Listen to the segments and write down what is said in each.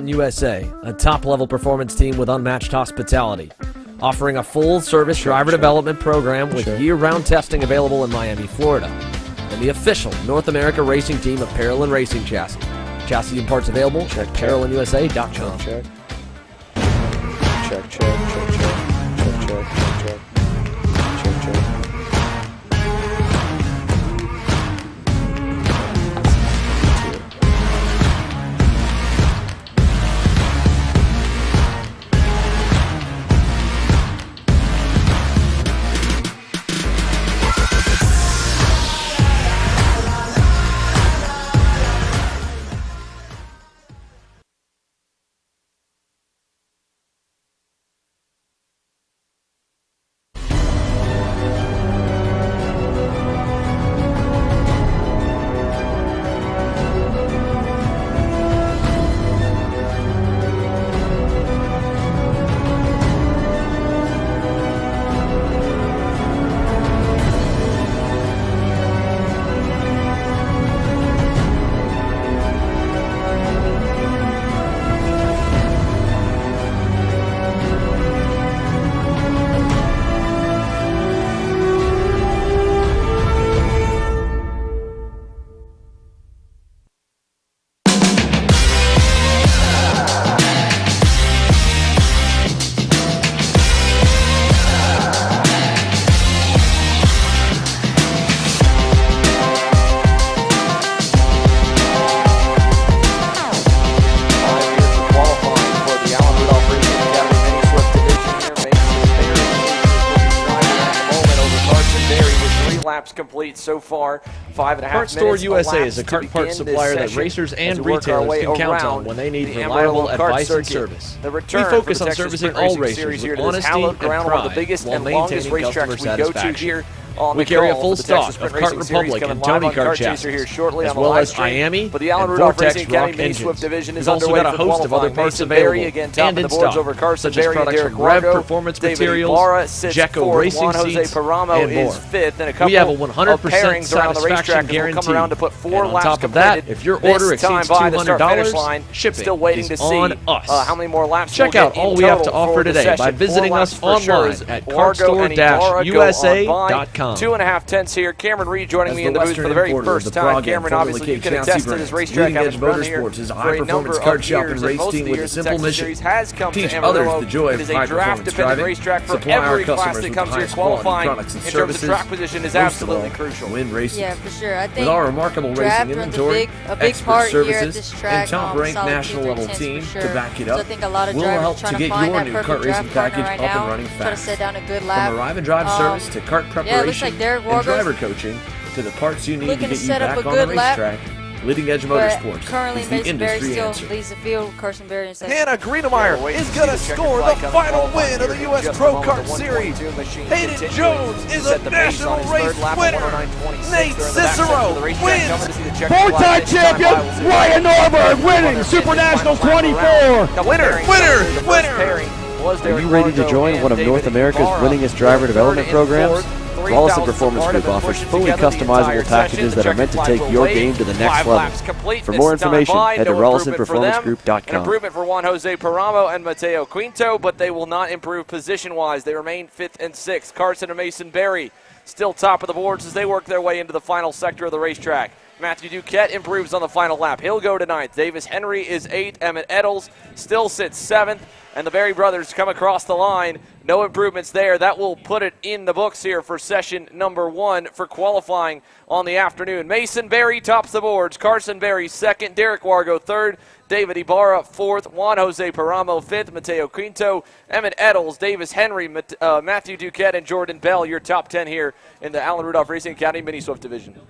Allen USA, a top-level performance team with unmatched hospitality, offering a full-service driver development program with year-round testing available in Miami, Florida, and the official North America racing team of Parallel Racing Chassis. Chassis and parts available at ParallelinUSA.com. Check. Complete so far, 5.5 minutes. Kart Store USA is a kart parts supplier that racers and retailers can count on when they need reliable advice and service. We focus on servicing all racers with honesty and pride while maintaining customer satisfaction. We carry a full stock of Kart Republic and Tony Kart chassis, as well as Miami and Vortex Rock engines. We've also got a host of other parts available and in stock, such as products from Rev Performance Materials, Jecco Racing Seats, and more. We have a 100% satisfaction guarantee, and on top of that, if your order exceeds $200, shipping is on us. Check out all we have to offer today by visiting us online at kartstore-usa.com. 2.5 tenths here. Cameron Reed joining me in the booth for the very first time. Cameron, obviously, you can attest to this racetrack having run here is a high-performance kart shop and race team with a simple mission: teach others the joy of high-performance driving, racetrack for supply our every class customers that with comes the here. highest quality Qualifying products and in terms of services, track position is most of absolutely all, crucial. win races. Yeah, for sure. I think with our remarkable racing inventory, a big expert part here at services, this track, and top-ranked solid national-level P3 team for to sure. back it So up, I think a lot of we'll drivers help trying to to get find your that new perfect kart racing draft partner package right up and now, running try to fast. set down a good lap. From arrive and drive service to kart Yeah, it looks preparation like Derek and Wargo's driver coaching to the parts you need to looking get to you set up back a on the good lap, racetrack, Leading Edge but Motorsports currently is the Mason Berry industry still answer. leads the field. Carson Berry in second. Hannah Greenemeyer is going to score the final win of the U.S. Pro Kart Series. Hayden Jones is a national race winner. Nate Cicero wins. Four-time champion Ryan Norberg winning Super National 24. Winner. Are you ready to join one of North America's winningest driver development programs? Rawlison Performance Group offers fully customizable packages that are meant to take your game to the next level. For more information, head to RawlisonPerformanceGroup.com. An improvement for Juan Jose Paramo and Mateo Quinto, but they will not improve position-wise. They remain 5th and 6th. Carson and Mason Berry still top of the boards as they work their way into the final sector of the racetrack. Matthew Duquette improves on the final lap. He'll go to 9th. Davis Henry is 8th. Emmett Eddles still sits 7th. And the Berry brothers come across the line. No improvements there. That will put it in the books here for session number 1 for qualifying on the afternoon. Mason Berry tops the boards. Carson Berry 2nd. Derek Wargo 3rd. David Ibarra 4th. Juan Jose Paramo 5th. Mateo Quinto, Emmett Eddles, Davis Henry, Matthew Duquette, and Jordan Bell, your top 10 here in the Allen Rudolph Racing Academy Mini Swift Division.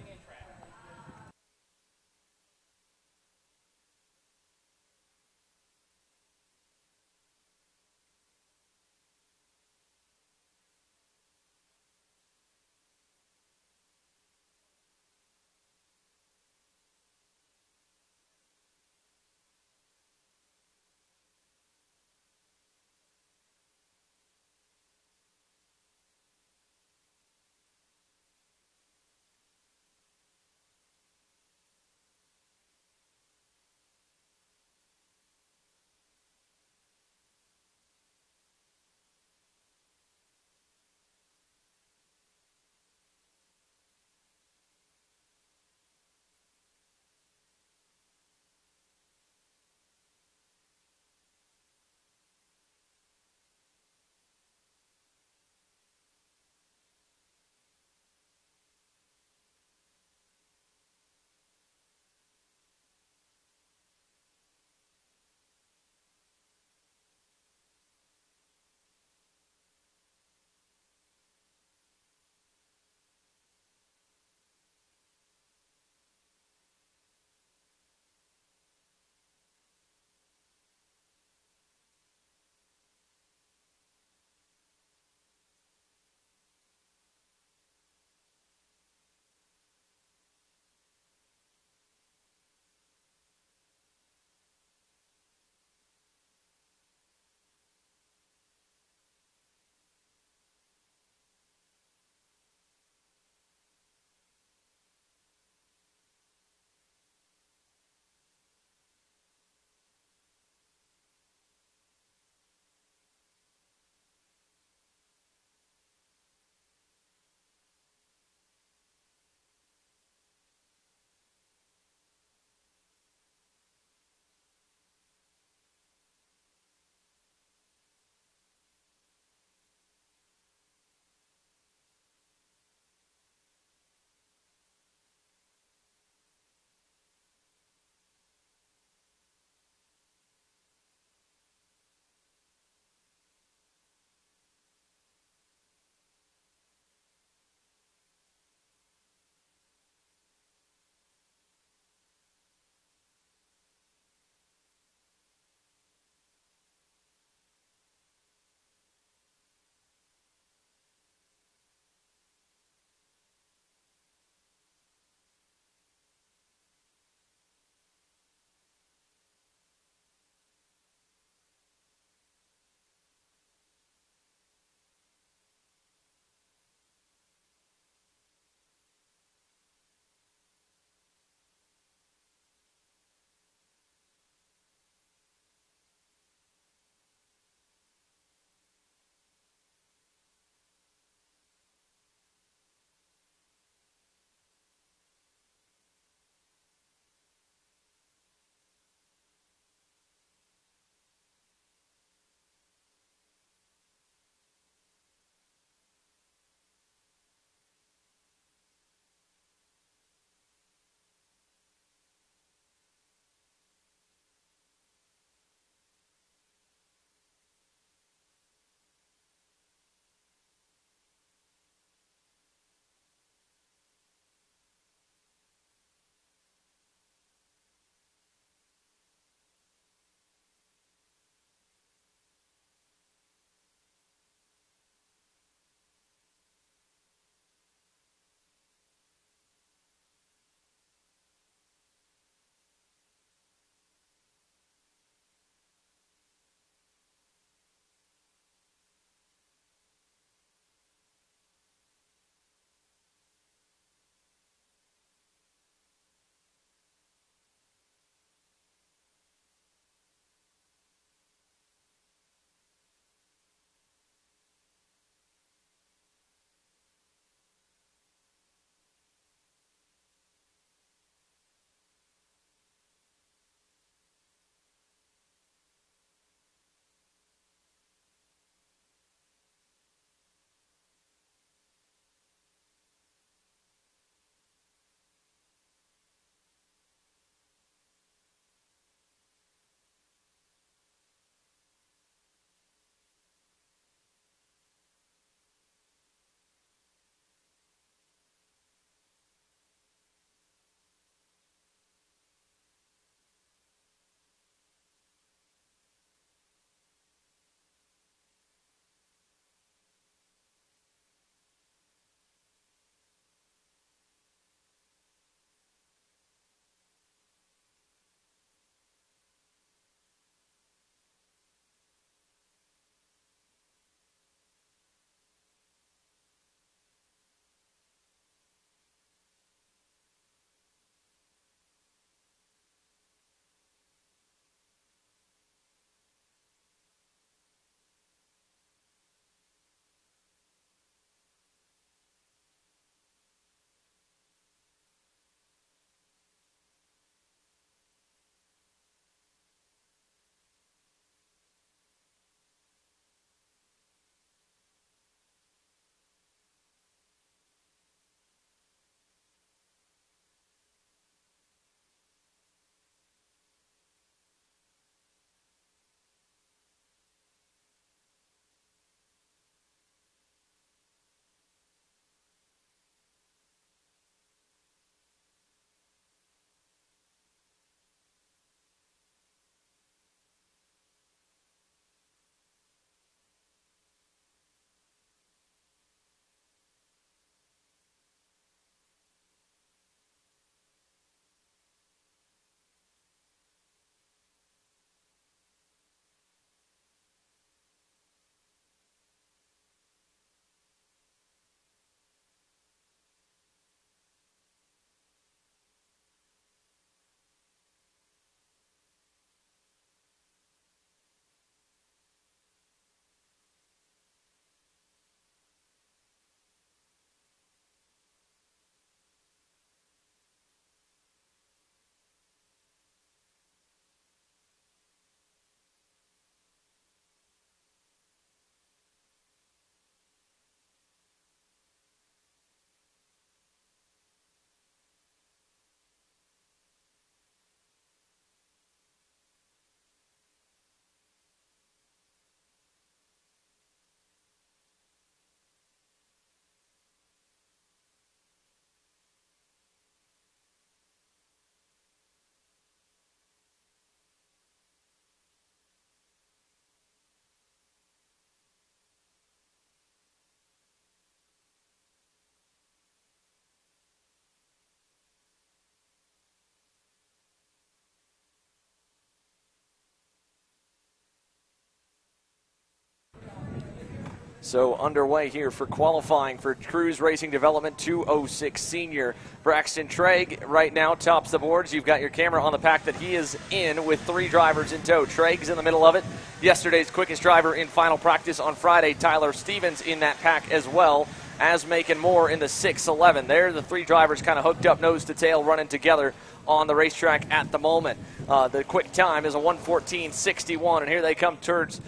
So underway here for qualifying for Cruise Racing Development 206 Senior. Braxton Trigg right now tops the boards. You've got your camera on the pack that he is in with 3 drivers in tow. Trigg's in the middle of it. Yesterday's quickest driver in final practice on Friday, Tyler Stevens, in that pack as well as Macon Moore in the 611. There, the 3 drivers kind of hooked up nose to tail running together on the racetrack at the moment. The quick time is a 1:14.61, and here they come towards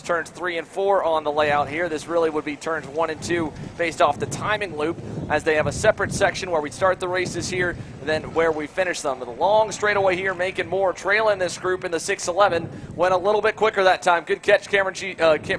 turns 3 and 4 on the layout here. This really would be turns 1 and 2 based off the timing loop, as they have a separate section where we start the races here and then where we finish them. The long straightaway here, Macon Moore trailing this group in the 611, went a little bit quicker that time. Good catch, Cameron.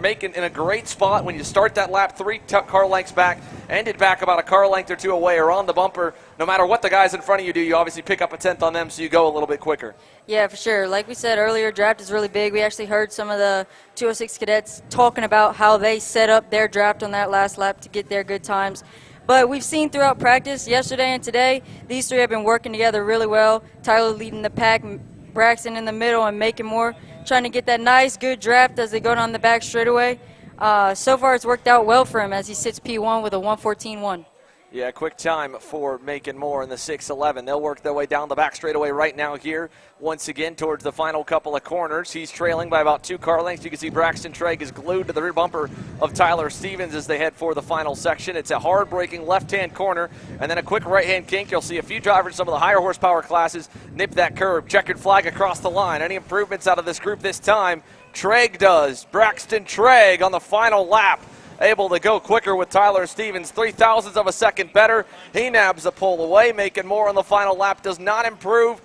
Macon in a great spot when you start that lap 3 car lengths back, ended back about a car length or 2 away or on the bumper. No matter what the guys in front of you do, you obviously pick up a 10th on them, so you go a little bit quicker. Yeah, for sure. Like we said earlier, draft is really big. We actually heard some of the 206 cadets talking about how they set up their draft on that last lap to get their good times. But we've seen throughout practice yesterday and today, these 3 have been working together really well. Tyler leading the pack, Braxton in the middle, and Macon Moore trying to get that nice, good draft as they go down the back straightaway. So far, it's worked out well for him as he sits P1 with a 1:14.1. Yeah, quick time for Macon Moore in the 611. They'll work their way down the back straightaway right now here. Once again, towards the final couple of corners. He's trailing by about 2 car lengths. You can see Braxton Trigg is glued to the rear bumper of Tyler Stevens as they head for the final section. It's a hard-braking left-hand corner and then a quick right-hand kink. You'll see a few drivers in some of the higher horsepower classes nip that curve. Checkered flag across the line. Any improvements out of this group this time? Trigg does. Braxton Trigg on the final lap, able to go quicker with Tyler Stevens, 0.003 of a second better. He nabs the pole away. Macon Moore on the final lap does not improve.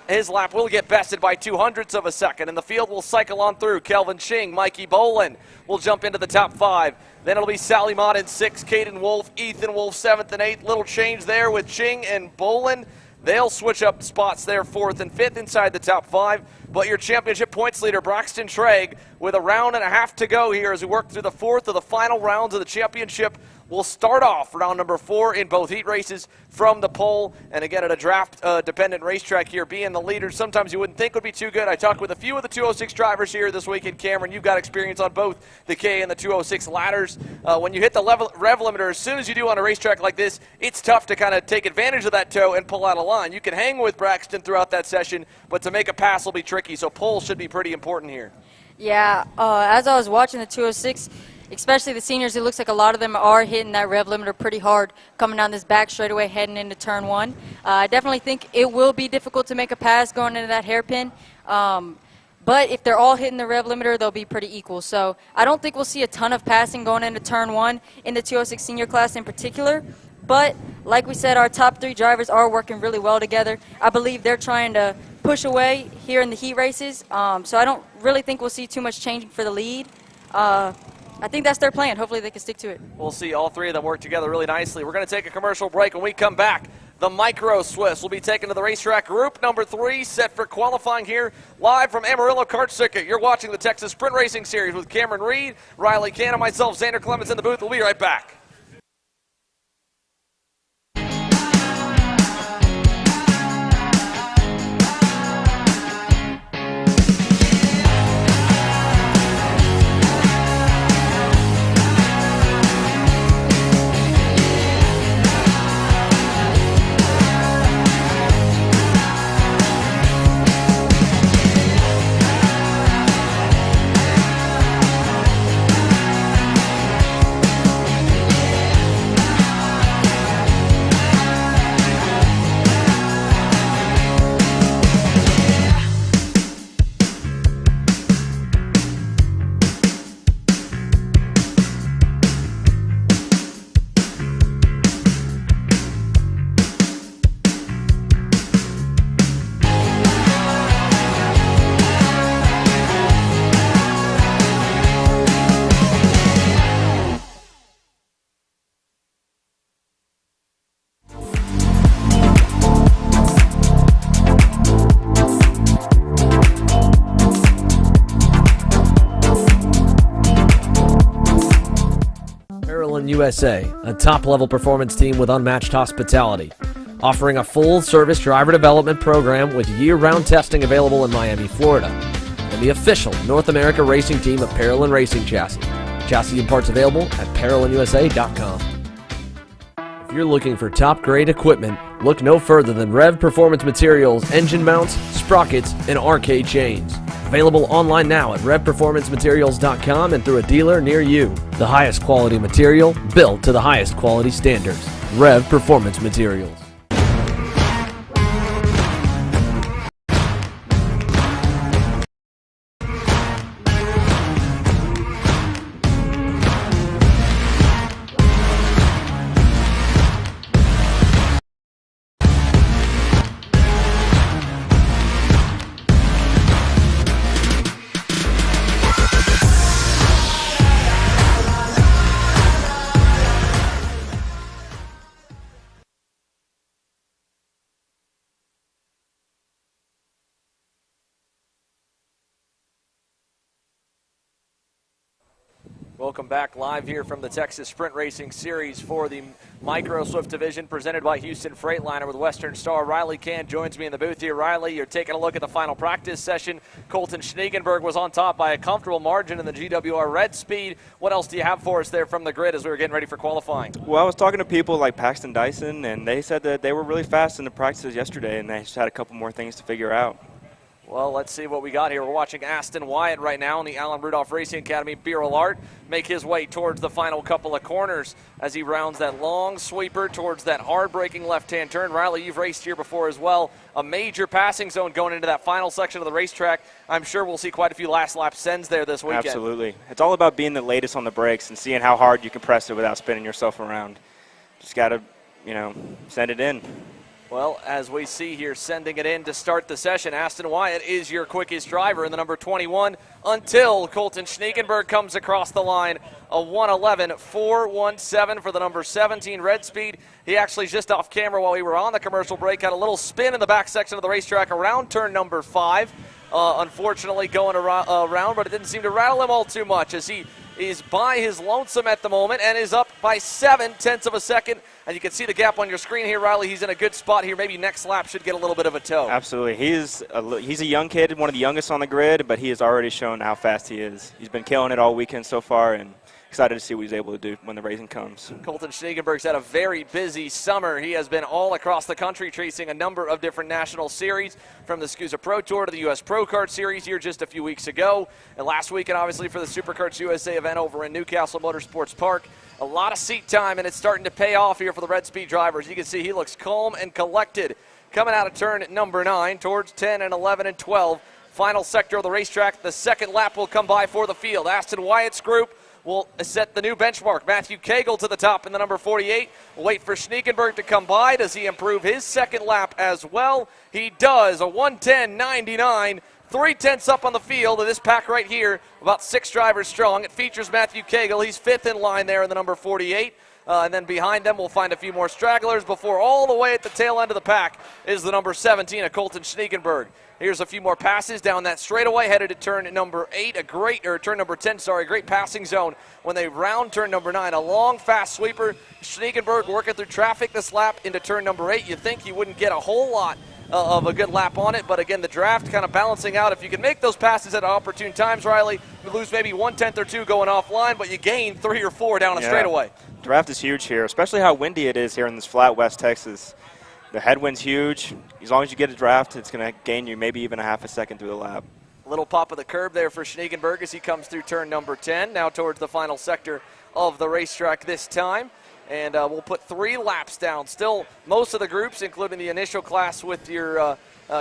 His lap will get bested by 0.02 of a second, and the field will cycle on through. Kelvin Ching, Mikey Bolin will jump into the top 5. Then it'll be Sally Mott in 6th, Caden Wolf, Ethan Wolf 7th and 8th. Little change there with Ching and Bolin. They'll switch up spots there, 4th and 5th inside the top 5. But your championship points leader, Braxton Trigg, with a round and a half to go here as we work through the 4th of the final rounds of the championship. We'll start off round number 4 in both heat races from the pole. And again, at a draft-dependent racetrack here, being the leader, sometimes you wouldn't think would be too good. I talked with a few of the 206 drivers here this weekend. Cameron, you've got experience on both the K and the 206 ladders. When you hit the rev limiter, as soon as you do on a racetrack like this, it's tough to kind of take advantage of that toe and pull out a line. You can hang with Braxton throughout that session, but to make a pass will be tricky. So pole should be pretty important here. Yeah, as I was watching the 206, especially the seniors, it looks like a lot of them are hitting that rev limiter pretty hard coming down this back straightaway heading into turn 1. I definitely think it will be difficult to make a pass going into that hairpin. But if they're all hitting the rev limiter, they'll be pretty equal. So I don't think we'll see a ton of passing going into turn 1 in the 206 senior class in particular. But like we said, our top 3 drivers are working really well together. I believe they're trying to push away here in the heat races. So I don't really think we'll see too much changing for the lead. I think that's their plan. Hopefully they can stick to it. We'll see all 3 of them work together really nicely. We're going to take a commercial break. When we come back, the Micro Swiss will be taken to the racetrack. Group number 3 set for qualifying here live from Amarillo Kart Circuit. You're watching the Texas Sprint Racing Series with Cameron Reed, Riley Cannon, myself, Xander Clemens in the booth. We'll be right back. USA, a top-level performance team with unmatched hospitality, offering a full-service driver development program with year-round testing available in Miami, Florida, and the official North America racing team of Parolin Racing Chassis. Chassis and parts available at ParalinUSA.com. If you're looking for top-grade equipment, look no further than Rev Performance Materials engine mounts, sprockets, and arcade chains. Available online now at RevPerformanceMaterials.com and through a dealer near you. The highest quality material, built to the highest quality standards. Rev Performance Materials. Welcome back live here from the Texas Sprint Racing Series for the Micro Swift Division presented by Houston Freightliner with Western Star. Riley Cann joins me in the booth here. Riley, you're taking a look at the final practice session. Colton Schneegenberg was on top by a comfortable margin in the GWR Red Speed. What else do you have for us there from the grid as we were getting ready for qualifying? Well, I was talking to people like Paxton Dyson, and they said that they were really fast in the practices yesterday, and they just had a couple more things to figure out. Well, let's see what we got here. We're watching Aston Wyatt right now in the Allen Rudolph Racing Academy Beryl Art make his way towards the final couple of corners as he rounds that long sweeper towards that hard-braking left-hand turn. Riley, you've raced here before as well. A major passing zone going into that final section of the racetrack. I'm sure we'll see quite a few last lap sends there this weekend. Absolutely. It's all about being the latest on the brakes and seeing how hard you can press it without spinning yourself around. Just got to, send it in. Well, as we see here, sending it in to start the session, Aston Wyatt is your quickest driver in the number 21 until Colton Schneegenberg comes across the line. A 1:11.417 for the number 17 Red Speed. He actually just off camera while we were on the commercial break had a little spin in the back section of the racetrack around turn number 5. Unfortunately going around, but it didn't seem to rattle him all too much as he is by his lonesome at the moment and is up by 0.7 of a second. And you can see the gap on your screen here, Riley. He's in a good spot here. Maybe next lap should get a little bit of a tow. Absolutely. He's a young kid, one of the youngest on the grid, but he has already shown how fast he is. He's been killing it all weekend so far, and excited to see what he's able to do when the racing comes. Colton Schneegenberg's had a very busy summer. He has been all across the country chasing a number of different national series, from the SCUSA Pro Tour to the U.S. Pro Kart Series here just a few weeks ago. And last weekend, obviously, for the Superkarts USA event over in Newcastle Motorsports Park. A lot of seat time, and it's starting to pay off here for the Red Speed drivers. You can see he looks calm and collected coming out of turn number 9 towards 10 and 11 and 12. Final sector of the racetrack. The second lap will come by for the field. Aston Wyatt's group will set the new benchmark. Matthew Cagle to the top in the number 48. We'll wait for Schneegenberg to come by. Does he improve his second lap as well? He does. A 1:10.99. 3/10 up on the field of this pack right here, about 6 drivers strong. It features Matthew Cagle. He's 5th in line there in the number 48. And then behind them, we'll find a few more stragglers before all the way at the tail end of the pack is the number 17 of Colton Schneegenberg. Here's a few more passes down that straightaway, headed to turn number 8, turn number 10, a great passing zone when they round turn number 9. A long, fast sweeper. Schneegenberg working through traffic this lap into turn number 8. You'd think he wouldn't get a whole lot of a good lap on it, but again, the draft kind of balancing out. If you can make those passes at opportune times, Riley, you lose maybe 1/10 or 2 going offline, but you gain 3 or 4 down a straightaway. Draft is huge here, especially how windy it is here in this flat West Texas. The headwind's huge. As long as you get a draft, it's going to gain you maybe even a half a second through the lap. Little pop of the curb there for Schneegenberg as he comes through turn number 10, now towards the final sector of the racetrack this time. And we'll put 3 laps down. Still, most of the groups, including the initial class with your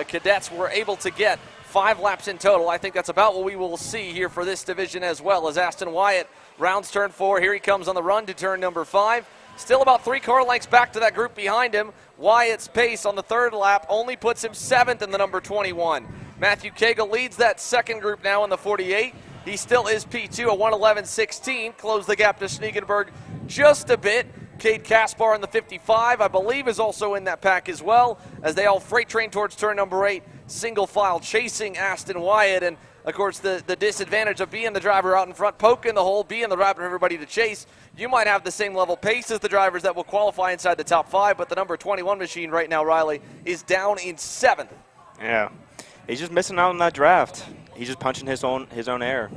cadets, were able to get 5 laps in total. I think that's about what we will see here for this division as well, as Aston Wyatt rounds turn 4. Here he comes on the run to turn number 5. Still about 3 car lengths back to that group behind him. Wyatt's pace on the 3rd lap only puts him 7th in the number 21. Matthew Cagle leads that second group now in the 48. He still is P2, a 1:11.16. Close the gap to Schneegenberg just a bit. Cade Kaspar in the 55, I believe, is also in that pack as well, as they all freight train towards turn number 8, single file chasing Aston Wyatt. And, of course, the disadvantage of being the driver out in front, poking the hole, being the driver for everybody to chase, you might have the same level pace as the drivers that will qualify inside the top 5, but the number 21 machine right now, Riley, is down in 7th. Yeah, he's just missing out on that draft. He's just punching his own air.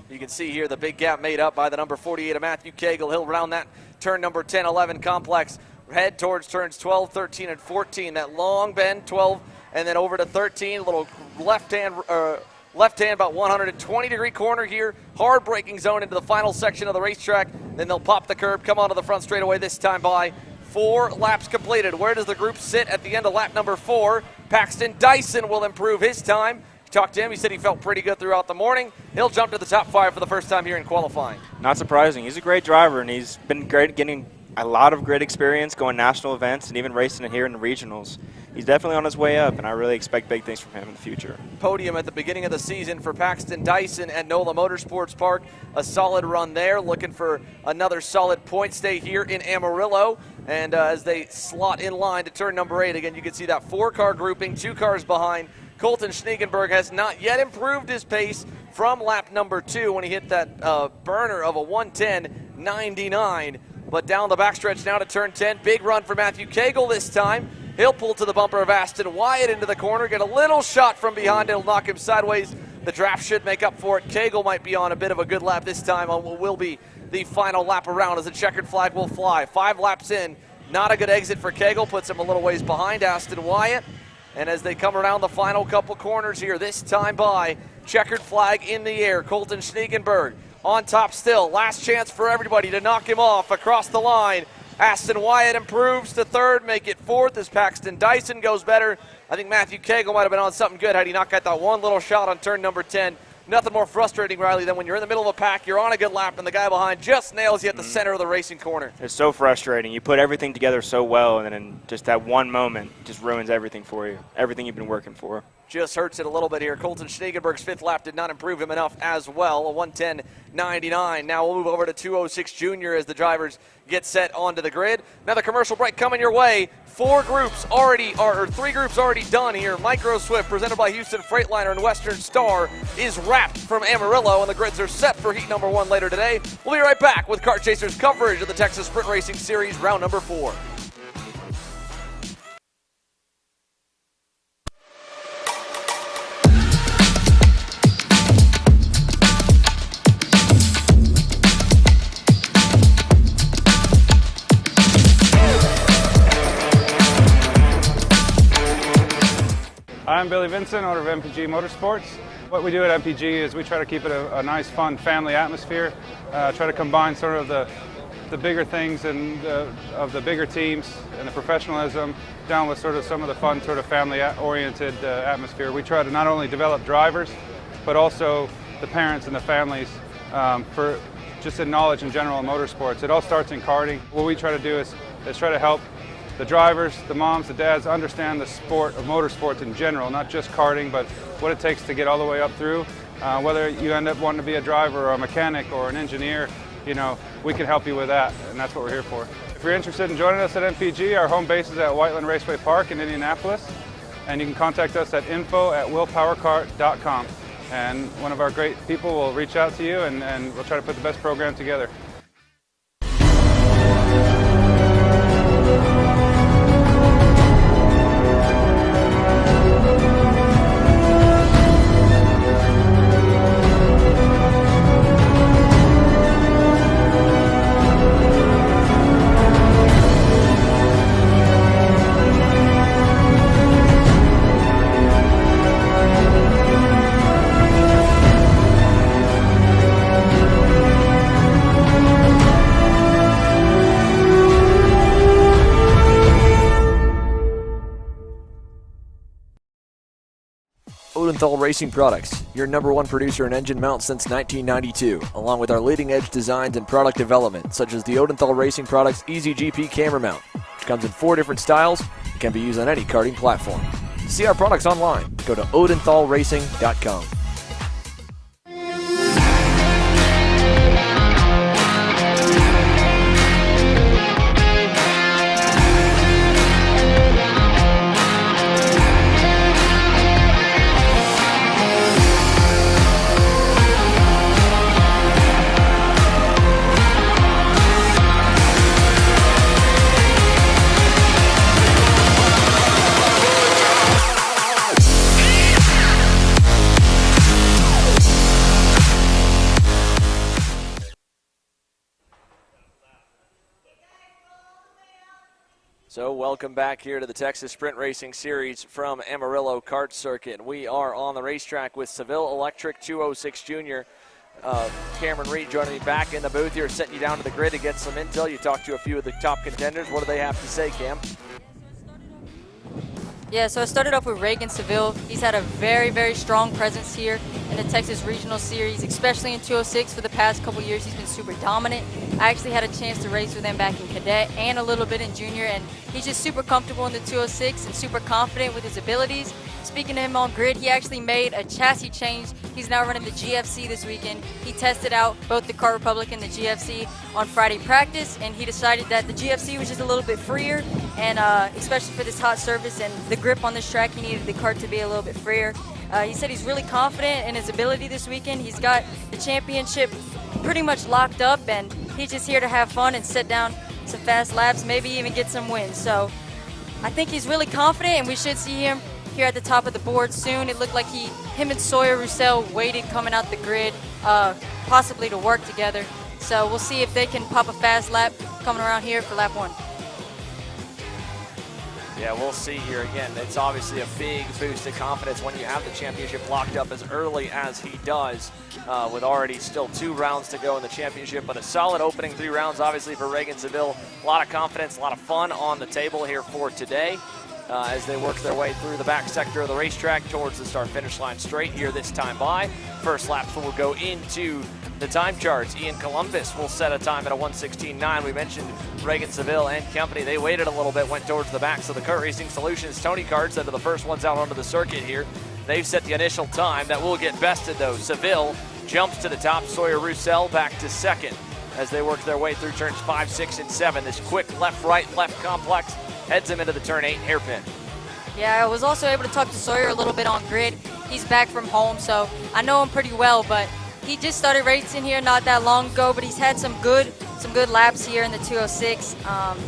You can see here the big gap made up by the number 48 of Matthew Cagle. He'll round that turn number 10, 11 complex. Head towards turns 12, 13, and 14. That long bend, 12, and then over to 13. Little left hand, about 120-degree corner here. Hard braking zone into the final section of the racetrack. Then they'll pop the curb, come onto the front straightaway, this time by 4 laps completed. Where does the group sit at the end of lap number 4? Paxton Dyson will improve his time. Talked to him. He said he felt pretty good throughout the morning. He'll jump to the top 5 for the first time here in qualifying. Not surprising. He's a great driver, and he's been great getting a lot of great experience going national events and even racing it here in the regionals. He's definitely on his way up, and I really expect big things from him in the future. Podium at the beginning of the season for Paxton Dyson at NOLA Motorsports Park. A solid run there, looking for another solid point stay here in Amarillo. And as they slot in line to turn number 8, again, you can see that 4-car grouping, 2 cars behind. Colton Schniegenberg has not yet improved his pace from lap number 2 when he hit that burner of a 1:10.99. But down the backstretch now to turn 10. Big run for Matthew Cagle this time. He'll pull to the bumper of Aston Wyatt into the corner, get a little shot from behind. It'll knock him sideways. The draft should make up for it. Cagle might be on a bit of a good lap this time on what will be the final lap around as the checkered flag will fly. 5 laps in. Not a good exit for Cagle. Puts him a little ways behind Aston Wyatt. And as they come around the final couple corners here, this time by checkered flag in the air. Colton Schniegenberg on top still. Last chance for everybody to knock him off across the line. Aston Wyatt improves to 3rd, make it 4th as Paxton Dyson goes better. I think Matthew Cagle might have been on something good had he not got that one little shot on turn number 10. Nothing more frustrating, Riley, than when you're in the middle of a pack, you're on a good lap, and the guy behind just nails you at the center of the racing corner. It's so frustrating. You put everything together so well, and then just that one moment just ruins everything for you, everything you've been working for. Just hurts it a little bit here. Colton Schniegenberg's 5th lap did not improve him enough as well, a 1:10.99. Now we'll move over to 2:06 Junior as the drivers get set onto the grid. Another commercial break coming your way. 3 groups already done here. Micro Swift, presented by Houston Freightliner and Western Star, is wrapped from Amarillo, and the grids are set for heat number 1 later today. We'll be right back with Kart Chasers coverage of the Texas Sprint Racing Series round number 4. I'm Billy Vincent, owner of MPG Motorsports. What we do at MPG is we try to keep it a nice, fun family atmosphere, try to combine sort of the bigger things and of the bigger teams and the professionalism down with sort of some of the fun, sort of family-oriented atmosphere. We try to not only develop drivers, but also the parents and the families for just in knowledge in general in motorsports. It all starts in karting. What we try to do is try to help the drivers, the moms, the dads understand the sport of motorsports in general, not just karting, but what it takes to get all the way up through. Whether you end up wanting to be a driver or a mechanic or an engineer, you know, we can help you with that, and that's what we're here for. If you're interested in joining us at MPG, our home base is at Whiteland Raceway Park in Indianapolis, and you can contact us at info@willpowerkart.com. And one of our great people will reach out to you, and we'll try to put the best program together. Odenthal Racing Products, your #1 producer in engine mounts since 1992, along with our leading-edge designs and product development, such as the Odenthal Racing Products EasyGP camera mount, which comes in 4 different styles and can be used on any karting platform. To see our products online, go to odenthalracing.com. So welcome back here to the Texas Sprint Racing Series from Amarillo Kart Circuit. We are on the racetrack with Seville Electric 206 Junior. Cameron Reed joining me back in the booth here, setting you down to the grid to get some intel. You talked to a few of the top contenders. What do they have to say, Cam? Yeah, so I started off with Reagan Seville. He's had a very, very strong presence here in the Texas Regional Series, especially in 206 for the past couple years. He's been super dominant. I actually had a chance to race with him back in Cadet and a little bit in Junior, and he's just super comfortable in the 206 and super confident with his abilities. Speaking to him on grid, he actually made a chassis change. He's now running the GFC this weekend. He tested out both the Kart Republic and the GFC on Friday practice, and he decided that the GFC was just a little bit freer, and especially for this hot surface and the grip on this track, he needed the Kart to be a little bit freer. He said he's really confident in his ability this weekend. He's got the championship pretty much locked up, and he's just here to have fun and set down some fast laps, maybe even get some wins. So I think he's really confident, and we should see him here at the top of the board soon. It looked like him and Sawyer Roussel waited coming out the grid, possibly to work together. So we'll see if they can pop a fast lap coming around here for lap 1. Yeah, we'll see here again. It's obviously a big boost of confidence when you have the championship locked up as early as he does, with already still 2 rounds to go in the championship, but a solid opening 3 rounds, obviously, for Reagan Seville. A lot of confidence, a lot of fun on the table here for today as they work their way through the back sector of the racetrack towards the start-finish line straight here this time by. First laps will go into the time charts. Ian Columbus will set a time at a 1:16.9. We mentioned Reagan Seville and company. They waited a little bit, went towards the back. So the Kart Racing Solutions Tony Karts that are the first ones out onto the circuit here. They've set the initial time. That will get bested, though. Seville jumps to the top. Sawyer Roussel back to second as they work their way through turns 5, 6, and 7. This quick left-right, left complex heads him into the turn 8 hairpin. Yeah, I was also able to talk to Sawyer a little bit on grid. He's back from home, so I know him pretty well, but he just started racing here not that long ago, but he's had some good laps here in the 206.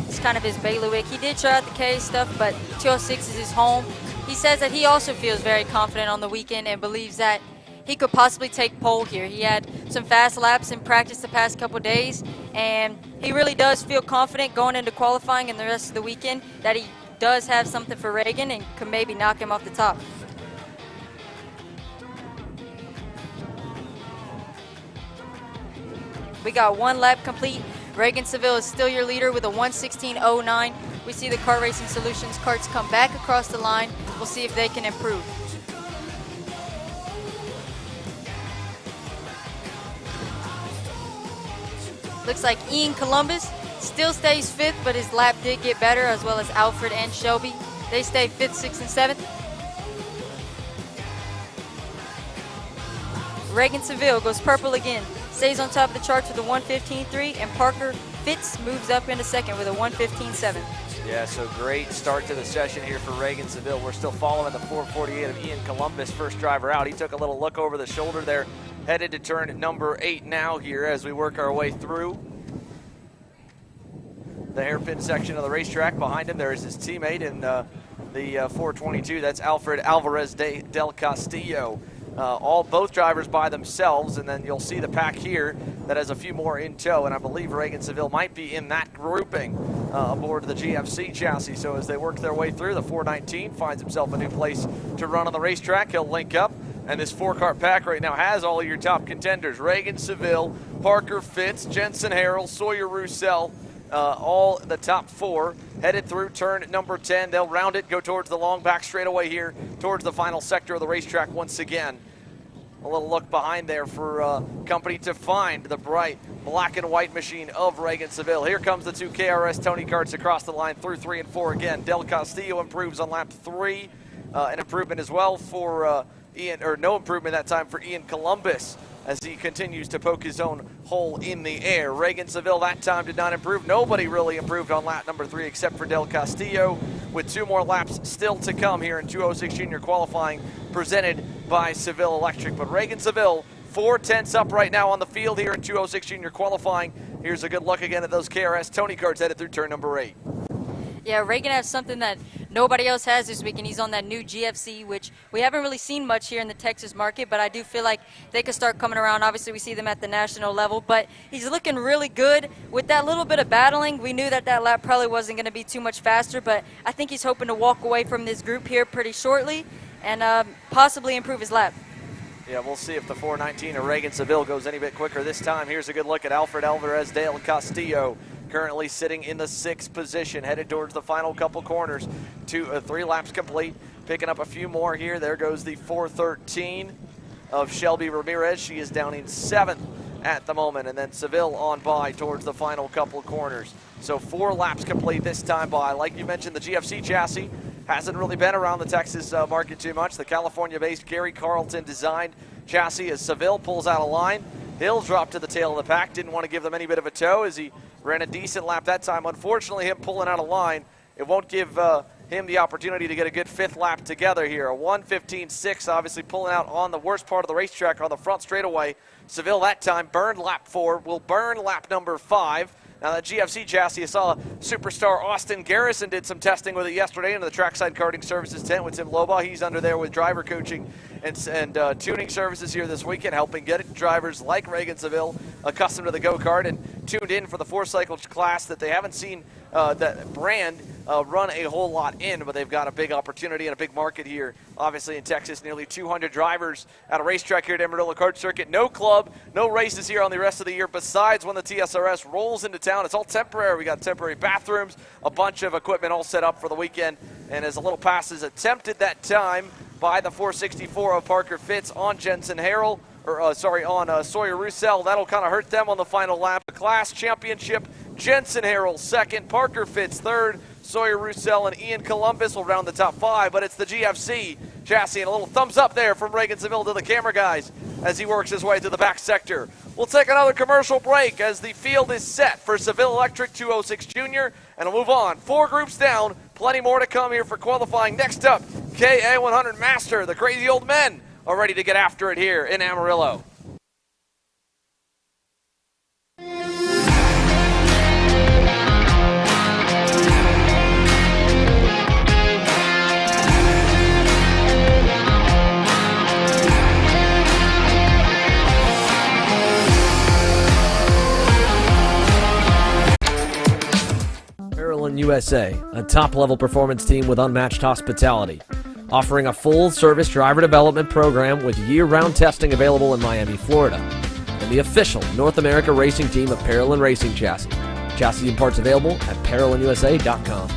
It's kind of his bailiwick. He did try out the K stuff, but 206 is his home. He says that he also feels very confident on the weekend and believes that he could possibly take pole here. He had some fast laps in practice the past couple days, and he really does feel confident going into qualifying and the rest of the weekend that he does have something for Reagan and could maybe knock him off the top. We got 1 lap complete. Reagan Seville is still your leader with a 1:16.09. We see the Kart Racing Solutions carts come back across the line. We'll see if they can improve. Looks like Ian Columbus still stays 5th, but his lap did get better, as well as Alfred and Shelby. They stay 5th, 6th, and 7th. Reagan Seville goes purple again. Stays on top of the charts with a 1:15.3, and Parker Fitz moves up into second with a 1:15.7. Yeah, so great start to the session here for Reagan Seville. We're still following the 4:48 of Ian Columbus, first driver out. He took a little look over the shoulder there, headed to turn number 8 now here as we work our way through the hairpin section of the racetrack. Behind him there is his teammate in the 422. That's Alfred Alvarez del Castillo. Both drivers by themselves, and then you'll see the pack here that has a few more in tow, and I believe Reagan Seville might be in that grouping aboard the GFC chassis. So as they work their way through, the 419 finds himself a new place to run on the racetrack. He'll link up, and this 4-car pack right now has all of your top contenders: Reagan Seville, Parker Fitz, Jensen Harrell, Sawyer Roussel, all the top 4 headed through turn number 10. They'll round it, go towards the long back straightaway here, towards the final sector of the racetrack once again. A little look behind there for company to find the bright black and white machine of Reagan Seville. Here comes the 2 KRS Tony Karts across the line through 3 and 4 again. Del Castillo improves on lap 3. An improvement as well for Ian, or no improvement that time for Ian Columbus, as he continues to poke his own hole in the air. Reagan Seville that time did not improve. Nobody really improved on lap number 3 except for Del Castillo, with 2 more laps still to come here in 206 Junior Qualifying presented by Seville Electric. But Reagan Seville 4/10 up right now on the field here in 206 Junior Qualifying. Here's a good look again at those KRS Tony Karts headed through turn number 8. Yeah, Reagan has something that nobody else has this week, and he's on that new GFC, which we haven't really seen much here in the Texas market, but I do feel like they could start coming around. Obviously, we see them at the national level, but he's looking really good. With that little bit of battling, we knew that lap probably wasn't going to be too much faster, but I think he's hoping to walk away from this group here pretty shortly and possibly improve his lap. Yeah, we'll see if the 419 of Reagan Seville goes any bit quicker this time. Here's a good look at Alfred Alvarez Dale Castillo, currently sitting in the 6th position, headed towards the final couple corners. 3 laps complete, picking up a few more here. There goes the 413 of Shelby Ramirez. She is down in 7th at the moment, and then Seville on by towards the final couple corners. So 4 laps complete this time by. Like you mentioned, the GFC chassis hasn't really been around the Texas market too much. The California-based Gary Carlton designed chassis as Seville pulls out a line. He'll drop to the tail of the pack. Didn't want to give them any bit of a tow as he ran a decent lap that time. Unfortunately, him pulling out a line, it won't give him the opportunity to get a good 5th lap together here. A 1:15.6, obviously pulling out on the worst part of the racetrack on the front straightaway. Seville that time burned lap 4, will burn lap number 5. Now that GFC chassis, you saw superstar Austin Garrison did some testing with it yesterday into the Trackside Karting Services tent with Tim Lobaugh. He's under there with driver coaching and tuning services here this weekend, helping get drivers like Reagan Seville accustomed to the go-kart and tuned in for the 4-cycle class that they haven't seen that brand run a whole lot in, but they've got a big opportunity and a big market here. Obviously in Texas, nearly 200 drivers at a racetrack here at Amarillo Kart Circuit. No club, no races here on the rest of the year besides when the TSRS rolls into town. It's all temporary. We got temporary bathrooms, a bunch of equipment all set up for the weekend. And as a little pass is attempted that time by the 464 of Parker Fitz on Jensen Harrell, on Sawyer Roussel. That'll kind of hurt them on the final lap. The class championship, Jensen Harrell 2nd, Parker Fitz 3rd, Sawyer Roussel and Ian Columbus will round the top 5, but it's the GFC chassis, and a little thumbs up there from Reagan Seville to the camera guys as he works his way through the back sector. We'll take another commercial break as the field is set for Seville Electric 206 Junior, and we'll move on. 4 groups down, plenty more to come here for qualifying. Next up, KA100 Master, the Crazy Old Men are ready to get after it here in Amarillo. Maryland USA, a top-level performance team with unmatched hospitality, offering a full-service driver development program with year-round testing available in Miami, Florida, and the official North America racing team of Parolin Racing Chassis. Chassis and parts available at ParolinUSA.com.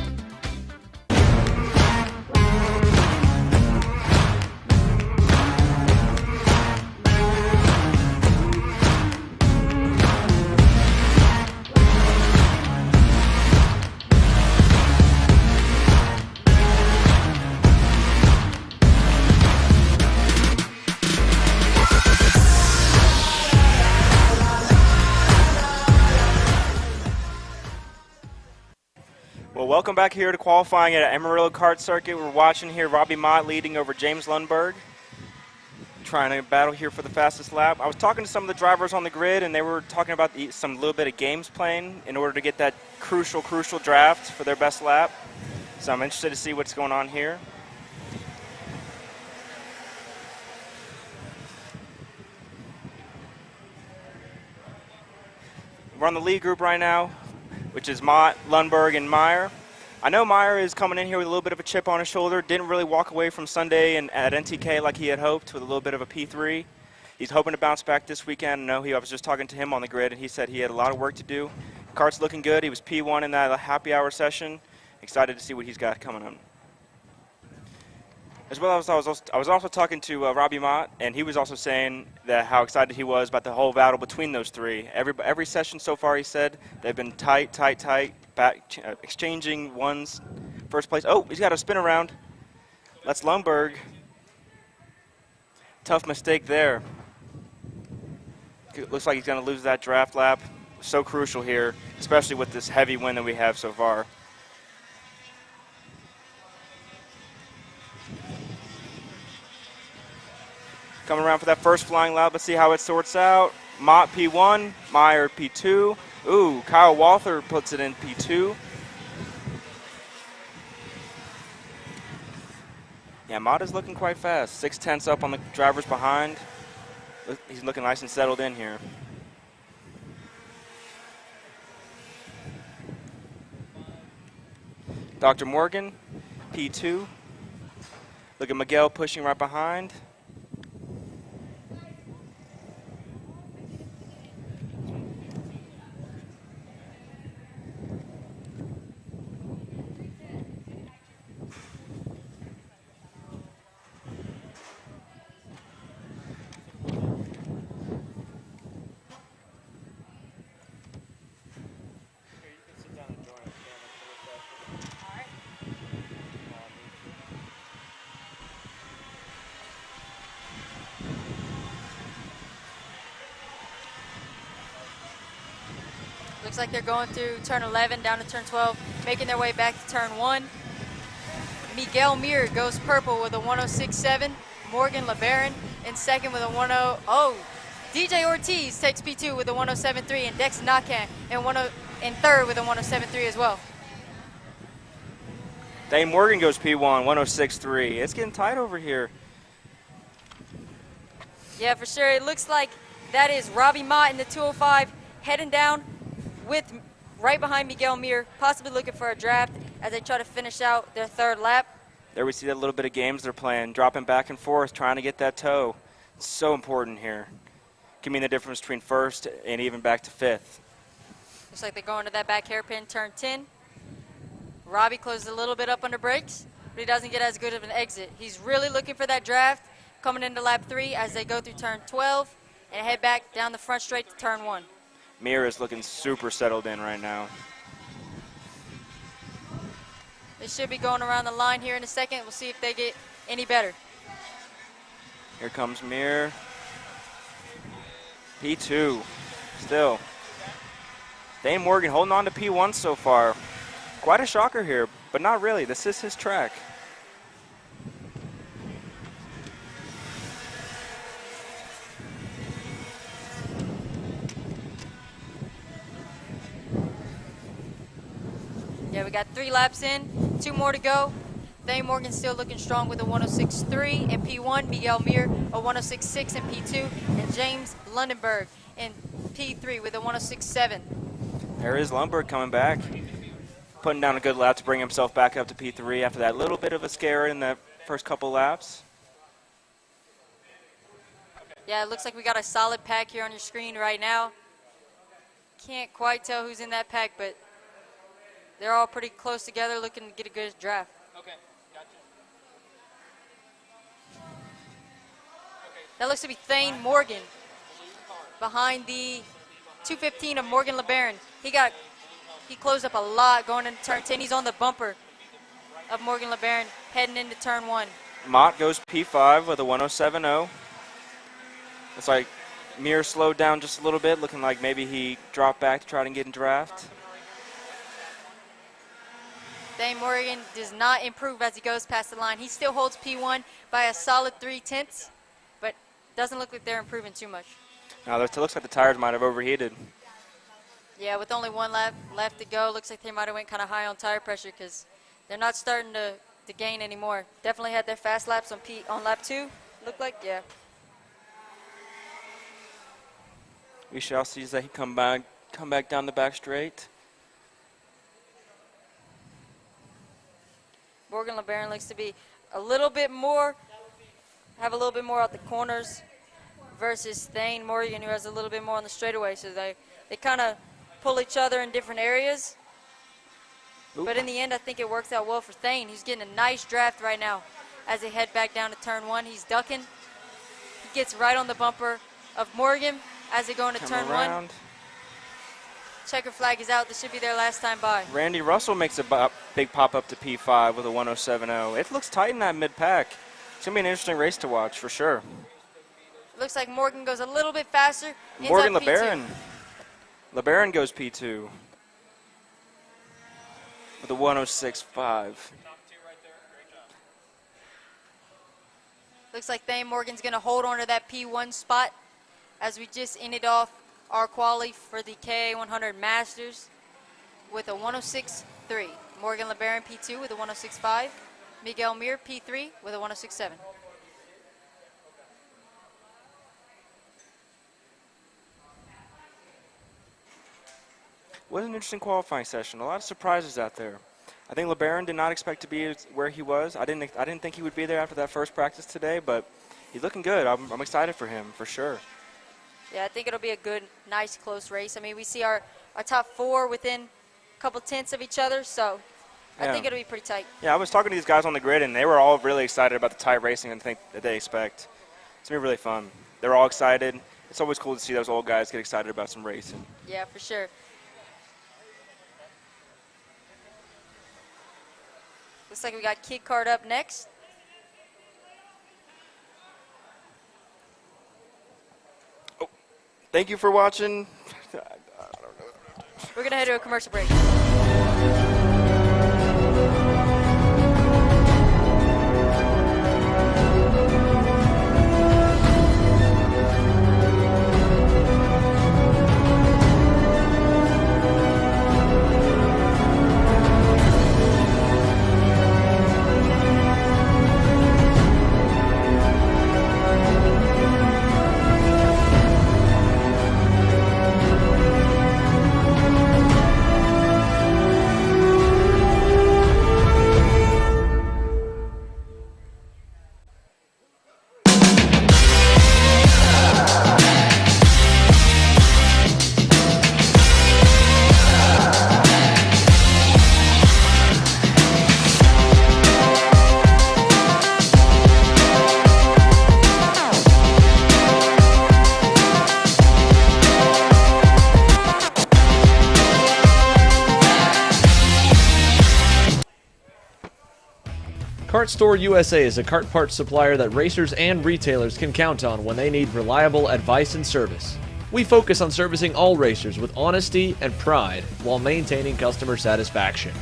Welcome back here to qualifying at Amarillo Kart Circuit. We're watching here Robbie Mott leading over James Lundberg, trying to battle here for the fastest lap. I was talking to some of the drivers on the grid, and they were talking about some little bit of games playing in order to get that crucial draft for their best lap. So I'm interested to see what's going on here. We're on the lead group right now, which is Mott, Lundberg, and Meyer. I know Meyer is coming in here with a little bit of a chip on his shoulder. Didn't really walk away from Sunday and at NTK like he had hoped with a little bit of a P3. He's hoping to bounce back this weekend. I was just talking to him on the grid, and he said he had a lot of work to do. Kart's looking good. He was P1 in that happy hour session. Excited to see what he's got coming up. As well as I was also talking to Robbie Mott, and he was also saying that how excited he was about the whole battle between those three. Every session so far, he said, they've been tight, back, exchanging ones. First place. Oh, he's got a spin around. That's Lundberg. Tough mistake there. Looks like he's going to lose that draft lap. So crucial here, especially with this heavy win that we have so far. Coming around for that first flying lap. Let's see how it sorts out. Mott P1, Meyer P2. Ooh, Kyle Walther puts it in P2. Yeah, Mott is looking quite fast. 6/10 up on the drivers behind. He's looking nice and settled in here. Dr. Morgan, P2. Look at Miguel pushing right behind. Looks like they're going through turn 11 down to turn 12, making their way back to turn 1. Miguel Mir goes purple with a 106.7. Morgan LeBaron in second with a 10. Oh, DJ Ortiz takes P2 with a 107.3, and Dex Nakan in third with a 107.3 as well. Dane Morgan goes P1, 106.3. It's getting tight over here. Yeah, for sure. It looks like that is Robbie Mott in the 205 heading down with right behind Miguel Mir, possibly looking for a draft as they try to finish out their third lap. There we see that little bit of games they're playing, dropping back and forth, trying to get that toe. It's so important here. Can mean the difference between first and even back to fifth. Looks like they're going to that back hairpin, turn 10. Robbie closes a little bit up under brakes, but he doesn't get as good of an exit. He's really looking for that draft coming into lap 3 as they go through turn 12 and head back down the front straight to turn 1. Mir is looking super settled in right now. They should be going around the line here in a second. We'll see if they get any better. Here comes Mir. P2 still. Dane Morgan holding on to P1 so far. Quite a shocker here, but not really. This is his track. Yeah, we got 3 laps in, 2 more to go. Dane Morgan still looking strong with a 106.3 in P1, Miguel Mir a 106.6 in P2, and James Lundenberg in P3 with a 106.7. There is Lundberg coming back, putting down a good lap to bring himself back up to P3 after that little bit of a scare in the first couple laps. Yeah, it looks like we got a solid pack here on your screen right now. Can't quite tell who's in that pack, but they're all pretty close together, looking to get a good draft. Okay, gotcha. That looks to be Thane Morgan behind the 215 of Morgan LeBaron. He closed up a lot going into turn 10. He's on the bumper of Morgan LeBaron heading into turn 1. Mott goes P5 with a 107.0. It's like Mir slowed down just a little bit, looking like maybe he dropped back to try to get in draft. Dane Morgan does not improve as he goes past the line. He still holds P1 by a solid 3/10, but doesn't look like they're improving too much. Now, it looks like the tires might have overheated. Yeah, with only 1 lap left to go, looks like they might have went kind of high on tire pressure because they're not starting to gain anymore. Definitely had their fast laps on lap 2. Looked like, yeah. We shall see as he come back down the back straight. Morgan LeBaron looks to be have a little bit more out the corners versus Thane Morgan, who has a little bit more on the straightaway. So they kind of pull each other in different areas. Oop. But in the end, I think it works out well for Thane. He's getting a nice draft right now as they head back down to turn 1. He's ducking. He gets right on the bumper of Morgan as they go into turn 1. Checker flag is out. This should be their last time by. Randy Russell makes a big pop up to P5 with a 107.0. It looks tight in that mid-pack. It's going to be an interesting race to watch for sure. It looks like Morgan goes a little bit faster. Morgan LeBaron. LeBaron goes P2 with a 106.5. Looks like Thane Morgan's going to hold on to that P1 spot as we just ended off our quali for the KA100 Masters with a 106.3. Morgan LeBaron P2 with a 106.5. Miguel Mir, P3 with a 106.7. Was an interesting qualifying session. A lot of surprises out there. I think LeBaron did not expect to be where he was. I didn't think he would be there after that first practice today, but he's looking good. I'm excited for him, for sure. Yeah, I think it'll be a good, nice, close race. I mean, we see our top 4 within a couple tenths of each other, so I think it'll be pretty tight. Yeah, I was talking to these guys on the grid, and they were all really excited about the tight racing and think that they expect. It's going to be really fun. They're all excited. It's always cool to see those old guys get excited about some racing. Yeah, for sure. Looks like we got Kid Kart up next. Oh, thank you for watching. We're going to head to a commercial break. Kart Store USA is a kart parts supplier that racers and retailers can count on when they need reliable advice and service. We focus on servicing all racers with honesty and pride while maintaining customer satisfaction.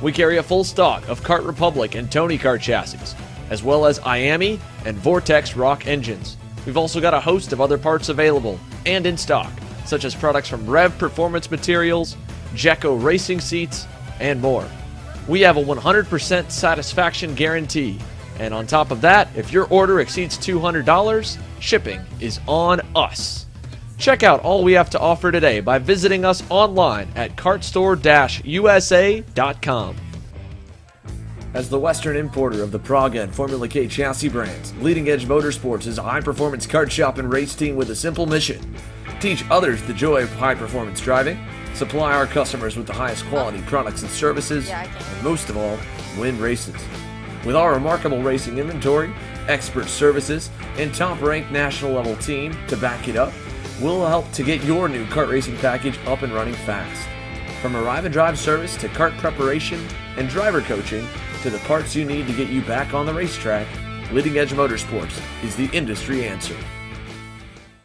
We carry a full stock of Kart Republic and Tony Kart chassis, as well as IAMI and Vortex Rock engines. We've also got a host of other parts available and in stock, such as products from Rev Performance Materials, Jecco Racing Seats, and more. We have a 100% satisfaction guarantee, and on top of that, if your order exceeds $200, shipping is on us. Check out all we have to offer today by visiting us online at kartstore-usa.com. As the Western importer of the Praga and Formula K chassis brands, Leading Edge Motorsports is a high-performance kart shop and race team with a simple mission: teach others the joy of high-performance driving, supply our customers with the highest quality products and services, and most of all, win races. With our remarkable racing inventory, expert services, and top-ranked national-level team to back it up, we'll help to get your new kart racing package up and running fast. From arrive and drive service to kart preparation and driver coaching to the parts you need to get you back on the racetrack, Leading Edge Motorsports is the industry answer.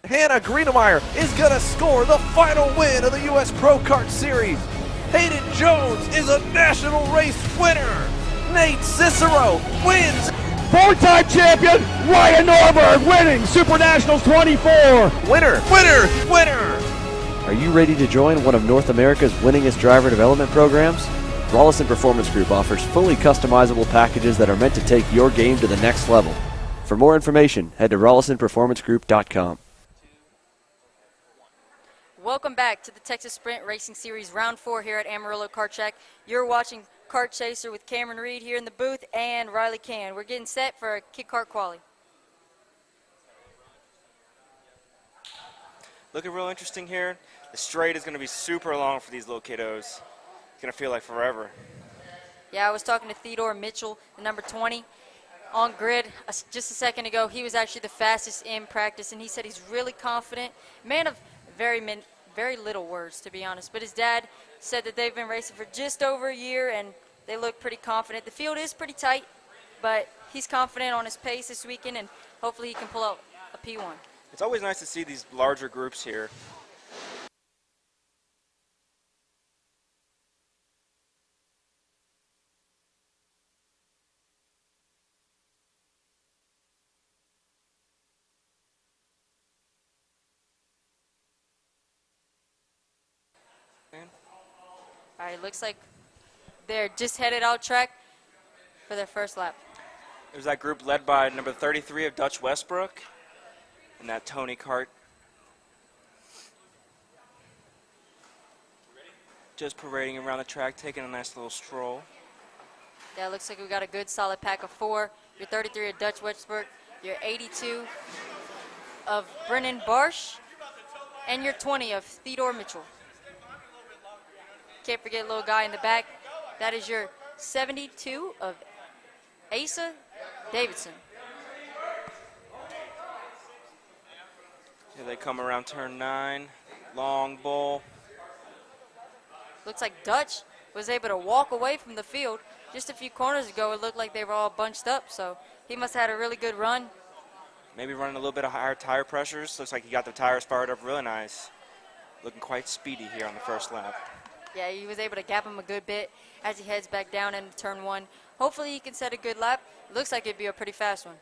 Hannah Greenemeyer is going to score the final win of the U.S. Pro Kart Series. Hayden Jones is a national race winner. Nate Cicero wins. Four-time champion Ryan Norberg winning Super Nationals 24. Winner, winner, winner. Are you ready to join one of North America's winningest driver development programs? Rollison Performance Group offers fully customizable packages that are meant to take your game to the next level. For more information, head to rollisonperformancegroup.com. Welcome back to the Texas Sprint Racing Series Round 4 here at Amarillo Kart Track. You're watching Kart Chaser with Cameron Reed here in the booth and Riley Can. We're getting set for a Kid Kart Quali. Looking real interesting here. The straight is going to be super long for these little kiddos. It's going to feel like forever. Yeah, I was talking to Theodore Mitchell, the number 20, on grid just a second ago. He was actually the fastest in practice, and he said he's really confident. Man of very little words, to be honest. But his dad said that they've been racing for just over a year, and they look pretty confident. The field is pretty tight, but he's confident on his pace this weekend, and hopefully he can pull out a P1. It's always nice to see these larger groups here. All right, looks like they're just headed out track. for their first lap. There's that group led by number 33 of Dutch Westbrook and that Tony Kart. Just parading around the track, taking a nice little stroll. Yeah, it looks like we got a good solid pack of 4. Your 33 of Dutch Westbrook, your 82 of Brennan Barsh, and your 20 of Theodore Mitchell. Can't forget little guy in the back. That is your 72 of Asa Davidson. Here they come around turn 9. Long bull. Looks like Dutch was able to walk away from the field. Just a few corners ago, it looked like they were all bunched up, so he must have had a really good run. Maybe running a little bit of higher tire pressures. Looks like he got the tires fired up really nice. Looking quite speedy here on the first lap. Yeah, he was able to gap him a good bit as he heads back down into turn 1. Hopefully he can set a good lap. Looks like it'd be a pretty fast one.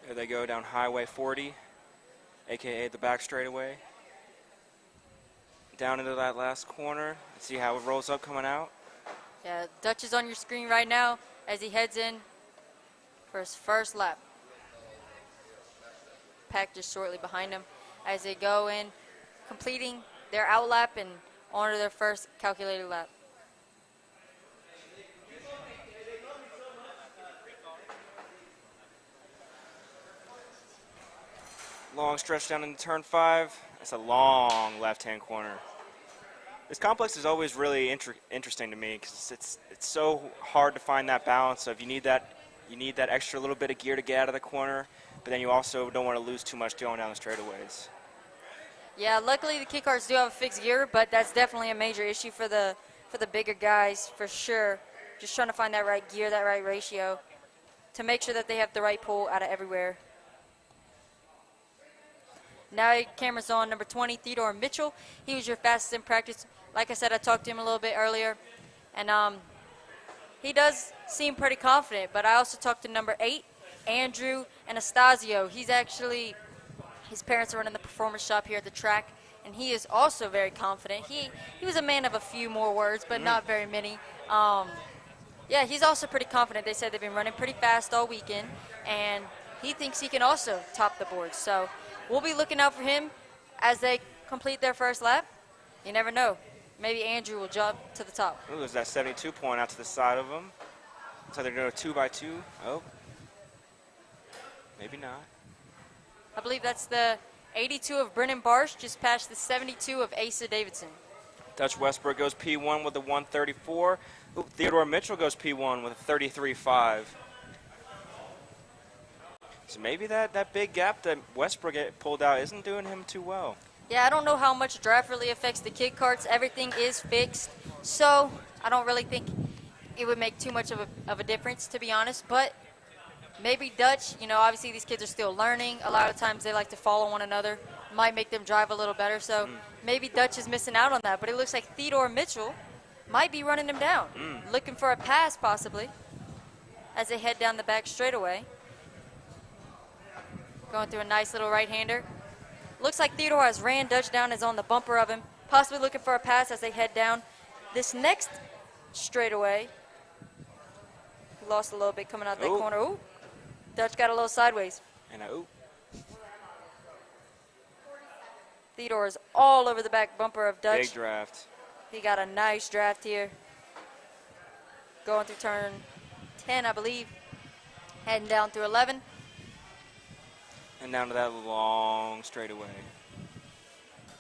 There they go down Highway 40, a.k.a. the back straightaway. Down into that last corner. Let's see how it rolls up coming out. Yeah, Dutch is on your screen right now as he heads in for his first lap. Pack just shortly behind him as they go in, completing their out lap and onto their first calculated lap. Long stretch down into turn 5. It's a long left-hand corner. This complex is always really interesting to me because it's so hard to find that balance. So if you need that extra little bit of gear to get out of the corner, but then you also don't want to lose too much going down the straightaways. Yeah, luckily the kit carts do have a fixed gear, but that's definitely a major issue for the bigger guys for sure. Just trying to find that right gear, that right ratio, to make sure that they have the right pull out of everywhere. Now camera's on number 20, Theodore Mitchell. He was your fastest in practice. Like I said, I talked to him a little bit earlier, and he does seem pretty confident. But I also talked to number 8, Andrew Anastasio. He's actually, his parents are running the performance shop here at the track, and he is also very confident. He was a man of a few more words, but not very many. Yeah, he's also pretty confident. They said they've been running pretty fast all weekend, and he thinks he can also top the board. So we'll be looking out for him as they complete their first lap. You never know. Maybe Andrew will jump to the top. Ooh, there's that 72 point out to the side of him. So they're going to go 2x2. Oh, maybe not. I believe that's the 82 of Brennan Barsh, just past the 72 of Asa Davidson. Dutch Westbrook goes P1 with a 134. Ooh, Theodore Mitchell goes P1 with a 33.5. So maybe that big gap that Westbrook pulled out isn't doing him too well. Yeah, I don't know how much draft really affects the kit carts. Everything is fixed, so I don't really think it would make too much of a difference, to be honest. But maybe Dutch, you know, obviously these kids are still learning. A lot of times they like to follow one another. Might make them drive a little better, so maybe Dutch is missing out on that. But it looks like Theodore Mitchell might be running him down, looking for a pass possibly as they head down the back straightaway. Going through a nice little right-hander. Looks like Theodore has ran Dutch down, is on the bumper of him, possibly looking for a pass as they head down this next straightaway. He lost a little bit coming out that corner. Ooh, Dutch got a little sideways. And ooh. Theodore is all over the back bumper of Dutch. Big draft. He got a nice draft here. Going through turn 10, I believe. Heading down through 11. And down to that long straightaway.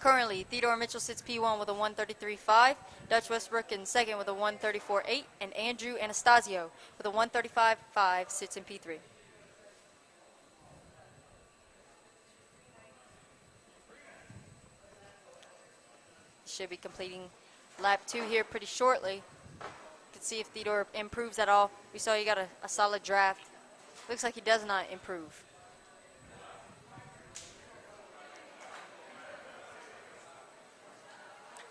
Currently, Theodore Mitchell sits P1 with a 133.5. Dutch Westbrook in second with a 134.8. And Andrew Anastasio with a 135.5 sits in P3. Should be completing lap 2 here pretty shortly. You can see if Theodore improves at all. We saw he got a solid draft. Looks like he does not improve.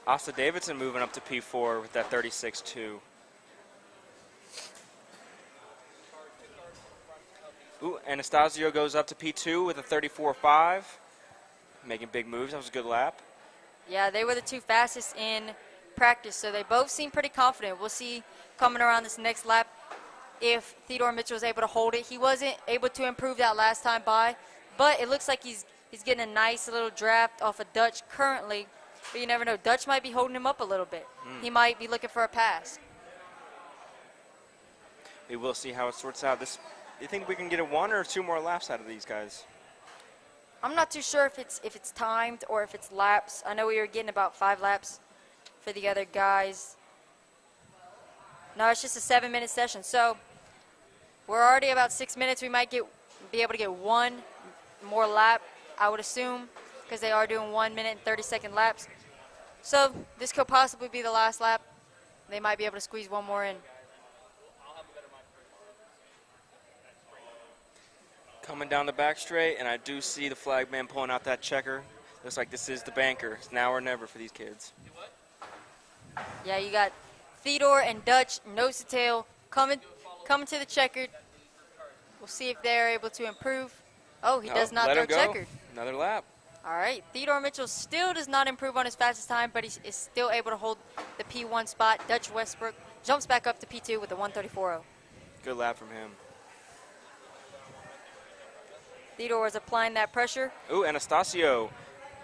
Asa Davidson moving up to P4 with that 36.2. Ooh, Anastasio goes up to P2 with a 34.5. Making big moves. That was a good lap. Yeah, they were the two fastest in practice, so they both seem pretty confident. We'll see coming around this next lap if Theodore Mitchell was able to hold it. He wasn't able to improve that last time by, but it looks like he's getting a nice little draft off of Dutch currently. But you never know. Dutch might be holding him up a little bit. He might be looking for a pass. We will see how it sorts out. You think we can get a 1 or 2 more laps out of these guys? I'm not too sure if it's timed or if it's laps. I know we were getting about 5 laps for the other guys. No, it's just a 7-minute session. So we're already about 6 minutes. We might be able to get 1 more lap, I would assume, because they are doing 1 minute and 30-second laps. So this could possibly be the last lap. They might be able to squeeze 1 more in. Coming down the back straight, and I do see the flag man pulling out that checker. Looks like this is the banker. It's now or never for these kids. Yeah, you got Theodore and Dutch, nose to tail, coming to the checkered. We'll see if they're able to improve. Oh, he does not throw checkered. Another lap. All right, Theodore Mitchell still does not improve on his fastest time, but he is still able to hold the P1 spot. Dutch Westbrook jumps back up to P2 with a 134.0. Good lap from him. Theodore is applying that pressure. Ooh, Anastasio,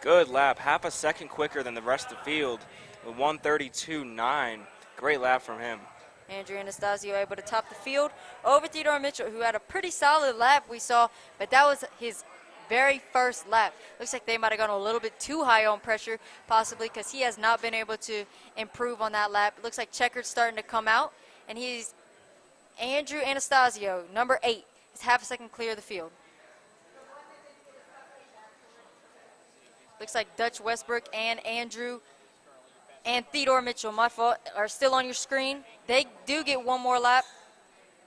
good lap. Half a second quicker than the rest of the field with 132.9. Great lap from him. Andrew Anastasio able to top the field over Theodore Mitchell, who had a pretty solid lap we saw, but that was his very first lap. Looks like they might have gone a little bit too high on pressure, possibly because he has not been able to improve on that lap. It looks like checkered starting to come out, and he's Andrew Anastasio, number 8, is half a second clear of the field. Looks like Dutch Westbrook and Andrew and Theodore Mitchell, my fault, are still on your screen. They do get 1 more lap.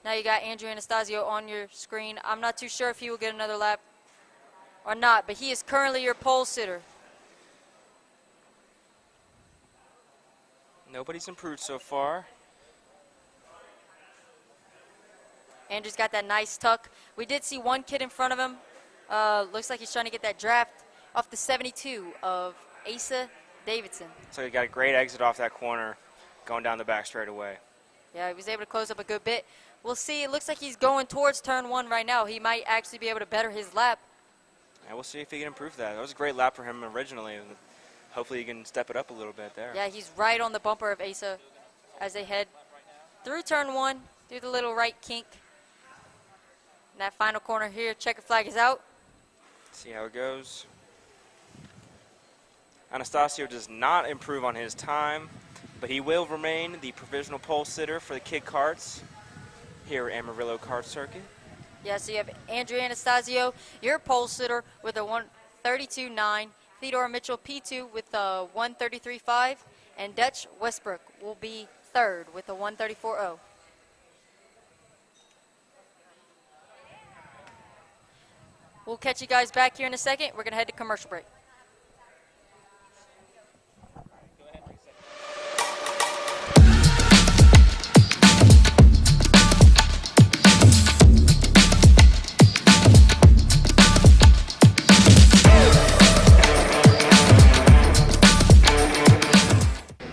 Now you got Andrew Anastasio on your screen. I'm not too sure if he will get another lap or not, but he is currently your pole sitter. Nobody's improved so far. Andrew's got that nice tuck. We did see 1 kid in front of him. Looks like he's trying to get that draft off the 72 of Asa Davidson. So he got a great exit off that corner, going down the back straight away. Yeah, he was able to close up a good bit. We'll see. It looks like he's going towards turn 1 right now. He might actually be able to better his lap. Yeah, we'll see if he can improve that. That was a great lap for him originally. Hopefully he can step it up a little bit there. Yeah, he's right on the bumper of Asa as they head through turn 1, through the little right kink. In that final corner here, checker flag is out. See how it goes. Anastasio does not improve on his time, but he will remain the provisional pole sitter for the kid karts here at Amarillo Kart Circuit. Yeah, so you have Andrew Anastasio, your pole sitter, with a 132.9. Theodore Mitchell, P2, with a 133.5. And Dutch Westbrook will be 3rd with a 134.0. We'll catch you guys back here in a second. We're going to head to commercial break.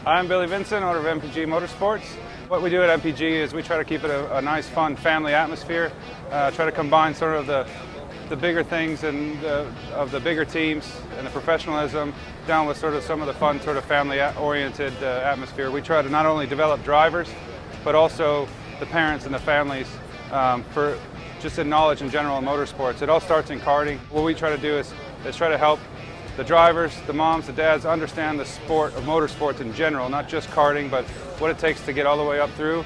I'm Billy Vincent, owner of MPG Motorsports. What we do at MPG is we try to keep it a nice, fun family atmosphere, try to combine sort of the bigger things and of the bigger teams and the professionalism down with sort of some of the fun sort of family-oriented atmosphere. We try to not only develop drivers, but also the parents and the families for just in knowledge in general in motorsports. It all starts in karting. What we try to do is try to help the drivers, the moms, the dads understand the sport of motorsports in general, not just karting, but what it takes to get all the way up through.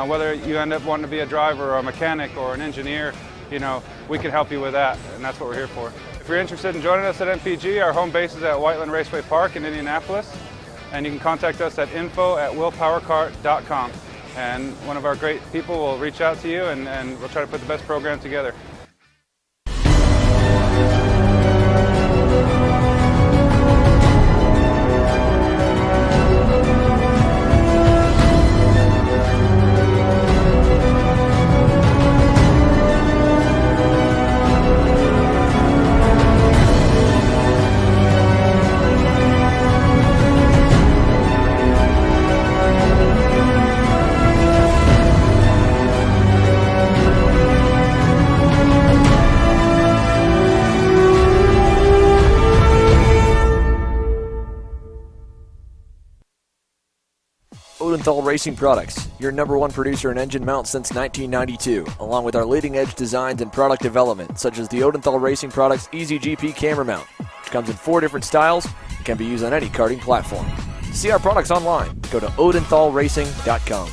Whether you end up wanting to be a driver or a mechanic or an engineer, you know, we can help you with that, and that's what we're here for. If you're interested in joining us at MPG, our home base is at Whiteland Raceway Park in Indianapolis, and you can contact us at info@willpowerkart.com, and one of our great people will reach out to you, and we'll try to put the best program together. Odenthal Racing Products, your #1 producer in engine mounts since 1992, along with our leading-edge designs and product development, such as the Odenthal Racing Products Easy GP camera mount, which comes in 4 different styles and can be used on any karting platform. To see our products online, go to odenthalracing.com.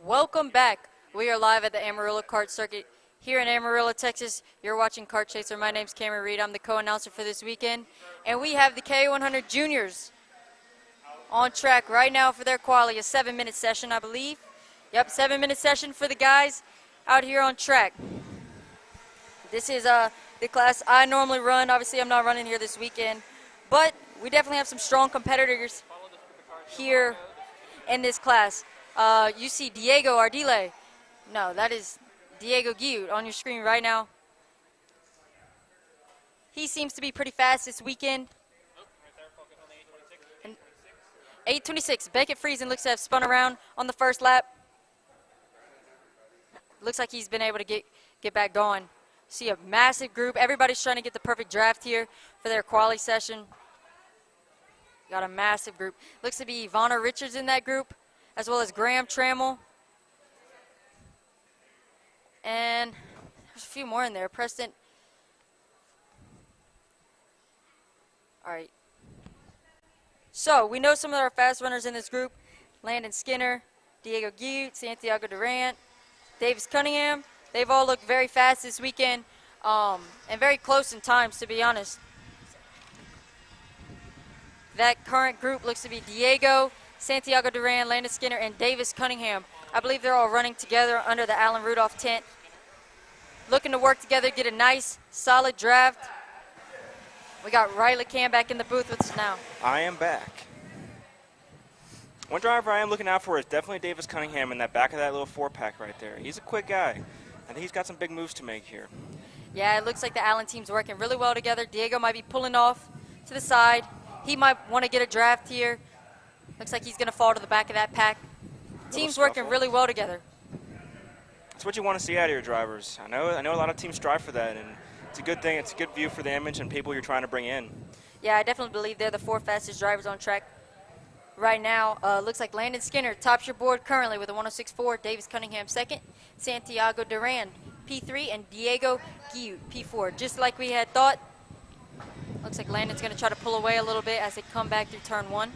Welcome back. We are live at the Amarillo Kart Circuit here in Amarillo, Texas. You're watching Kart Chaser. My name's Cameron Reed. I'm the co-announcer for this weekend. And we have the K100 Juniors on track right now for their quali, a 7-minute session, I believe. Yep, 7-minute session for the guys out here on track. This is the class I normally run. Obviously, I'm not running here this weekend. But we definitely have some strong competitors here in this class. You see Diego Ardile. No, that is Diego Guiut on your screen right now. He seems to be pretty fast this weekend. And 8:26. Beckett Friesen looks to have spun around on the first lap. Looks like he's been able to get back going. See a massive group. Everybody's trying to get the perfect draft here for their quali session. Got a massive group. Looks to be Ivana Richards in that group, as well as Graham Trammell. And there's a few more in there. Preston. All right. So we know some of our fast runners in this group. Landon Skinner, Diego Guiut, Santiago Durant, Davis Cunningham. They've all looked very fast this weekend and very close in times, to be honest. That current group looks to be Diego, Santiago Duran, Landon Skinner, and Davis Cunningham. I believe they're all running together under the Alan Rudolph tent, looking to work together, get a nice, solid draft. We got Riley Cam back in the booth with us now. I am back. One driver I am looking out for is definitely Davis Cunningham in that back of that little 4-pack right there. He's a quick guy. I think he's got some big moves to make here. Yeah, it looks like the Allen team's working really well together. Diego might be pulling off to the side. He might want to get a draft here. Looks like he's going to fall to the back of that pack. Team's working really well together. That's what you want to see out of your drivers. I know a lot of teams strive for that, and it's a good thing. It's a good view for the image and people you're trying to bring in. Yeah, I definitely believe they're the 4 fastest drivers on track right now. Looks like Landon Skinner tops your board currently with a 106.4, Davis Cunningham second, Santiago Duran P3, and Diego Guiut P4. Just like we had thought. Looks like Landon's going to try to pull away a little bit as they come back through turn 1.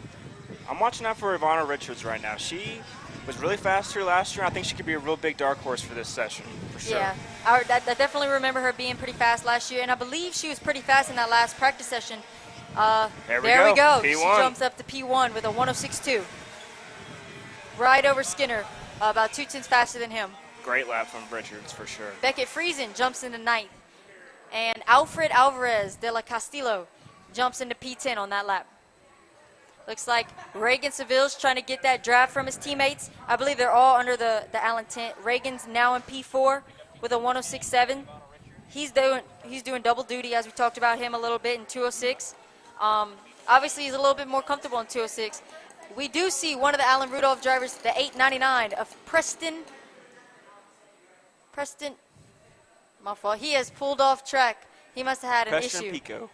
I'm watching out for Ivana Richards right now. She was really fast here last year. I think she could be a real big dark horse for this session, for sure. Yeah, I definitely remember her being pretty fast last year, and I believe she was pretty fast in that last practice session. There we go. P1. She jumps up to P1 with a 106.2. Right over Skinner, about 2 tenths faster than him. Great lap from Richards, for sure. Beckett Friesen jumps into 9th. And Alfred Alvarez de la Castillo jumps into P10 on that lap. Looks like Reagan Seville's trying to get that draft from his teammates. I believe they're all under the Allen tent. Reagan's now in P4 with a 106.7. He's doing double duty, as we talked about him a little bit, in 206. Obviously, he's a little bit more comfortable in 206. We do see one of the Alan Rudolph drivers, the 899 of Preston, my fault. He has pulled off track. He must have had an issue. Pico.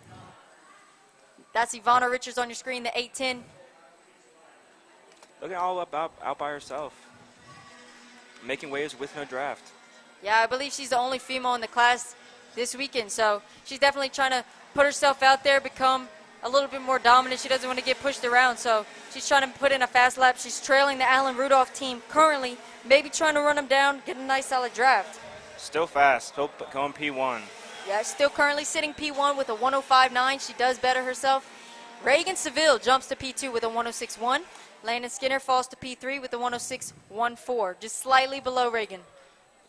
That's Ivana Richards on your screen, the 810. Looking all out by herself. Making waves with no draft. Yeah, I believe she's the only female in the class this weekend, so she's definitely trying to put herself out there, become a little bit more dominant. She doesn't want to get pushed around, so she's trying to put in a fast lap. She's trailing the Alan Rudolph team currently, maybe trying to run them down, get a nice solid draft. Still fast, still going P1. Yeah, still currently sitting P1 with a 105.9. She does better herself. Reagan Seville jumps to P2 with a 106.1. Landon Skinner falls to P3 with a 106.14, just slightly below Reagan.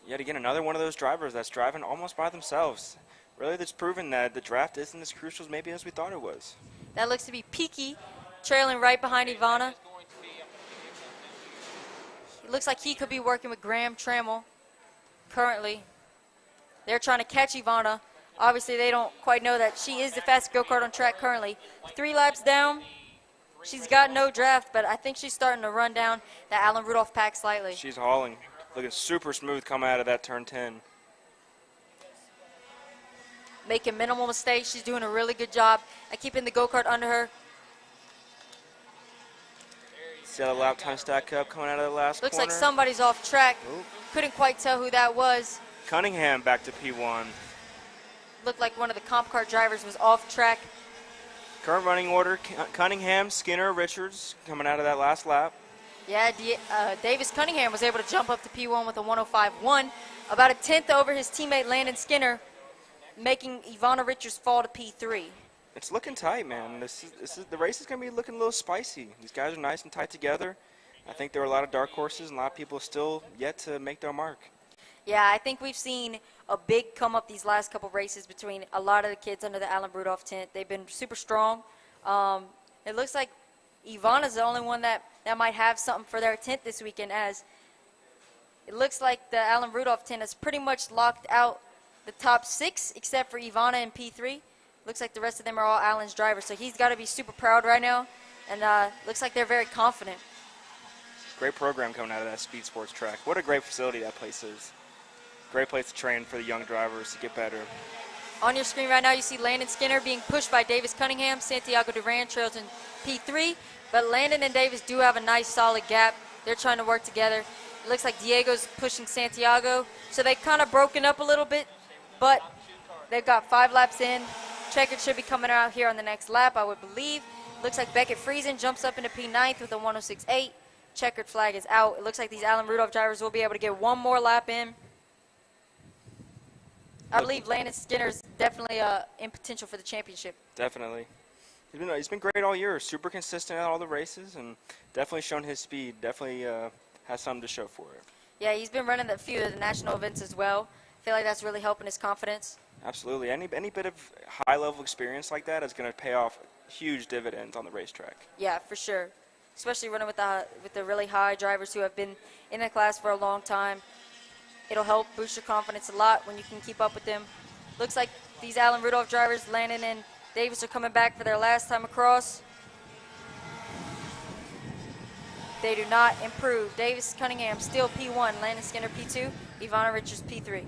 Yet again, another one of those drivers that's driving almost by themselves. Really, that's proven that the draft isn't as crucial as maybe as we thought it was. That looks to be Peaky, trailing right behind Ivana. It looks like he could be working with Graham Trammell currently. They're trying to catch Ivana. Obviously, they don't quite know that she is the fastest go-kart on track currently. 3 laps down. She's got no draft, but I think she's starting to run down the Alan Rudolph pack slightly. She's hauling. Looking super smooth coming out of that turn 10. Making minimal mistakes. She's doing a really good job at keeping the go-kart under her. See how the lap time stack up coming out of the last Looks corner? like somebody's off track. Ooh. Couldn't quite tell who that was. Cunningham back to P1. Looked like one of the comp car drivers was off track. Current running order, Cunningham, Skinner, Richards coming out of that last lap. Yeah, Davis Cunningham was able to jump up to P1 with a 105.1, about a tenth over his teammate Landon Skinner, making Ivana Richards fall to P3. It's looking tight, man. The race is going to be looking a little spicy. These guys are nice and tight together. I think there are a lot of dark horses and a lot of people still yet to make their mark. Yeah, I think we've seen a big come up these last couple races between a lot of the kids under the Alan Rudolph tent. They've been super strong. It looks like Ivana's the only one that might have something for their tent this weekend, as it looks like the Alan Rudolph tent has pretty much locked out the top 6 except for Ivana in P3. Looks like the rest of them are all Alan's drivers, so he's got to be super proud right now, and looks like they're very confident. Great program coming out of that Speed Sports track. What a great facility that place is. Great place to train for the young drivers to get better. On your screen right now, you see Landon Skinner being pushed by Davis Cunningham. Santiago Duran trails in P3, but Landon and Davis do have a nice solid gap. They're trying to work together. It looks like Diego's pushing Santiago, so they've kind of broken up a little bit, but they've got 5 laps in. Checkered should be coming out here on the next lap, I would believe. Looks like Beckett Friesen jumps up into P9 with a 106.8. Checkered flag is out. It looks like these Alan Rudolph drivers will be able to get one more lap in. I believe Landon Skinner's definitely in potential for the championship. Definitely. He's been great all year. Super consistent at all the races and definitely shown his speed. Definitely has something to show for it. Yeah, he's been running a few of the national events as well. I feel like that's really helping his confidence. Absolutely. Any bit of high-level experience like that is going to pay off huge dividends on the racetrack. Yeah, for sure. Especially running with the really high drivers who have been in the class for a long time. It'll help boost your confidence a lot when you can keep up with them. Looks like these Alan Rudolph drivers, Landon and Davis, are coming back for their last time across. They do not improve. Davis Cunningham still P1, Landon Skinner P2, Ivana Richards P3.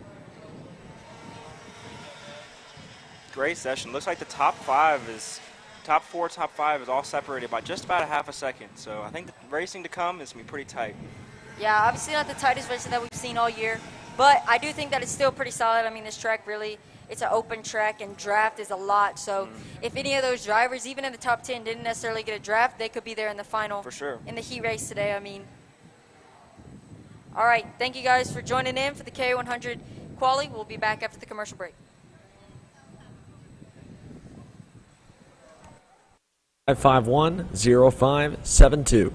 Great session. Looks like the top 4, top 5 is all separated by just about a half a second. So I think the racing to come is going to be pretty tight. Yeah, obviously not the tightest racing that we've seen all year, but I do think that it's still pretty solid. I mean, this track really, it's an open track, and draft is a lot. So if any of those drivers, even in the top 10, didn't necessarily get a draft, they could be there in the final. For sure. In the heat race today, I mean. All right, thank you guys for joining in for the K100 quali. We'll be back after the commercial break. 551-0572.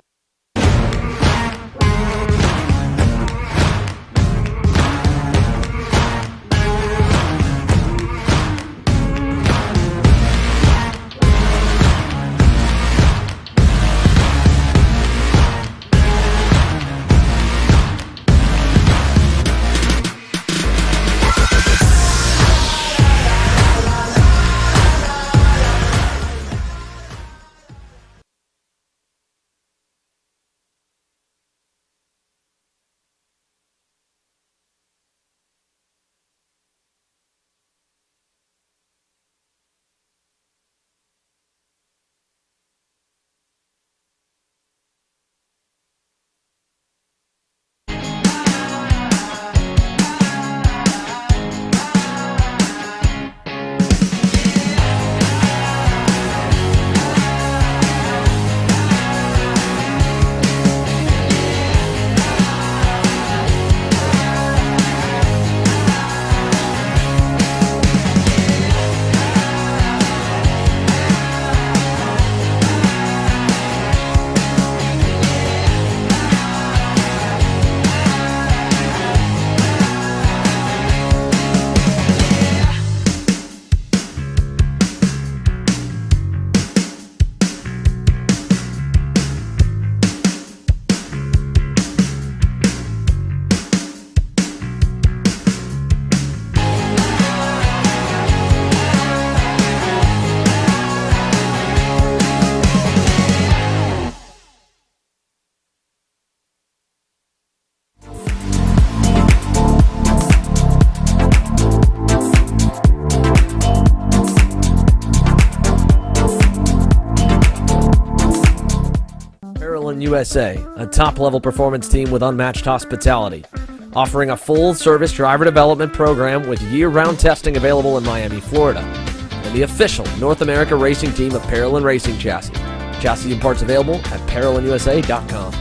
USA, a top-level performance team with unmatched hospitality, offering a full-service driver development program with year-round testing available in Miami, Florida, and the official North America racing team of Parolin Racing Chassis. Chassis and parts available at ParolinUSA.com.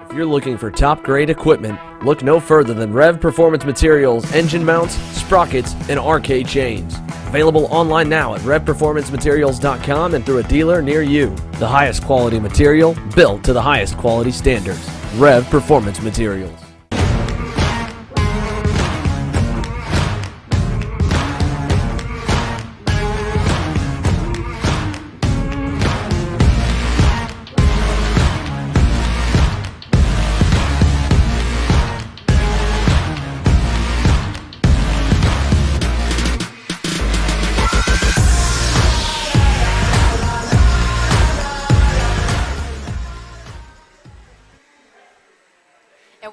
If you're looking for top-grade equipment, look no further than Rev Performance Materials engine mounts, sprockets, and arcade chains. Available online now at RevPerformanceMaterials.com and through a dealer near you. The highest quality material, built to the highest quality standards. Rev Performance Materials.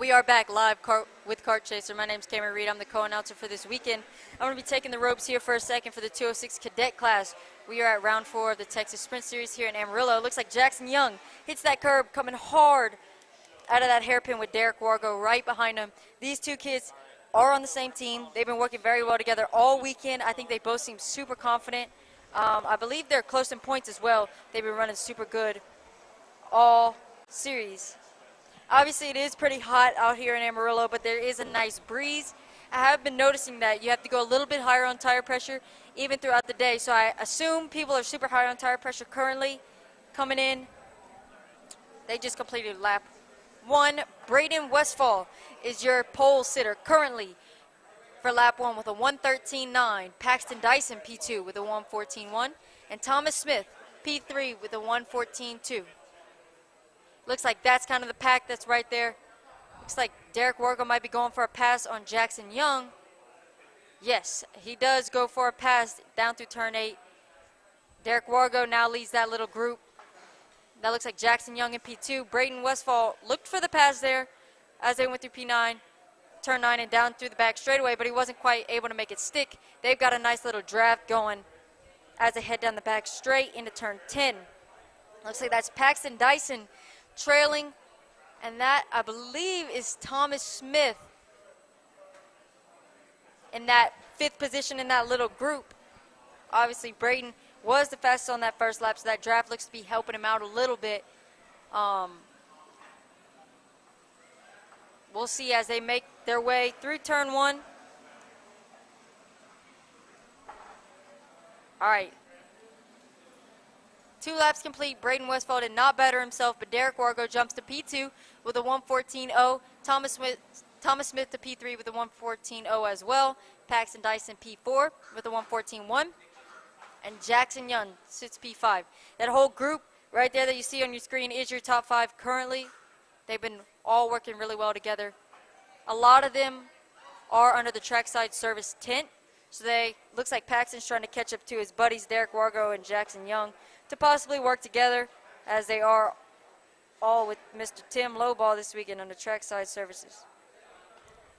We are back live with Kart Chaser. My name is Cameron Reed. I'm the co-announcer for this weekend. I'm going to be taking the ropes here for a second for the 206 Cadet class. We are at round 4 of the Texas Sprint Series here in Amarillo. It looks like Jackson Young hits that curb coming hard out of that hairpin with Derek Wargo right behind him. These two kids are on the same team. They've been working very well together all weekend. I think they both seem super confident. I believe they're close in points as well. They've been running super good all series. Obviously, it is pretty hot out here in Amarillo, but there is a nice breeze. I have been noticing that you have to go a little bit higher on tire pressure even throughout the day. So I assume people are super high on tire pressure currently coming in. They just completed lap 1. Braden Westfall is your pole sitter currently for lap 1 with a 1:13.9. Paxton Dyson, P2, with a 1:14.1. And Thomas Smith, P3, with a 1:14.2. Looks like that's kind of the pack that's right there. Looks like Derek Wargo might be going for a pass on Jackson Young. Yes, he does go for a pass down through turn 8. Derek Wargo now leads that little group. That looks like Jackson Young in P2. Braden Westfall looked for the pass there as they went through P9, turn 9, and down through the back straightaway, but he wasn't quite able to make it stick. They've got a nice little draft going as they head down the back straight into turn 10. Looks like that's Paxton Dyson trailing, and that, I believe, is Thomas Smith in that 5th position in that little group. Obviously, Braden was the fastest on that first lap, so that draft looks to be helping him out a little bit. We'll see as they make their way through turn 1. All right. 2 laps complete. Braden Westfall did not better himself, but Derek Wargo jumps to P2 with a 1:14.0. Thomas Smith to P3 with a 1:14.0 as well. Paxton Dyson P4 with a 1:14.1. And Jackson Young sits P5. That whole group right there that you see on your screen is your top 5 currently. They've been all working really well together. A lot of them are under the trackside service tent. So looks like Paxton's trying to catch up to his buddies Derek Wargo and Jackson Young to possibly work together, as they are all with Mr. Tim Lowball this weekend on the trackside services.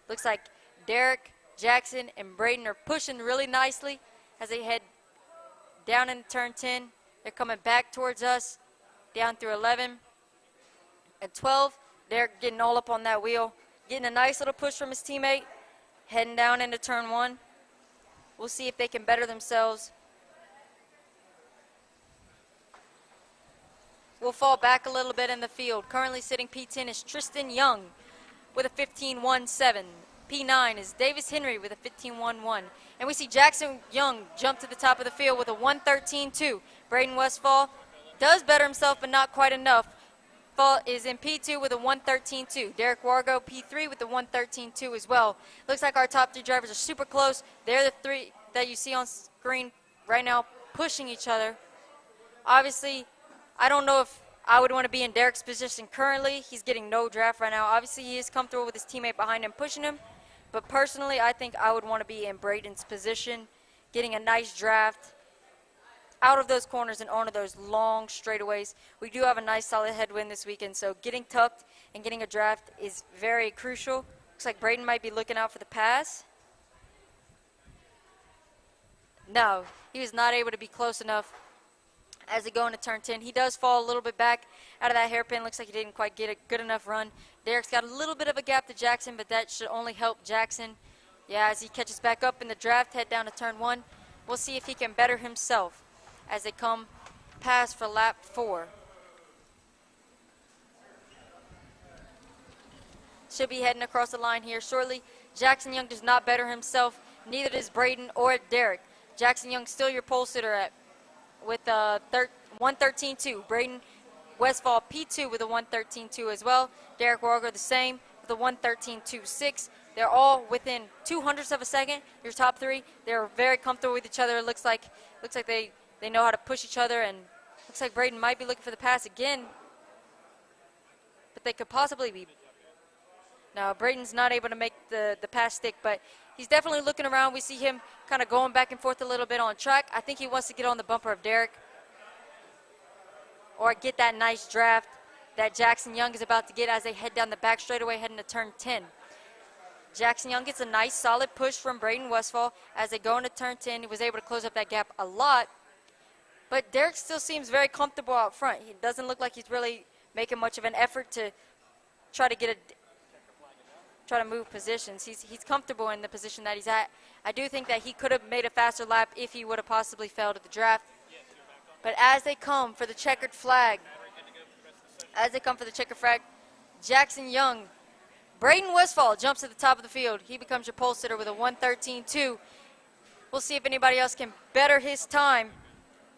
Looks like Derek, Jackson, and Braden are pushing really nicely as they head down in turn 10. They're coming back towards us, down through 11 and 12. Derek getting all up on that wheel, getting a nice little push from his teammate, heading down into turn 1. We'll see if they can better themselves. We'll fall back a little bit in the field. Currently sitting P10 is Tristan Young with a 15.17. P9 is Davis Henry with a 15.11. And we see Jackson Young jump to the top of the field with a 1:13.2. Braden Westfall does better himself, but not quite enough. Fall is in P2 with a 1:13.2. Derek Wargo, P3 with a 1:13.2 as well. Looks like our top 3 drivers are super close. They're the 3 that you see on screen right now pushing each other. Obviously, I don't know if I would want to be in Derek's position currently. He's getting no draft right now. Obviously, he is comfortable with his teammate behind him pushing him. But personally, I think I would want to be in Braden's position, getting a nice draft out of those corners and onto those long straightaways. We do have a nice solid headwind this weekend, so getting tucked and getting a draft is very crucial. Looks like Braden might be looking out for the pass. No, he was not able to be close enough as they go into turn 10. He does fall a little bit back out of that hairpin. Looks like he didn't quite get a good enough run. Derek's got a little bit of a gap to Jackson, but that should only help Jackson. Yeah, as he catches back up in the draft, head down to turn 1. We'll see if he can better himself as they come past for lap 4. Should be heading across the line here shortly. Jackson Young does not better himself. Neither does Braden or Derek. Jackson Young still your pole sitter with 113.2. Braden Westfall P2 with a 113.2 as well. Derek Walger the same with a 113.26. They're all within 200ths of a second. Your top 3, they're very comfortable with each other. It looks like they know how to push each other, and looks like Braden might be looking for the pass again. But they could possibly be. No, Braden's not able to make the pass stick, but he's definitely looking around. We see him kind of going back and forth a little bit on track. I think he wants to get on the bumper of Derek or get that nice draft that Jackson Young is about to get as they head down the back straightaway heading to turn 10. Jackson Young gets a nice solid push from Braden Westfall as they go into turn 10. He was able to close up that gap a lot, but Derek still seems very comfortable out front. He doesn't look like he's really making much of an effort to try to move positions. He's comfortable in the position that he's at. I do think that he could have made a faster lap if he would have possibly failed at the draft. But as they come for the checkered flag, Jackson Young, Braden Westfall jumps to the top of the field. He becomes your pole sitter with a 113.2. We'll see if anybody else can better his time.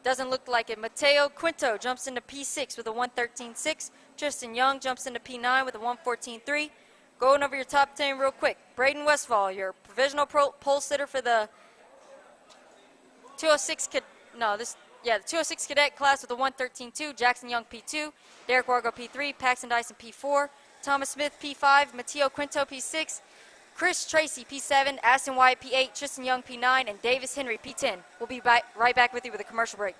Doesn't look like it. Mateo Quinto jumps into P6 with a 113.6. Tristan Young jumps into P9 with a 114.3. Going over your top 10 real quick. Braden Westfall, your provisional pole sitter for the 206 the 206 cadet class with a 113.2. Jackson Young P2, Derek Wargo P3, Paxton Dyson P4, Thomas Smith P5, Mateo Quinto P6, Chris Tracy P7, Aston Wyatt P8, Tristan Young P9, and Davis Henry P10. We'll be right back with you with a commercial break.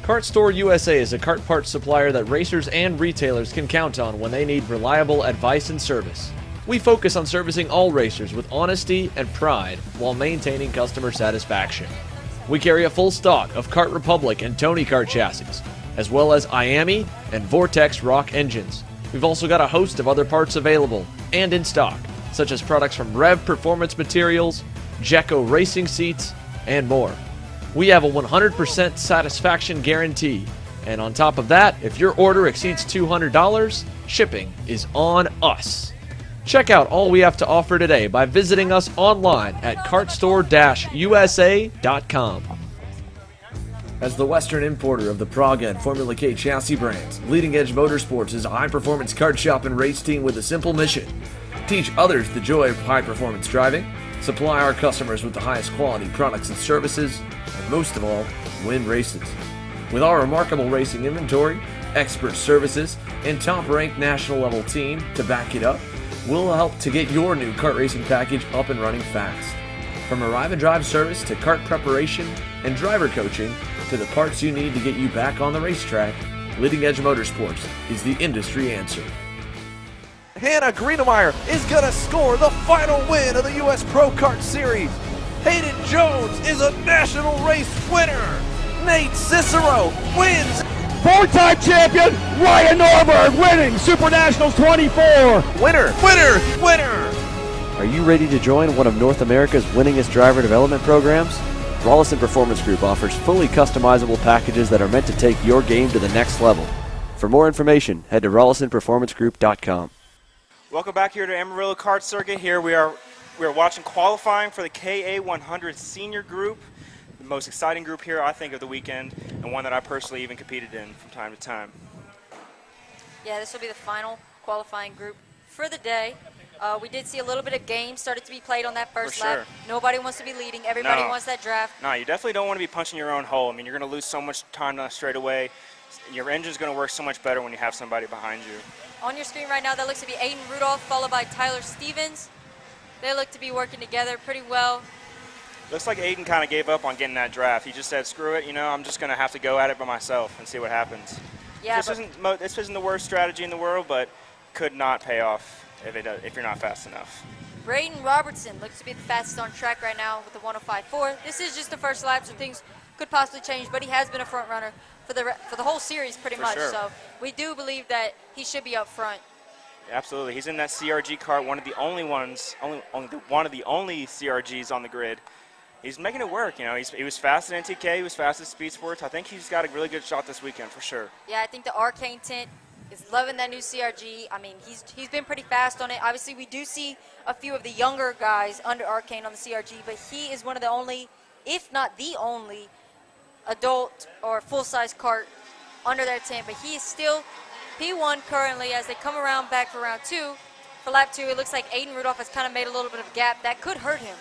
Kart Store USA is a kart parts supplier that racers and retailers can count on when they need reliable advice and service. We focus on servicing all racers with honesty and pride while maintaining customer satisfaction. We carry a full stock of Kart Republic and Tony Kart chassis, as well as IAMI and Vortex Rock engines. We've also got a host of other parts available and in stock, such as products from Rev Performance Materials, Jecco Racing Seats, and more. We have a 100% satisfaction guarantee, and on top of that, if your order exceeds $200, shipping is on us. Check out all we have to offer today by visiting us online at kartstore-usa.com. As the Western importer of the Praga and Formula K chassis brands, Leading Edge Motorsports is a high-performance kart shop and race team with a simple mission: teach others the joy of high-performance driving, supply our customers with the highest quality products and services, and most of all, win races. With our remarkable racing inventory, expert services, and top-ranked national-level team to back it up, we'll help to get your new kart racing package up and running fast. From arrive and drive service to kart preparation and driver coaching to the parts you need to get you back on the racetrack, Leading Edge Motorsports is the industry answer. Hannah Greenemeyer is going to score the final win of the U.S. Pro Kart Series. Hayden Jones is a national race winner. Nate Cicero wins. Four-time champion, Ryan Norberg, winning Super Nationals 24. Winner, winner, winner. Are you ready to join one of North America's winningest driver development programs? Rollison Performance Group offers fully customizable packages that are meant to take your game to the next level. For more information, head to rollisonperformancegroup.com. Welcome back here to Amarillo Kart Circuit. Here we are watching qualifying for the KA100 Senior Group, the most exciting group here, I think, of the weekend, and one that I personally even competed in from time to time. Yeah, this will be the final qualifying group for the day. We did see a little bit of game started to be played on that first lap. Nobody wants to be leading. Everybody wants that draft. No, you definitely don't want to be punching your own hole. I mean, you're going to lose so much time straight away. Your engine's going to work so much better when you have somebody behind you. On your screen right now, that looks to be Aiden Rudolph, followed by Tyler Stevens. They look to be working together pretty well. Looks like Aiden kind of gave up on getting that draft. He just said, screw it, I'm just going to have to go at it by myself and see what happens. Yeah, this isn't the worst strategy in the world, but could not pay off if you're not fast enough. Braden Robertson looks to be the fastest on track right now with the 105.4. This is just the first lap, so things could possibly change, but he has been a front runner for the whole series pretty much. Sure. So we do believe that he should be up front. Absolutely. He's in that CRG car, one of the only ones, one of the only CRGs on the grid. He's making it work. He was fast at NTK, he was fast at Speed Sports. I think he's got a really good shot this weekend for sure. Yeah, I think the Arcane tint is loving that new CRG. I mean, he's been pretty fast on it. Obviously, we do see a few of the younger guys under Arcane on the CRG, but he is one of the only, if not the only, adult or full-size kart under their tent. But he is still P1 currently as they come around back for round 2. For lap 2, it looks like Aiden Rudolph has kind of made a little bit of a gap. That could hurt him.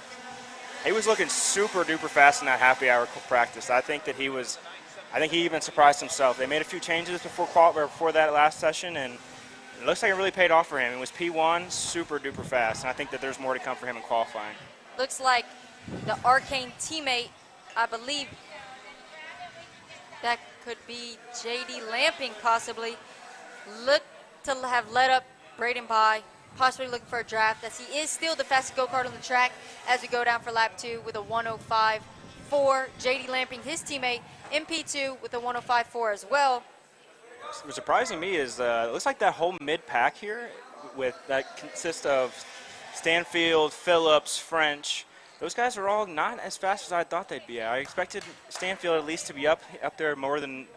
He was looking super duper fast in that happy hour practice. I think he even surprised himself. They made a few changes before that last session, and it looks like it really paid off for him. It was P1, super duper fast, and I think that there's more to come for him in qualifying. Looks like the Arcane teammate, I believe that could be JD Lamping possibly, look to have led up Braden by, possibly looking for a draft, as he is still the fastest go-kart on the track as we go down for lap 2 with a 105.4. JD Lamping, his teammate, in P2 with a 105.4 as well. What's surprising me is it looks like that whole mid-pack here that consists of Stanfield, Phillips, French. Those guys are all not as fast as I thought they'd be. I expected Stanfield at least to be up there more than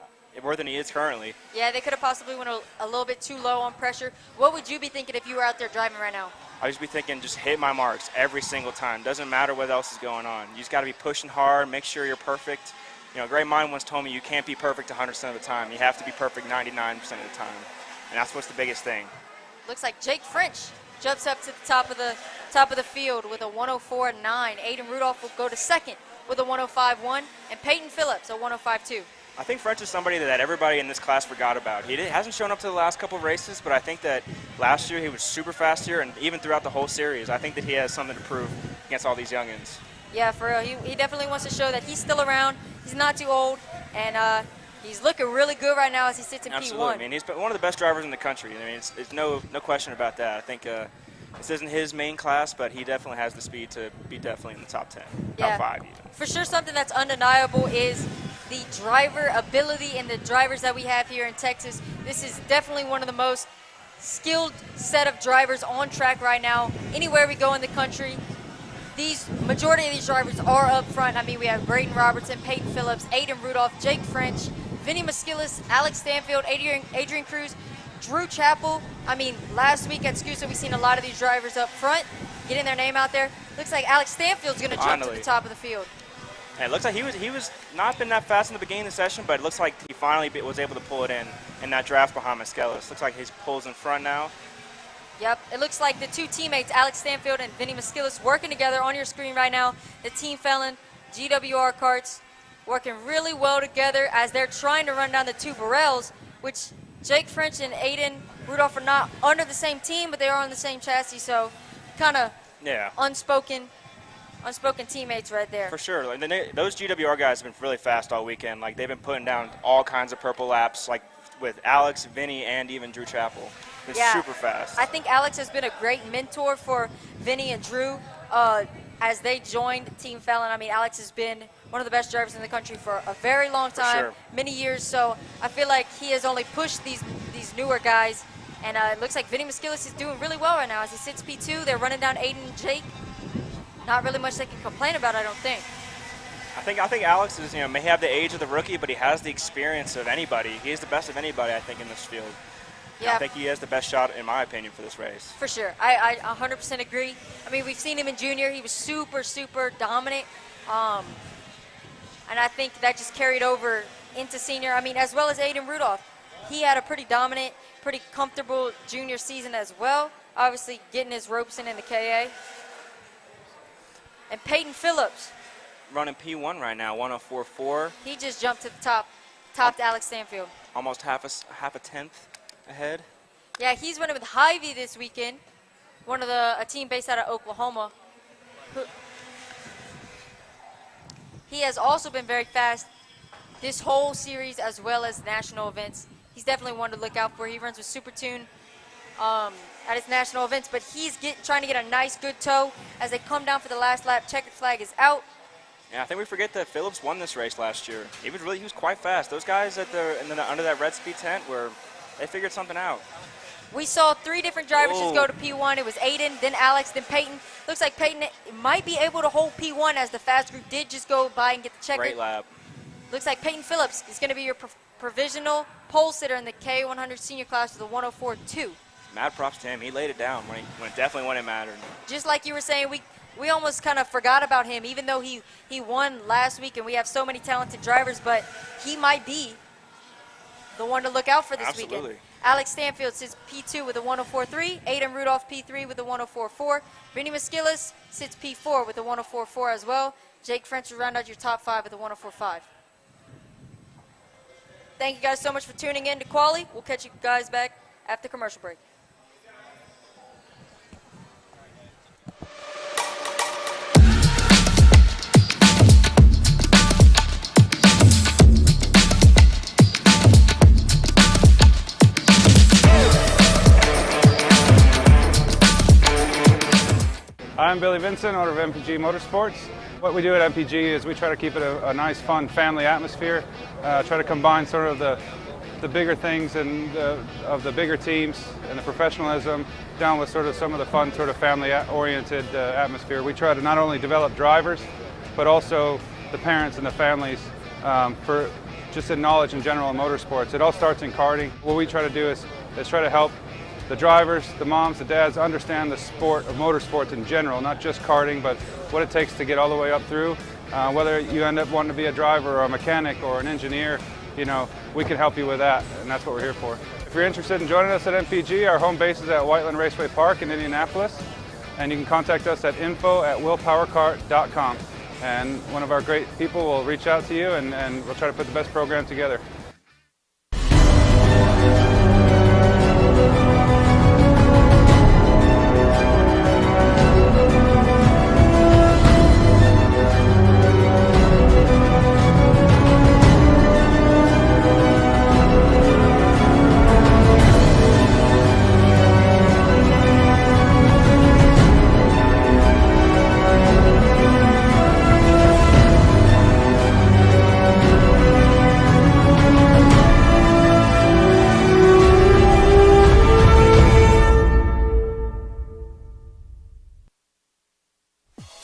he is currently. Yeah, they could have possibly went a little bit too low on pressure. What would you be thinking if you were out there driving right now? I just be thinking, just hit my marks every single time. Doesn't matter what else is going on. You just got to be pushing hard, make sure you're perfect. Great Mind once told me you can't be perfect 100% of the time. You have to be perfect 99% of the time, and that's what's the biggest thing. Looks like Jake French jumps up to the top of the field with a 104.9. Aiden Rudolph will go to second with a 105.1, and Peyton Phillips a 105.2. I think French is somebody that everybody in this class forgot about. He hasn't shown up to the last couple of races, but I think that last year he was super fast here, and even throughout the whole series, I think that he has something to prove against all these youngins. Yeah, for real. He definitely wants to show that he's still around. He's not too old, and he's looking really good right now as he sits in Absolutely. P1. I mean, he's one of the best drivers in the country. I mean, it's no question about that. I think this isn't his main class, but he definitely has the speed to be definitely in the top 10, top 5 even. For sure, something that's undeniable is the driver ability and the drivers that we have here in Texas. This is definitely one of the most skilled set of drivers on track right now. Anywhere we go in the country, majority of these drivers are up front. I mean, we have Braden Robertson, Peyton Phillips, Aiden Rudolph, Jake French, Vinny Maskilis, Alex Stanfield, Adrian Cruz, Drew Chappell. I mean, last week at SCUSA, we've seen a lot of these drivers up front getting their name out there. Looks like Alex Stanfield's going to jump to the top of the field. And it looks like he was not been that fast in the beginning of the session, but it looks like he finally was able to pull it in that draft behind Maskilis. Looks like he pulls in front now. Yep, it looks like the two teammates, Alex Stanfield and Vinny Maskilis, working together on your screen right now. The Team Felon GWR karts working really well together as they're trying to run down the two Burrells, which Jake French and Aiden Rudolph are not under the same team, but they are on the same chassis, so kind of unspoken teammates right there. For sure. And those GWR guys have been really fast all weekend. Like, they've been putting down all kinds of purple laps, like with Alex, Vinny, and even Drew Chappell. Been super fast. I think Alex has been a great mentor for Vinny and Drew as they joined Team Felon. I mean, Alex has been one of the best drivers in the country for a very long time, many years. So I feel like he has only pushed these newer guys. And it looks like Vinny Maskilis is doing really well right now as he sits P2. They're running down Aiden and Jake. Not really much they can complain about, I don't think. I think Alex is, may have the age of the rookie, but he has the experience of anybody. He is the best of anybody, I think, in this field. Yeah. I think he has the best shot, in my opinion, for this race. For sure. I 100% agree. I mean, we've seen him in junior. He was super, super dominant. And I think that just carried over into senior. I mean, as well as Aiden Rudolph. He had a pretty dominant, pretty comfortable junior season as well. Obviously, getting his ropes in the KA. And Peyton Phillips. Running P1 right now, 104.4. He just jumped to the top, topped Alex Stanfield. Almost half a tenth ahead. Yeah, he's running with Hy-Vee this weekend, a team based out of Oklahoma. He has also been very fast this whole series as well as national events. He's definitely one to look out for. He runs with Super Tune at his national events, but he's trying to get a nice, good tow as they come down for the last lap. Checkered flag is out. Yeah, I think we forget that Phillips won this race last year. He was quite fast. Those guys under that red speed tent they figured something out. We saw 3 different drivers just go to P1. It was Aiden, then Alex, then Peyton. Looks like Peyton might be able to hold P1 as the fast group did just go by and get the checkered. Great lap. Looks like Peyton Phillips is going to be your provisional pole sitter in the K100 senior class with a 104.2. Mad props to him. He laid it down definitely when it mattered. Just like you were saying, we almost kind of forgot about him, even though he won last week and we have so many talented drivers, but he might be the one to look out for this weekend. Alex Stanfield sits P2 with a 104.3. Aiden Rudolph P3 with a 104.4. Vinny Maskilis sits P4 with a 104.4 as well. Jake French will round out your top 5 with a 104.5. Thank you guys so much for tuning in to Quali. We'll catch you guys back after commercial break. I'm Billy Vincent, owner of MPG Motorsports. What we do at MPG is we try to keep it a nice, fun, family atmosphere. Try to combine sort of the bigger things and of the bigger teams and the professionalism down with sort of some of the fun, sort of family-oriented atmosphere. We try to not only develop drivers, but also the parents and the families for just in knowledge in general in motorsports. It all starts in karting. What we try to do is try to help the drivers, the moms, the dads understand the sport of motorsports in general, not just karting, but what it takes to get all the way up through. Whether you end up wanting to be a driver or a mechanic or an engineer, we can help you with that, and that's what we're here for. If you're interested in joining us at MPG, our home base is at Whiteland Raceway Park in Indianapolis, and you can contact us at info@willpowerkart.com, and one of our great people will reach out to you, and we'll try to put the best program together.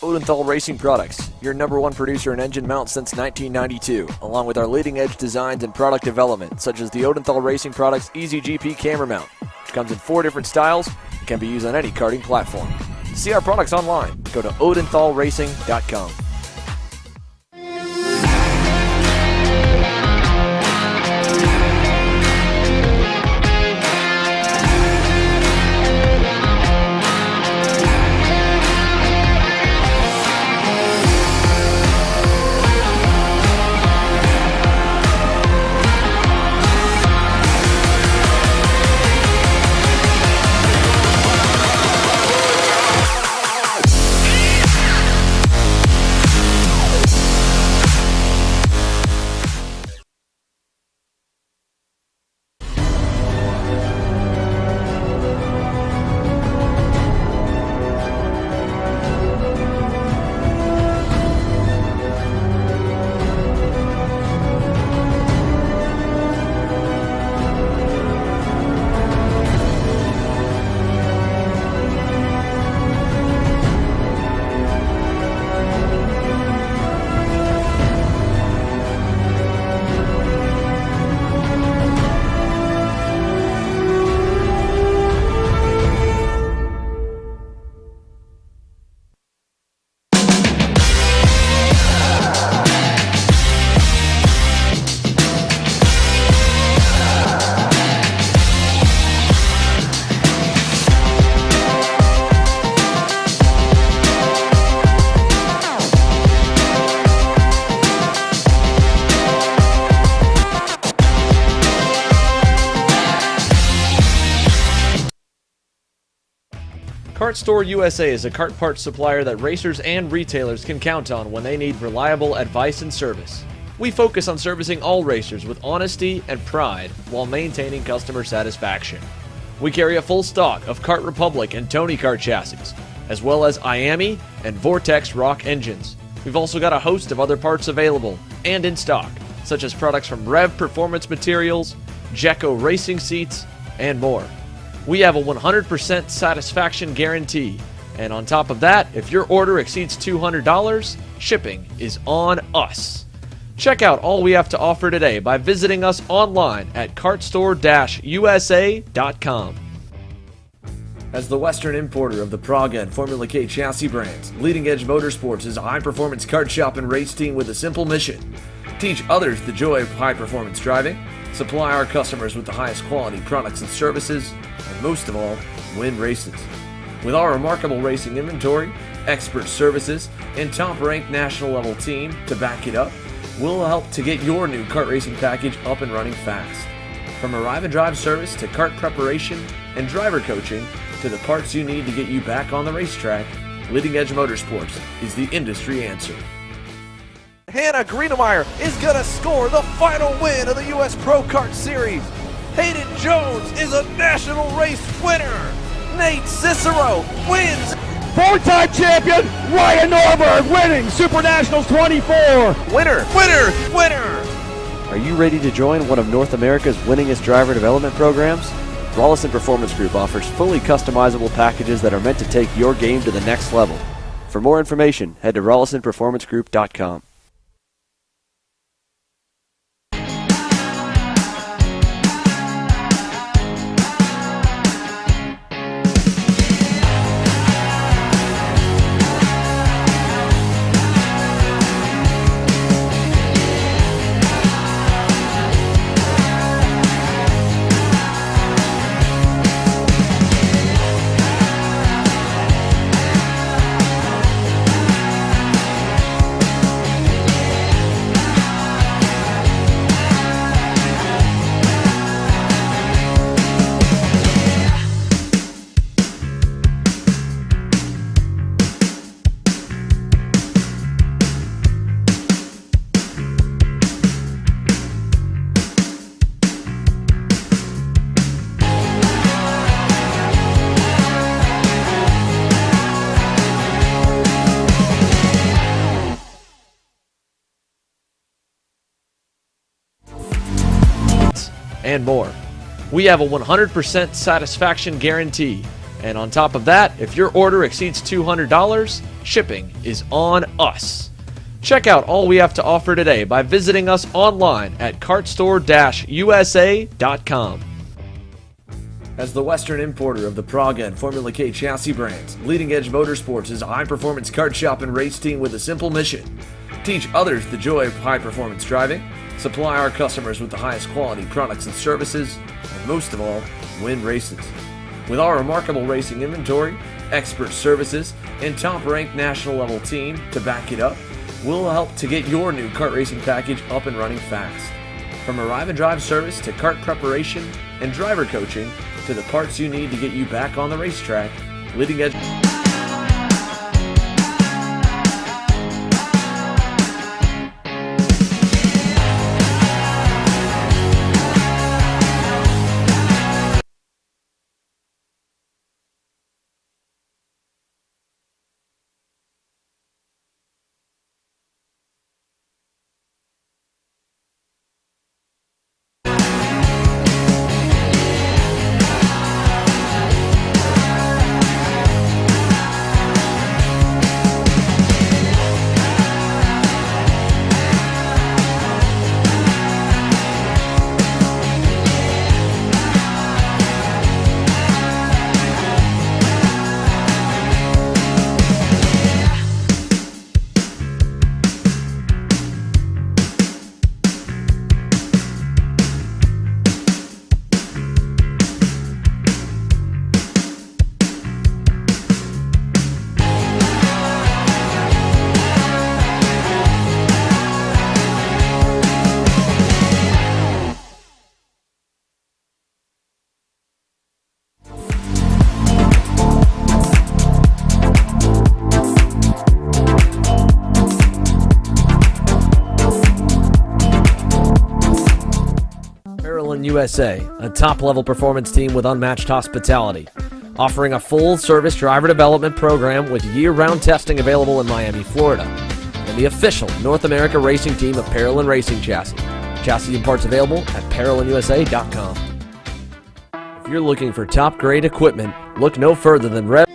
Odenthal Racing Products, your #1 producer in engine mounts since 1992, along with our leading-edge designs and product development, such as the Odenthal Racing Products EasyGP camera mount, which comes in 4 different styles and can be used on any karting platform. To see our products online, go to odenthalracing.com. Kart Store USA is a kart parts supplier that racers and retailers can count on when they need reliable advice and service. We focus on servicing all racers with honesty and pride while maintaining customer satisfaction. We carry a full stock of Kart Republic and Tony Kart chassis, as well as IAMI and Vortex Rock engines. We've also got a host of other parts available and in stock, such as products from Rev Performance Materials, Jecco Racing Seats, and more. We have a 100% satisfaction guarantee, and on top of that, if your order exceeds $200, shipping is on us. Check out all we have to offer today by visiting us online at kartstore-usa.com. As the Western importer of the Praga and Formula K chassis brands, Leading Edge Motorsports is a high-performance kart shop and race team with a simple mission: teach others the joy of high-performance driving, supply our customers with the highest quality products and services, and most of all, win races. With our remarkable racing inventory, expert services, and top-ranked national-level team to back it up, we'll help to get your new kart racing package up and running fast. From arrive and drive service to kart preparation and driver coaching to the parts you need to get you back on the racetrack, Leading Edge Motorsports is the industry answer. Hannah Greenemeyer is going to score the final win of the U.S. Pro Kart Series. Hayden Jones is a national race winner. Nate Cicero wins. Four-time champion Ryan Norberg winning Super Nationals 24. Winner, winner, winner. Are you ready to join one of North America's winningest driver development programs? Rollison Performance Group offers fully customizable packages that are meant to take your game to the next level. For more information, head to rollisonperformancegroup.com. And more. We have a 100% satisfaction guarantee, and on top of that, if your order exceeds $200, shipping is on us. Check out all we have to offer today by visiting us online at kartstore-usa.com. As the Western importer of the Praga and Formula K chassis brands, Leading Edge Motorsports is a high-performance kart shop and race team with a simple mission: teach others the joy of high-performance driving, supply our customers with the highest quality products and services, and most of all, win races. With our remarkable racing inventory, expert services, and top-ranked national-level team to back it up, we'll help to get your new kart racing package up and running fast. From arrive and drive service to kart preparation and driver coaching to the parts you need to get you back on the racetrack, Leading Edge. USA, a top-level performance team with unmatched hospitality, offering a full-service driver development program with year-round testing available in Miami, Florida, and the official North America racing team of Parolin Racing Chassis. Chassis and parts available at ParolinUSA.com. If you're looking for top-grade equipment, look no further than Red.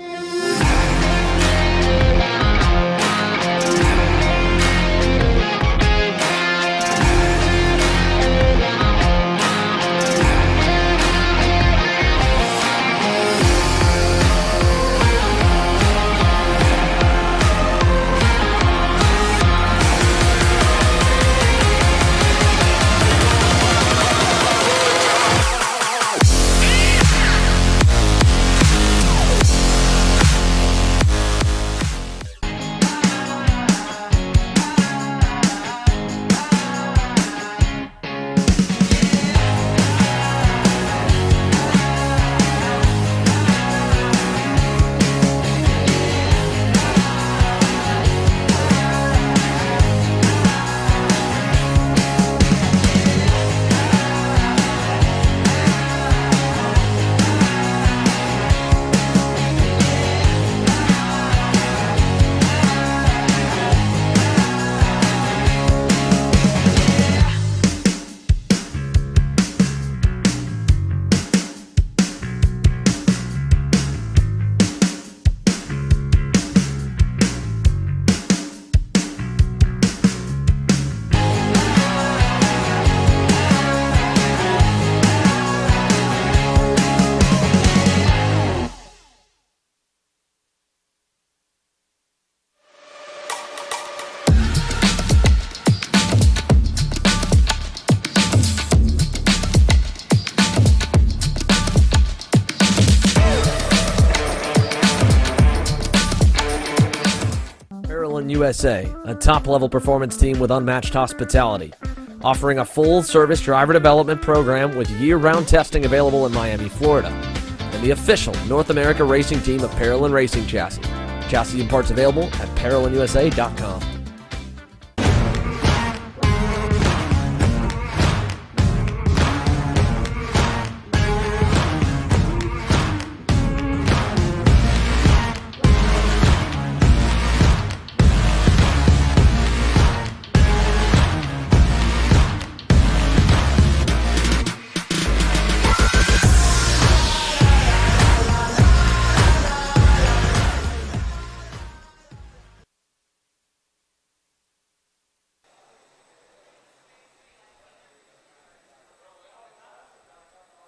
USA, a top-level performance team with unmatched hospitality, offering a full-service driver development program with year-round testing available in Miami, Florida, and the official North America racing team of Parolin Racing Chassis. Chassis and parts available at ParolinUSA.com.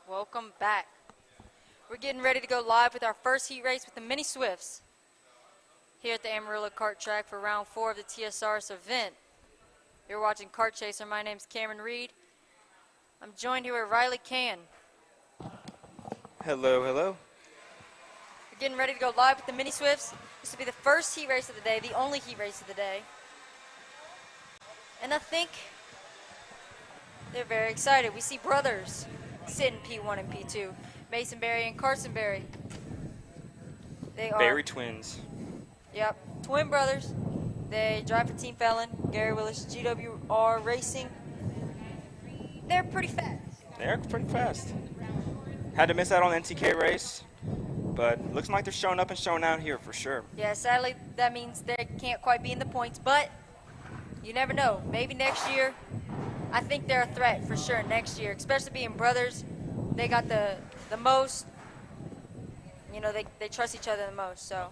Welcome back. We're getting ready to go live with our first heat race with the Mini Swifts here at the Amarillo Kart track for round 4 of the TSRS event. You're watching Kart Chaser. My name's Cameron Reed. I'm joined here with Riley Can. Hello, hello. We're getting ready to go live with the Mini Swifts. This will be the first heat race of the day, the only heat race of the day. And I think they're very excited. We see brothers sitting P1 and P2. Mason Berry and Carson Berry. They are Berry twins. Yep, twin brothers. They drive for Team Felon, Gary Willis, GWR Racing. They're pretty fast. They're pretty fast. Had to miss out on the NTK race, but looks like they're showing up and showing out here for sure. Yeah, sadly that means they can't quite be in the points, but you never know. Maybe next year. I think they're a threat for sure next year, especially being brothers. They got the most, you know, they trust each other the most. So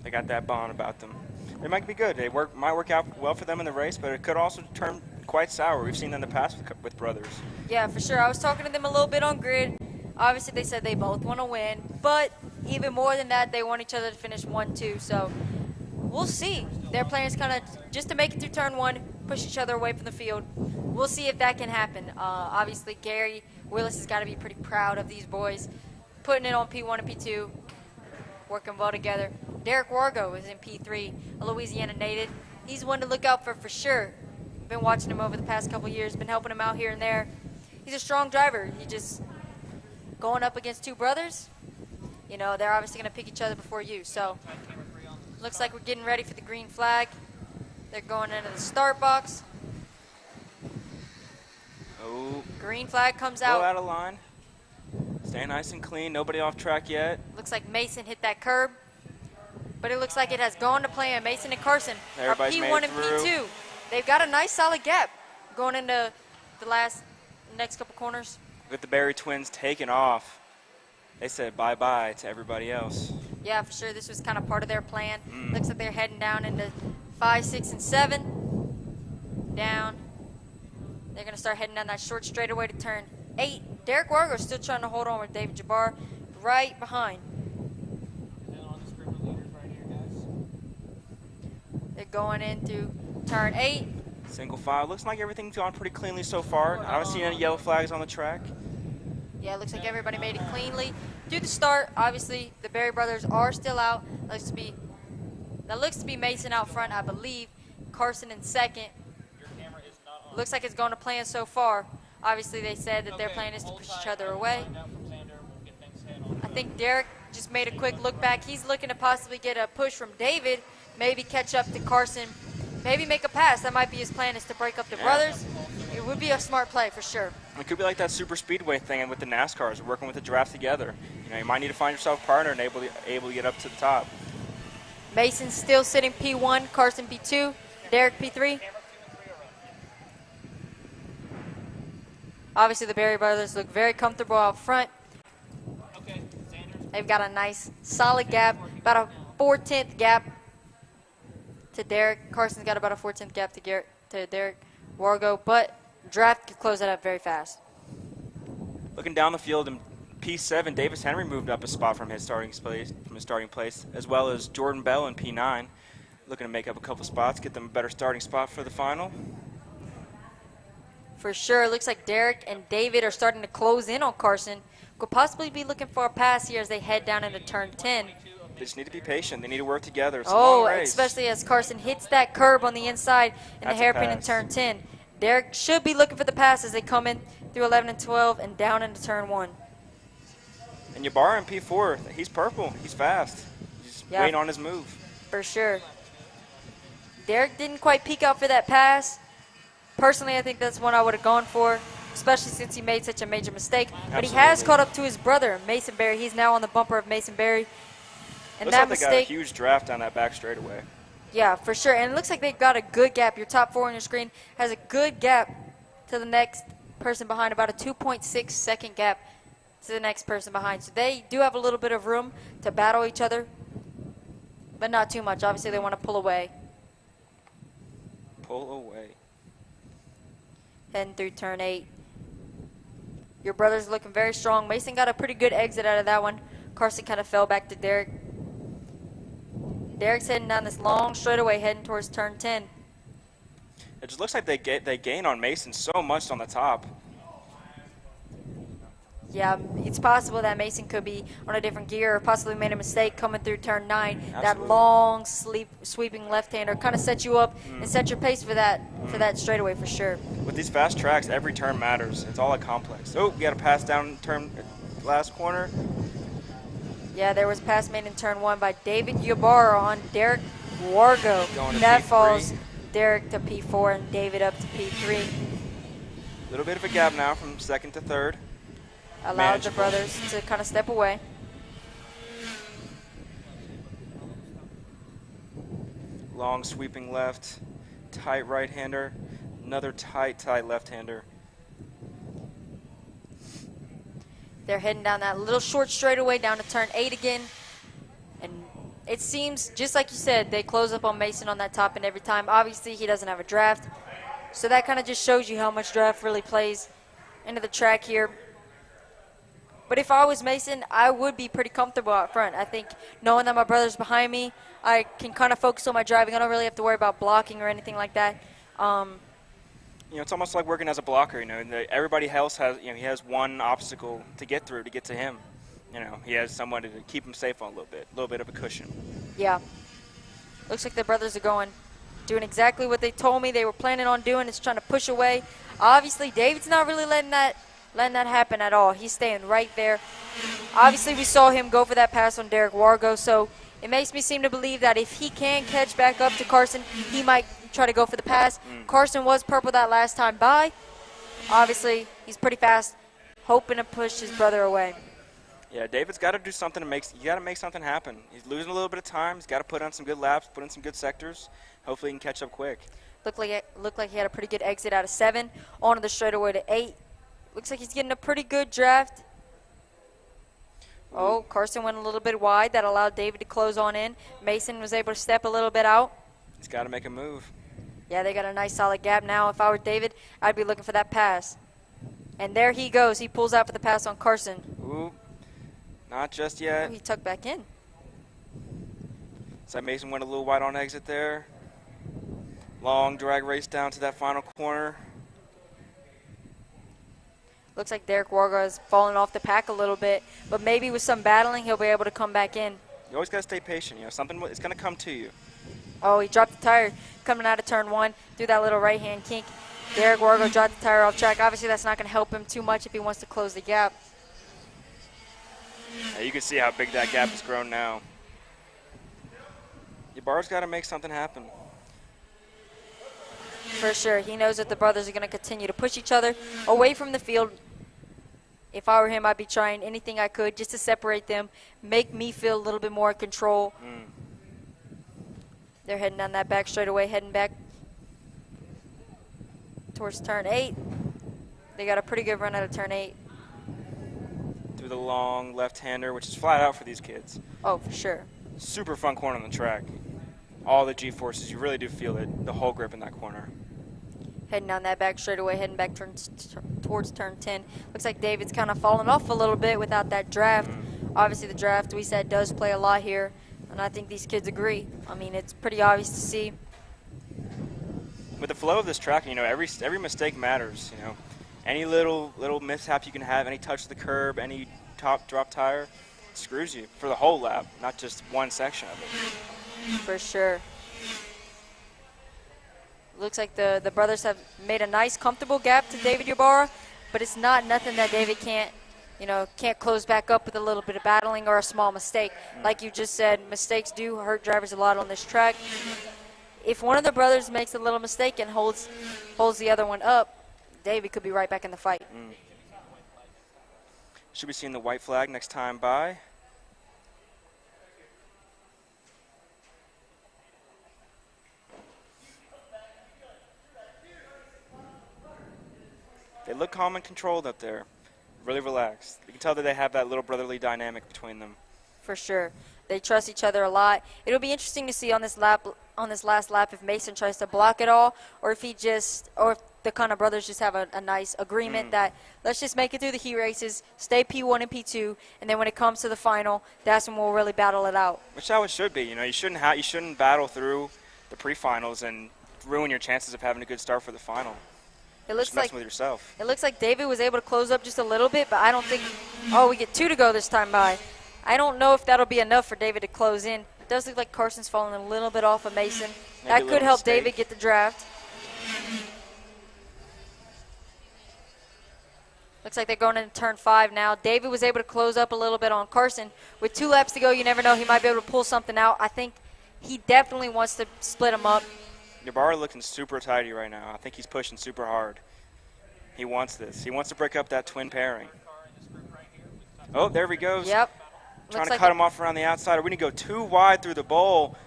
they got that bond about them. They might be good. They might work out well for them in the race, but it could also turn quite sour. We've seen that in the past with brothers. Yeah, for sure. I was talking to them a little bit on grid. Obviously, they said they both want to win, but even more than that, they want each other to finish 1-2. So we'll see. Their plan is kind of just to make it through turn 1, push each other away from the field. We'll see if that can happen. Obviously, Gary Willis has got to be pretty proud of these boys, putting it on P1 and P2, working well together. Derek Wargo is in P3, a Louisiana native. He's one to look out for sure. Been watching him over the past couple years, been helping him out here and there. He's a strong driver. He just going up against two brothers, you know, they're obviously going to pick each other before you. So looks like we're getting ready for the green flag. They're going into the start box. Oh. Green flag comes out. Go out of line. Stay nice and clean. Nobody off track yet. Looks like Mason hit that curb. But it looks like it has gone to plan. Mason and Carson Everybody's are made P1 it and through. P2. They've got a nice solid gap going into the next couple corners. With the Berry twins taking off, they said bye-bye to everybody else. Yeah, for sure. This was kind of part of their plan. Looks like they're heading down into 5, 6, and 7. Down. They're going to start heading down that short straightaway to turn 8. Derek Wargo still trying to hold on with David Jabbar right behind. They're going into turn 8. Single file. Looks like everything's gone pretty cleanly so far. I haven't seen any yellow flags on the track. Yeah, it looks like everybody made it cleanly. Through the start, obviously, the Berry brothers are still out. That looks to be Mason out front, I believe. Carson in second. Looks like it's going to plan so far. Obviously, they said that their plan is to push each other away. I think Derek just made a quick look back. He's looking to possibly get a push from David, maybe catch up to Carson, maybe make a pass. That might be his plan, is to break up the brothers. It would be a smart play for sure. It could be like that super speedway thing with the NASCARs, working with the draft together. You know, you might need to find yourself a partner and able to get up to the top. Mason still sitting P1, Carson P2, Derek P3. Obviously, the Berry brothers look very comfortable out front. They've got a nice, solid gap, about a 4/10 gap to Derek. Carson's got about a 4/10 gap to Derek Wargo, but draft could close that up very fast. Looking down the field in P7, Davis Henry moved up a spot from his starting place, as well as Jordan Bell in P9, looking to make up a couple spots, get them a better starting spot for the final. For sure, it looks like Derek and David are starting to close in on Carson. Could possibly be looking for a pass here as they head down into turn 10. They just need to be patient. They need to work together. It's a long race. Especially as Carson hits that curb on the inside in the hairpin in turn 10. Derek should be looking for the pass as they come in through 11 and 12 and down into turn 1. And Ybarra in P4, he's purple. He's fast. He's waiting on his move. For sure. Derek didn't quite peek out for that pass. Personally, I think that's one I would have gone for, especially since he made such a major mistake. Absolutely. But he has caught up to his brother, Mason Berry. He's now on the bumper of Mason Berry. And Looks that like mistake, they got a huge draft down that back straightaway. Yeah, for sure. And it looks like they've got a good gap. Your top 4 on your screen has a good gap to the next person behind, about a 2.6 second gap to the next person behind. So they do have a little bit of room to battle each other, but not too much. Obviously, they want to pull away. Pull away. Heading through turn 8. Your brother's looking very strong. Mason got a pretty good exit out of that one. Carson kind of fell back to Derek. Derek's heading down this long straightaway, heading towards turn 10. It just looks like they gain on Mason so much on the top. Yeah, it's possible that Mason could be on a different gear or possibly made a mistake coming through turn 9. Absolutely. That long, sweeping left-hander kind of set you up and set your pace for that straightaway for sure. With these fast tracks, every turn matters. It's all a complex. Oh, we got a pass down turn last corner. Yeah, there was a pass made in turn 1 by David Ybarra on Derek Wargo. That P3. falls Derek to P4 and David up to P3. A little bit of a gap now from second to third. Allowed the brothers to kind of step away. Long sweeping left, tight right-hander, another tight left-hander. They're heading down that little short straightaway down to turn 8 again. And it seems, just like you said, they close up on Mason on that top end every time. Obviously, he doesn't have a draft. So that kind of just shows you how much draft really plays into the track here. But if I was Mason, I would be pretty comfortable out front. I think knowing that my brother's behind me, I can kind of focus on my driving. I don't really have to worry about blocking or anything like that. You know, it's almost like working as a blocker. You know, everybody else has, he has one obstacle to get through to get to him. You know, he has someone to keep him safe on a little bit of a cushion. Yeah. Looks like the brothers are doing exactly what they told me they were planning on doing. It's trying to push away. Obviously, David's not really letting that happen at all. He's staying right there. Obviously, we saw him go for that pass on Derek Wargo, so it makes me seem to believe that if he can catch back up to Carson, he might try to go for the pass. Carson was purple that last time by. Obviously, he's pretty fast, hoping to push his brother away. Yeah, David's got to do something to you got to make something happen. He's losing a little bit of time. He's got to put on some good laps, put in some good sectors. Hopefully he can catch up quick. Looked like he had a pretty good exit out of 7, onto the straightaway to 8. Looks like he's getting a pretty good draft. Oh, Carson went a little bit wide. That allowed David to close on in. Mason was able to step a little bit out. He's got to make a move. Yeah, they got a nice solid gap now. If I were David, I'd be looking for that pass. And there he goes. He pulls out for the pass on Carson. Ooh, not just yet. Oh, he tucked back in. So Mason went a little wide on exit there. Long drag race down to that final corner. Looks like Derek Warga is falling off the pack a little bit, but maybe with some battling, he'll be able to come back in. You always got to stay patient. Something is going to come to you. Oh, he dropped the tire coming out of turn 1 through that little right-hand kink. Derek Warga dropped the tire off track. Obviously, that's not going to help him too much if he wants to close the gap. Yeah, you can see how big that gap has grown now. Ybarra's got to make something happen. For sure. He knows that the brothers are going to continue to push each other away from the field. If I were him, I'd be trying anything I could just to separate them, make me feel a little bit more in control. They're heading down that back straightaway, heading back towards turn 8. They got a pretty good run out of turn 8. Through the long left-hander, which is flat out for these kids. Oh, for sure. Super fun corner on the track. All the G-forces, you really do feel it, the whole grip in that corner. Heading down that back straightaway, heading back towards turn 10. Looks like David's kind of fallen off a little bit without that draft. Obviously, the draft, we said, does play a lot here, and I think these kids agree. I mean, it's pretty obvious to see. With the flow of this track, every mistake matters. Any little mishap you can have, any touch of the curb, any top drop tire, screws you for the whole lap, not just one section of it. For sure. Looks like the brothers have made a nice, comfortable gap to David Ybarra, but it's nothing that David can't close back up with a little bit of battling or a small mistake. Like you just said, mistakes do hurt drivers a lot on this track. If one of the brothers makes a little mistake and holds the other one up, David could be right back in the fight. Should be seeing the white flag next time by. They look calm and controlled up there, really relaxed. You can tell that they have that little brotherly dynamic between them. For sure. They trust each other a lot. It'll be interesting to see on this last lap if Mason tries to block it all, or if if the kind of brothers just have a nice agreement that let's just make it through the heat races, stay P1 and P2, and then when it comes to the final, that's when we'll really battle it out. Which how it should be. You shouldn't battle through the pre-finals and ruin your chances of having a good start for the final. It looks like with yourself. It looks like David was able to close up just a little bit, but I don't think. Oh, we get 2 to go this time by. I don't know if that'll be enough for David to close in. It does look like Carson's falling a little bit off of Mason. That could help David get the draft. Looks like they're going into turn 5 now. David was able to close up a little bit on Carson. With 2 laps to go, you never know. He might be able to pull something out. I think he definitely wants to split them up. Ybarra looking super tidy right now. I think he's pushing super hard. He wants this. He wants to break up that twin pairing. Oh, there he goes. Yep. Trying to cut him off around the outside. We're going to go too wide through the bowl.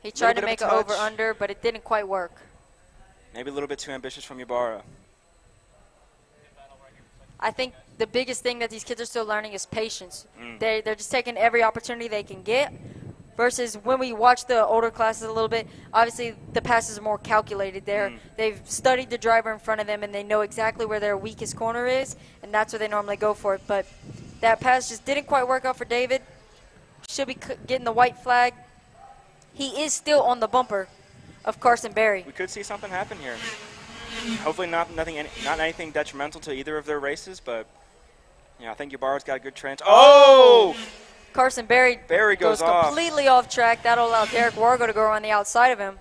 He tried to make it over-under, but it didn't quite work. Maybe a little bit too ambitious from Ybarra. I think the biggest thing that these kids are still learning is patience. They're just taking every opportunity they can get. Versus when we watch the older classes a little bit, obviously the passes are more calculated there. They've studied the driver in front of them, and they know exactly where their weakest corner is, and that's where they normally go for it. But that pass just didn't quite work out for David. Should be getting the white flag. He is still on the bumper of Carson Berry. We could see something happen here. Hopefully not anything detrimental to either of their races, but I think Ybarra's got a good trend. Oh! Carson Berry goes completely off track. That'll allow Derek Wargo to go around the outside of him.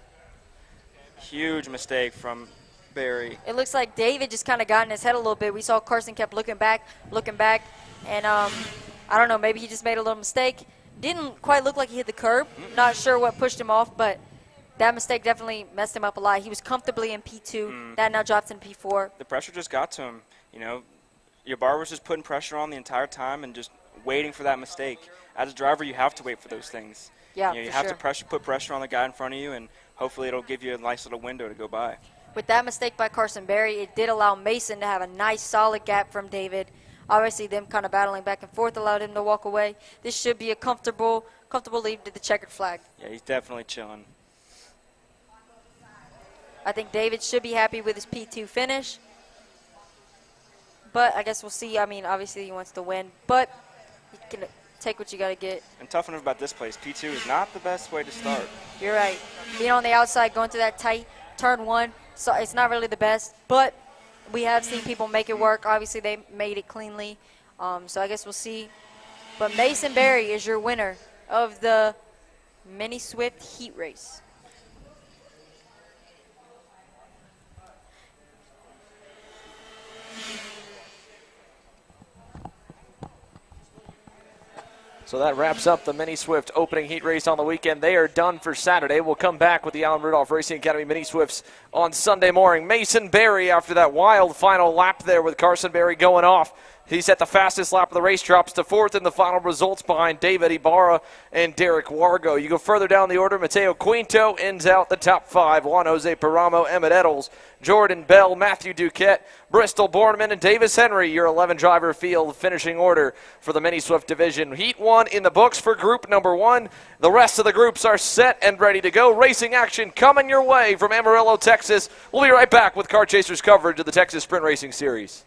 Huge mistake from Berry. It looks like David just kind of got in his head a little bit. We saw Carson kept looking back, and I don't know, maybe he just made a little mistake. Didn't quite look like he hit the curb. Not sure what pushed him off, but that mistake definitely messed him up a lot. He was comfortably in P2. That now drops in P4. The pressure just got to him. You know, your bar was just putting pressure on the entire time and just waiting for that mistake. As a driver, you have to wait for those things. Yeah, you have to put pressure on the guy in front of you, and hopefully it'll give you a nice little window to go by. With that mistake by Carson Berry, it did allow Mason to have a nice, solid gap from David. Obviously, them kind of battling back and forth allowed him to walk away. This should be a comfortable lead to the checkered flag. Yeah, he's definitely chilling. I think David should be happy with his P2 finish. But I guess we'll see. I mean, obviously he wants to win, but you can take what you got to get. And tough enough about this place, P2 is not the best way to start. You're right. Being on the outside, going through that tight turn 1, so it's not really the best. But we have seen people make it work. Obviously, they made it cleanly. So I guess we'll see. But Mason Berry is your winner of the Mini Swift Heat Race. So that wraps up the Mini Swift opening heat race on the weekend. They are done for Saturday. We'll come back with the Allen Rudolph Racing Academy Mini Swifts on Sunday morning. Mason Berry, after that wild final lap there with Carson Berry going off, he set the fastest lap of the race, drops to 4th in the final results behind David Ibarra and Derek Wargo. You go further down the order, Mateo Quinto ends out the top 5. Juan Jose Paramo, Emmett Eddles, Jordan Bell, Matthew Duquette, Bristol Borneman, and Davis Henry, your 11-driver field finishing order for the Mini Swift division. Heat 1 in the books for group number 1. The rest of the groups are set and ready to go. Racing action coming your way from Amarillo, Texas. We'll be right back with Kart Chasers coverage of the Texas Sprint Racing Series.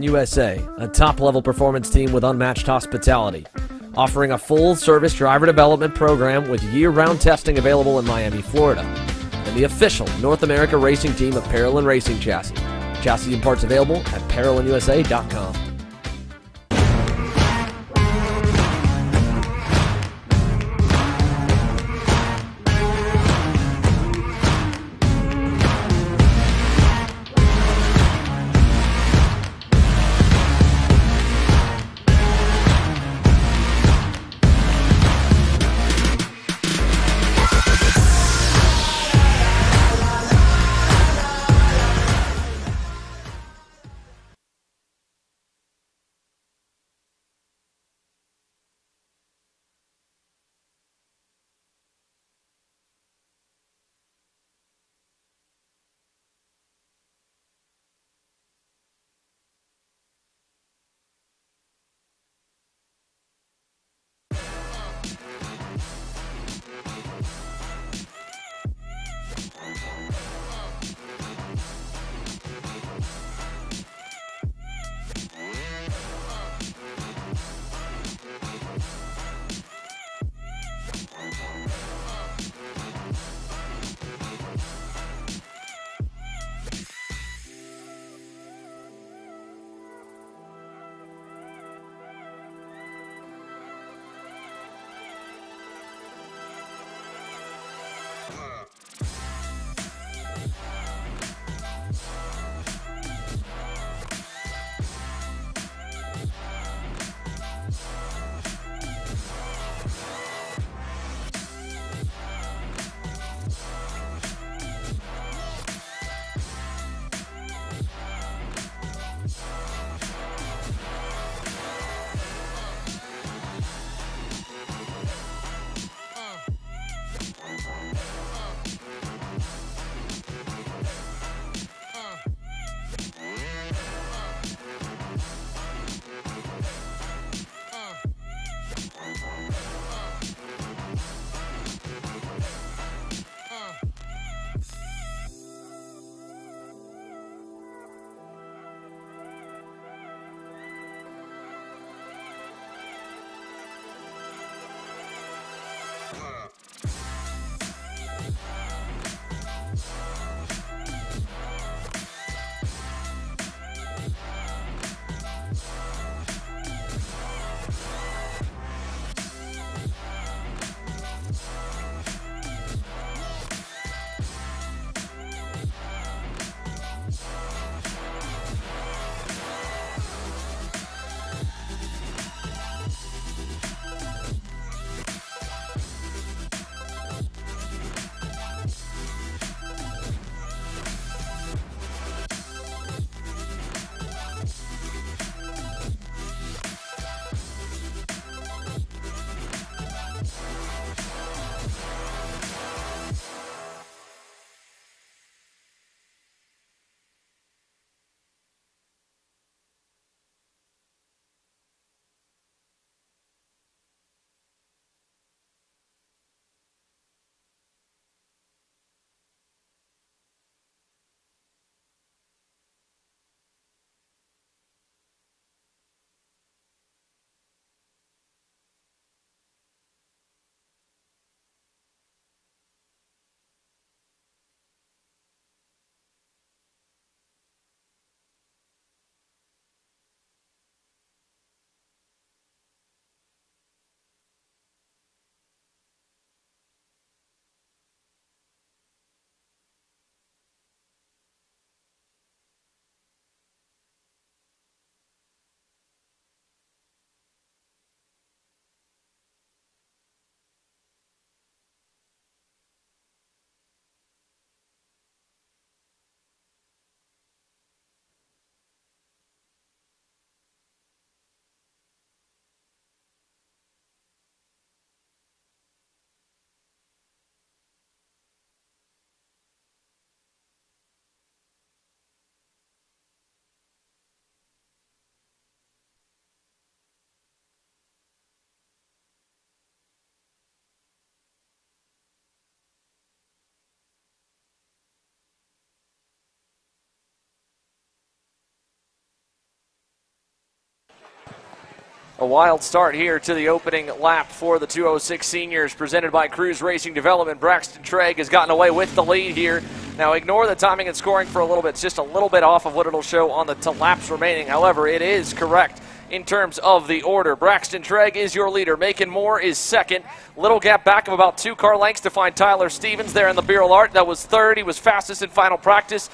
USA, a top-level performance team with unmatched hospitality, offering a full-service driver development program with year-round testing available in Miami, Florida, and the official North America racing team of Parolin Racing Chassis. Chassis and parts available at ParolinUSA.com. A wild start here to the opening lap for the 206 seniors, presented by Cruise Racing Development. Braxton Trigg has gotten away with the lead here. Now ignore the timing and scoring for a little bit. It's just a little bit off of what it'll show on the laps remaining. However, it is correct in terms of the order. Braxton Trigg is your leader. Macon Moore is second. Little gap back of about 2 car lengths to find Tyler Stevens there in the Beryl Art. That was third. He was fastest in final practice.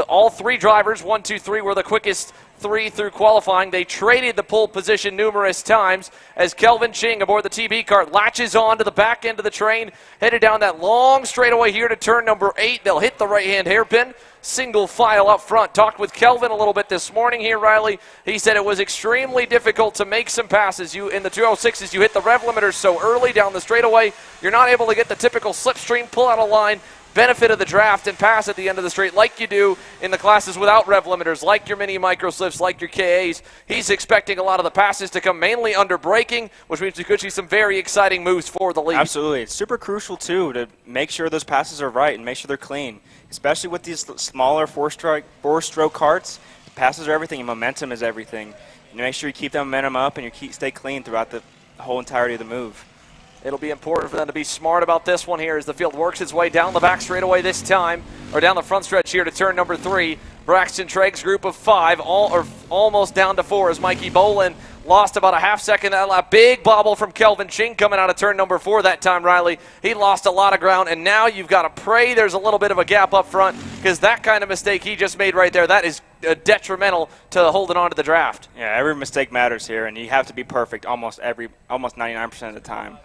All 3 drivers, 1, 2, 3, were the quickest 3 through qualifying. They traded the pole position numerous times as Kelvin Ching aboard the TB Kart latches on to the back end of the train, headed down that long straightaway here to turn number 8. They'll hit the right-hand hairpin. Single file up front. Talked with Kelvin a little bit this morning here, Riley. He said it was extremely difficult to make some passes. You in the 206s, you hit the rev limiters so early down the straightaway, you're not able to get the typical slipstream, pull out a line, benefit of the draft, and pass at the end of the straight like you do in the classes without rev limiters, like your mini micro slips, like your KAs. He's expecting a lot of the passes to come mainly under braking, which means we could see some very exciting moves for the lead. Absolutely. It's super crucial, too, to make sure those passes are right and make sure they're clean, especially with these smaller four-stroke karts. Passes are everything, and momentum is everything. You make sure you keep that momentum up and you stay clean throughout the whole entirety of the move. It'll be important for them to be smart about this one here as the field works its way down the back straightaway this time, or down the front stretch here to turn number 3. Braxton Trigg's group of 5, almost down to 4 as Mikey Bolin lost about a half second. A big bobble from Kelvin Ching coming out of turn number 4 that time, Riley. He lost a lot of ground, and now you've got to pray there's a little bit of a gap up front, because that kind of mistake he just made right there, that is detrimental to holding on to the draft. Yeah, every mistake matters here, and you have to be perfect almost 99% of the time.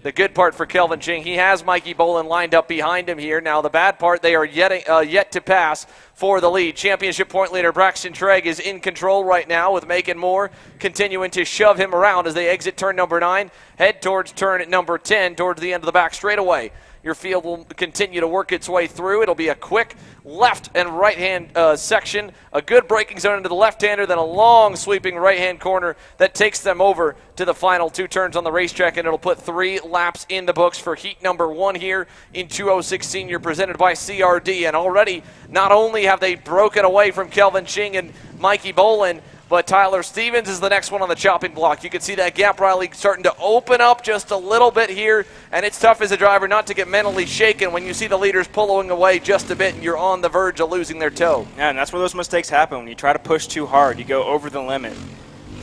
The good part for Kelvin Ching, he has Mikey Bolin lined up behind him here. Now the bad part, they are yet to pass for the lead. Championship point leader Braxton Trigg is in control right now with Macon Moore continuing to shove him around as they exit turn number 9, head towards turn number 10, towards the end of the back straightaway. Your field will continue to work its way through. It'll be a quick left and right-hand section, a good braking zone into the left-hander, then a long sweeping right-hand corner that takes them over to the final 2 turns on the racetrack, and it'll put 3 laps in the books for heat number 1 here in 206 Senior, presented by CRD. And already, not only have they broken away from Kelvin Ching and Mikey Bolin, but Tyler Stevens is the next one on the chopping block. You can see that gap, Riley, starting to open up just a little bit here, and it's tough as a driver not to get mentally shaken when you see the leaders pulling away just a bit and you're on the verge of losing their toe. Yeah, and that's where those mistakes happen. When you try to push too hard, you go over the limit.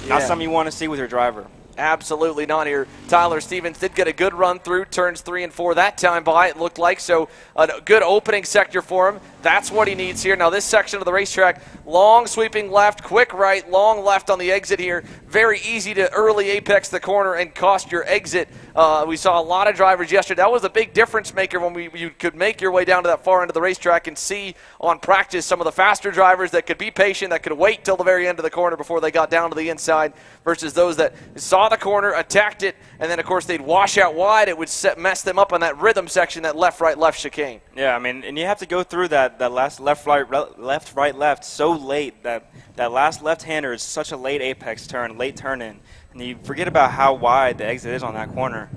Not something you want to see with your driver. Absolutely not here. Tyler Stevens did get a good run through turns 3 and 4 that time by, it looked like. So a good opening sector for him. That's what he needs here. Now this section of the racetrack, long sweeping left, quick right, long left on the exit here. Very easy to early apex the corner and cost your exit. We saw a lot of drivers yesterday. That was a big difference maker when you could make your way down to that far end of the racetrack and see on practice some of the faster drivers that could be patient, that could wait till the very end of the corner before they got down to the inside, versus those that saw the corner, attacked it, and then of course they'd wash out wide. It would mess them up on that rhythm section, that left, right, left chicane. Yeah, I mean, and you have to go through that last left, right, left so late. That last left-hander is such a late apex turn, late turn in. And you forget about how wide the exit is on that corner.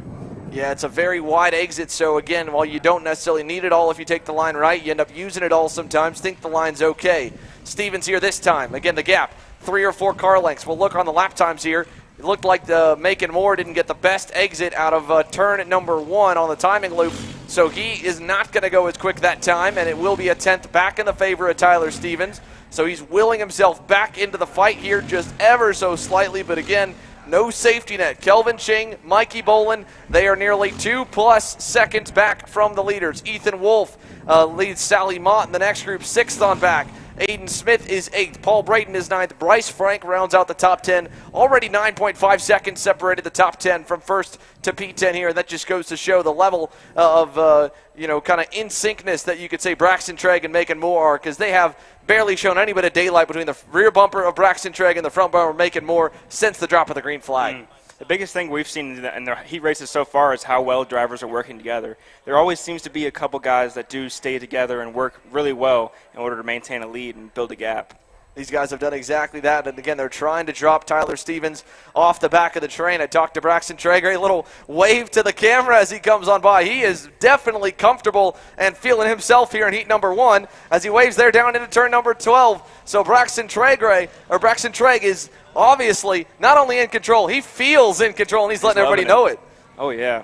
Yeah, it's a very wide exit, so again, while you don't necessarily need it all if you take the line right, you end up using it all sometimes, think the line's okay. Stevens here this time. Again, the gap, 3 or 4 car lengths. We'll look on the lap times here. It looked like the Macon Moore didn't get the best exit out of turn number 1 on the timing loop, so he is not going to go as quick that time, and it will be a 10th back in the favor of Tyler Stevens. So he's willing himself back into the fight here just ever so slightly, but again, no safety net. Kelvin Ching, Mikey Bolin, they are nearly 2+ seconds back from the leaders. Ethan Wolf leads Sally Mott in the next group, 6th on back. Aiden Smith is 8th. Paul Brayton is 9th. Bryce Frank rounds out the top 10. Already 9.5 seconds separated the top 10 from 1st to P10 here. That just goes to show the level of, kind of in-syncness that you could say Braxton Trigg and Macon Moore are, because they have barely shown any bit of daylight between the rear bumper of Braxton Trigg and the front bumper of Macon Moore since the drop of the green flag. The biggest thing we've seen in the heat races so far is how well drivers are working together. There always seems to be a couple guys that do stay together and work really well in order to maintain a lead and build a gap. These guys have done exactly that, and again, they're trying to drop Tyler Stevens off the back of the train. I talked to Braxton Traeger, a little wave to the camera as he comes on by. He is definitely comfortable and feeling himself here in heat number 1 as he waves there down into turn number 12. So Braxton Traeg is obviously not only in control, he feels in control, and he's letting everybody know it. Oh, yeah.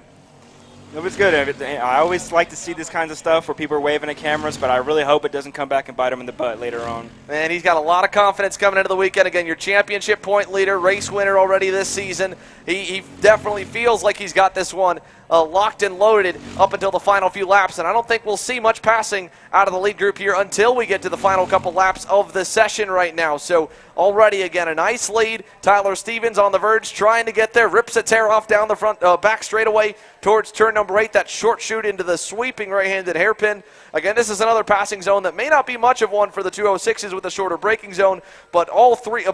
It was good. I always like to see this kinds of stuff where people are waving at cameras, but I really hope it doesn't come back and bite him in the butt later on. Man, he's got a lot of confidence coming into the weekend. Again, your championship point leader, race winner already this season. He definitely feels like he's got this one locked and loaded up until the final few laps, and I don't think we'll see much passing out of the lead group here until we get to the final couple laps of the session right now. So already, again, a nice lead. Tyler Stevens on the verge, trying to get there, rips a tear off down the front back straightaway towards turn number 8, that short shoot into the sweeping right-handed hairpin. Again, this is another passing zone that may not be much of one for the 206s with a shorter braking zone, but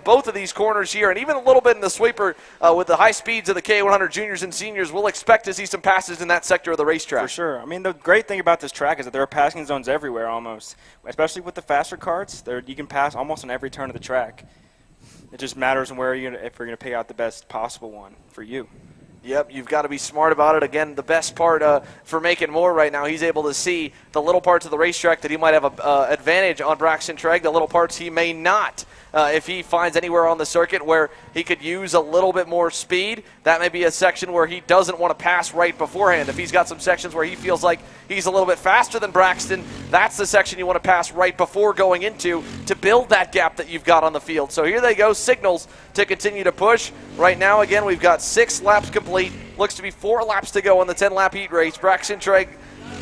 both of these corners here, and even a little bit in the sweeper with the high speeds of the K100 juniors and seniors, we'll expect to see some passes in that sector of the racetrack. For sure. I mean, the great thing about this track is that there are passing zones everywhere almost, especially with the faster karts. You can pass almost on every turn of the track. It just matters on where if you're going to pick out the best possible one for you. Yep, you've got to be smart about it. Again, the best part for Macon Moore right now, he's able to see the little parts of the racetrack that he might have an advantage on Braxton Traeg, the little parts he may not. If he finds anywhere on the circuit where he could use a little bit more speed, that may be a section where he doesn't want to pass right beforehand. If he's got some sections where he feels like he's a little bit faster than Braxton, that's the section you want to pass right before going into to build that gap that you've got on the field. So here they go, signals to continue to push. Right now, again, we've got 6 laps complete. Looks to be 4 laps to go on the 10-lap heat race. Braxton Traeg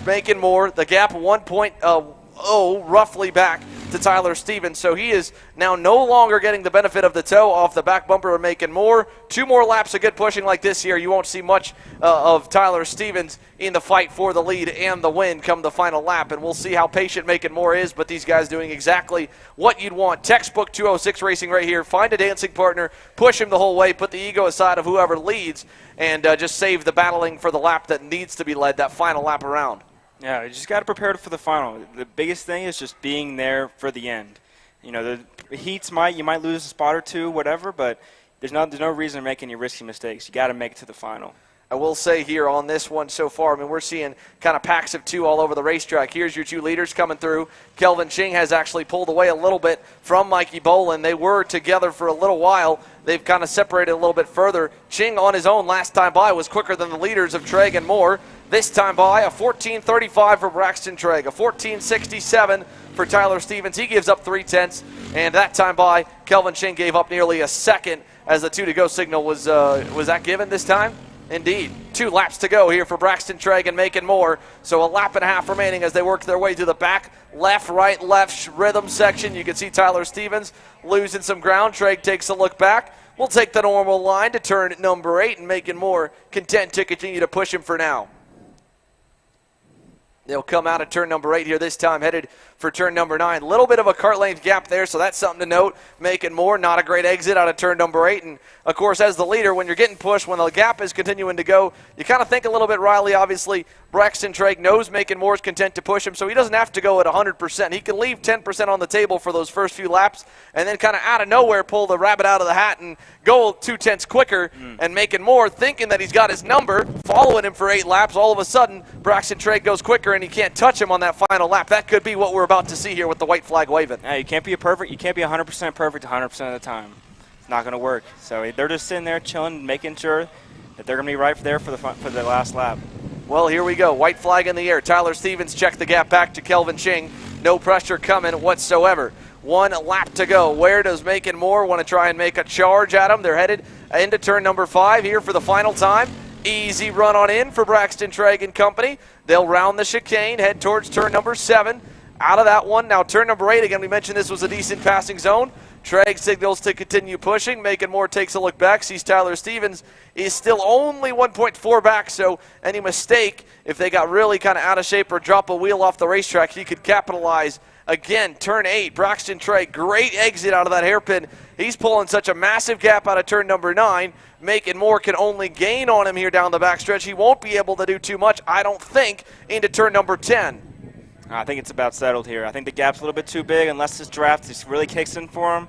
making more. The gap 1.0 roughly back to Tyler Stevens. So he is now no longer getting the benefit of the toe off the back bumper of Macon Moore. 2 more laps of good pushing like this here. You won't see much of Tyler Stevens in the fight for the lead and the win come the final lap. And we'll see how patient Macon Moore is, but these guys doing exactly what you'd want. Textbook 206 racing right here. Find a dancing partner, push him the whole way, put the ego aside of whoever leads, and just save the battling for the lap that needs to be led, that final lap around. Yeah, you just got to prepare for the final. The biggest thing is just being there for the end. You know, the heats you might lose a spot or two, whatever, but there's no reason to make any risky mistakes. You got to make it to the final. I will say here on this one so far, I mean, we're seeing kind of packs of 2 all over the racetrack. Here's your 2 leaders coming through. Kelvin Ching has actually pulled away a little bit from Mikey Bolin. They were together for a little while. They've kind of separated a little bit further. Ching on his own last time by was quicker than the leaders of Traeg and Moore. This time by, a 14:35 for Braxton Traeg, a 14:67 for Tyler Stevens. He gives up 3/10, and that time by, Kelvin Ching gave up nearly a second as the 2-to-go signal was that given this time? Indeed. 2 laps to go here for Braxton Traeg and Macon Moore. So a lap and a half remaining as they work their way to the back left, right, left rhythm section. You can see Tyler Stevens losing some ground. Traeg takes a look back. We'll take the normal line to turn number 8 and Macon Moore content to continue to push him for now. They'll come out of turn number 8 here this time, headed for turn number 9. A little bit of a kart length gap there, so that's something to note. Macon Moore, not a great exit out of turn number 8. And, of course, as the leader, when you're getting pushed, when the gap is continuing to go, you kind of think a little bit, Riley, obviously, Braxton Traeg knows Macon Moore's content to push him, so he doesn't have to go at 100%. He can leave 10% on the table for those first few laps and then kind of out of nowhere pull the rabbit out of the hat and go 2/10 quicker. And Macon Moore, thinking that he's got his number, following him for 8 laps, all of a sudden, Braxton Traeg goes quicker and he can't touch him on that final lap. That could be what we're about to see here with the white flag waving. Yeah, you can't be 100% perfect 100% of the time. It's not going to work. So they're just sitting there chilling, making sure that they're going to be right there for the last lap. Well, here we go. White flag in the air. Tyler Stevens checked the gap back to Kelvin Ching. No pressure coming whatsoever. 1 lap to go. Where does Macon Moore want to try and make a charge at him? They're headed into turn number 5 here for the final time. Easy run on in for Braxton Traeg and company. They'll round the chicane, head towards turn number 7. Out of that one. Now turn number 8, again, we mentioned this was a decent passing zone. Traeg signals to continue pushing. Macon Moore takes a look back, sees Tyler Stevens is still only 1.4 back, so any mistake, if they got really kind of out of shape or drop a wheel off the racetrack, he could capitalize. Again, turn 8, Braxton Traeg, great exit out of that hairpin. He's pulling such a massive gap out of turn number 9. Macon Moore can only gain on him here down the backstretch. He won't be able to do too much, I don't think, into turn number 10. I think it's about settled here. I think the gap's a little bit too big. Unless this draft just really kicks in for him,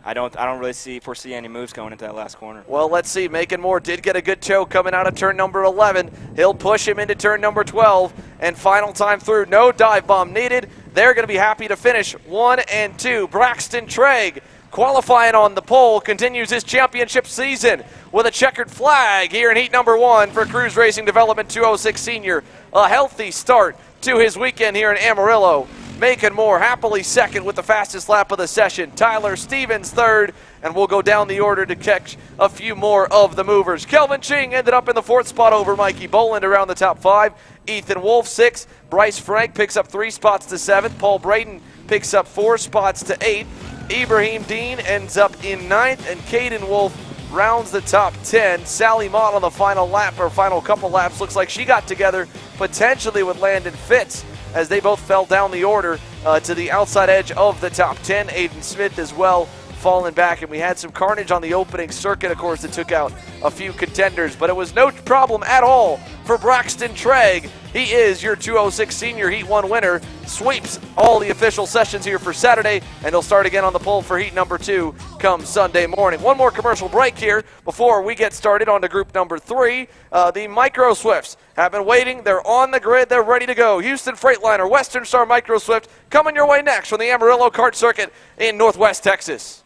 I don't really foresee any moves going into that last corner. Well, let's see. Macon Moore did get a good choke coming out of turn number 11. He'll push him into turn number 12. And final time through, no dive bomb needed. They're going to be happy to finish 1 and 2. Braxton Trigg, qualifying on the pole, continues his championship season with a checkered flag here in heat number 1 for Cruise Racing Development 206 Senior. A healthy start to his weekend here in Amarillo. Macon Moore happily second with the fastest lap of the session. Tyler Stevens third, and we'll go down the order to catch a few more of the movers. Kelvin Ching ended up in the 4th spot over Mikey Boland around the top 5. Ethan Wolf 6th. Bryce Frank picks up 3 spots to 7th. Paul Braden picks up 4 spots to 8th. Ibrahim Dean ends up in 9th, and Caden Wolf rounds the top 10. Sally Mott on the final lap, or final couple laps, looks like she got together potentially with Landon Fitz, as they both fell down the order to the outside edge of the top 10. Aiden Smith as well falling back, and we had some carnage on the opening circuit, of course, that took out a few contenders, but it was no problem at all for Braxton Trigg. He is your 206 Senior Heat 1 winner, sweeps all the official sessions here for Saturday, and he'll start again on the pole for heat number 2 come Sunday morning. One more commercial break here before we get started on to group number 3. The Micro Swifts have been waiting. They're on the grid. They're ready to go. Houston Freightliner, Western Star Micro Swift coming your way next from the Amarillo Kart Circuit in Northwest Texas.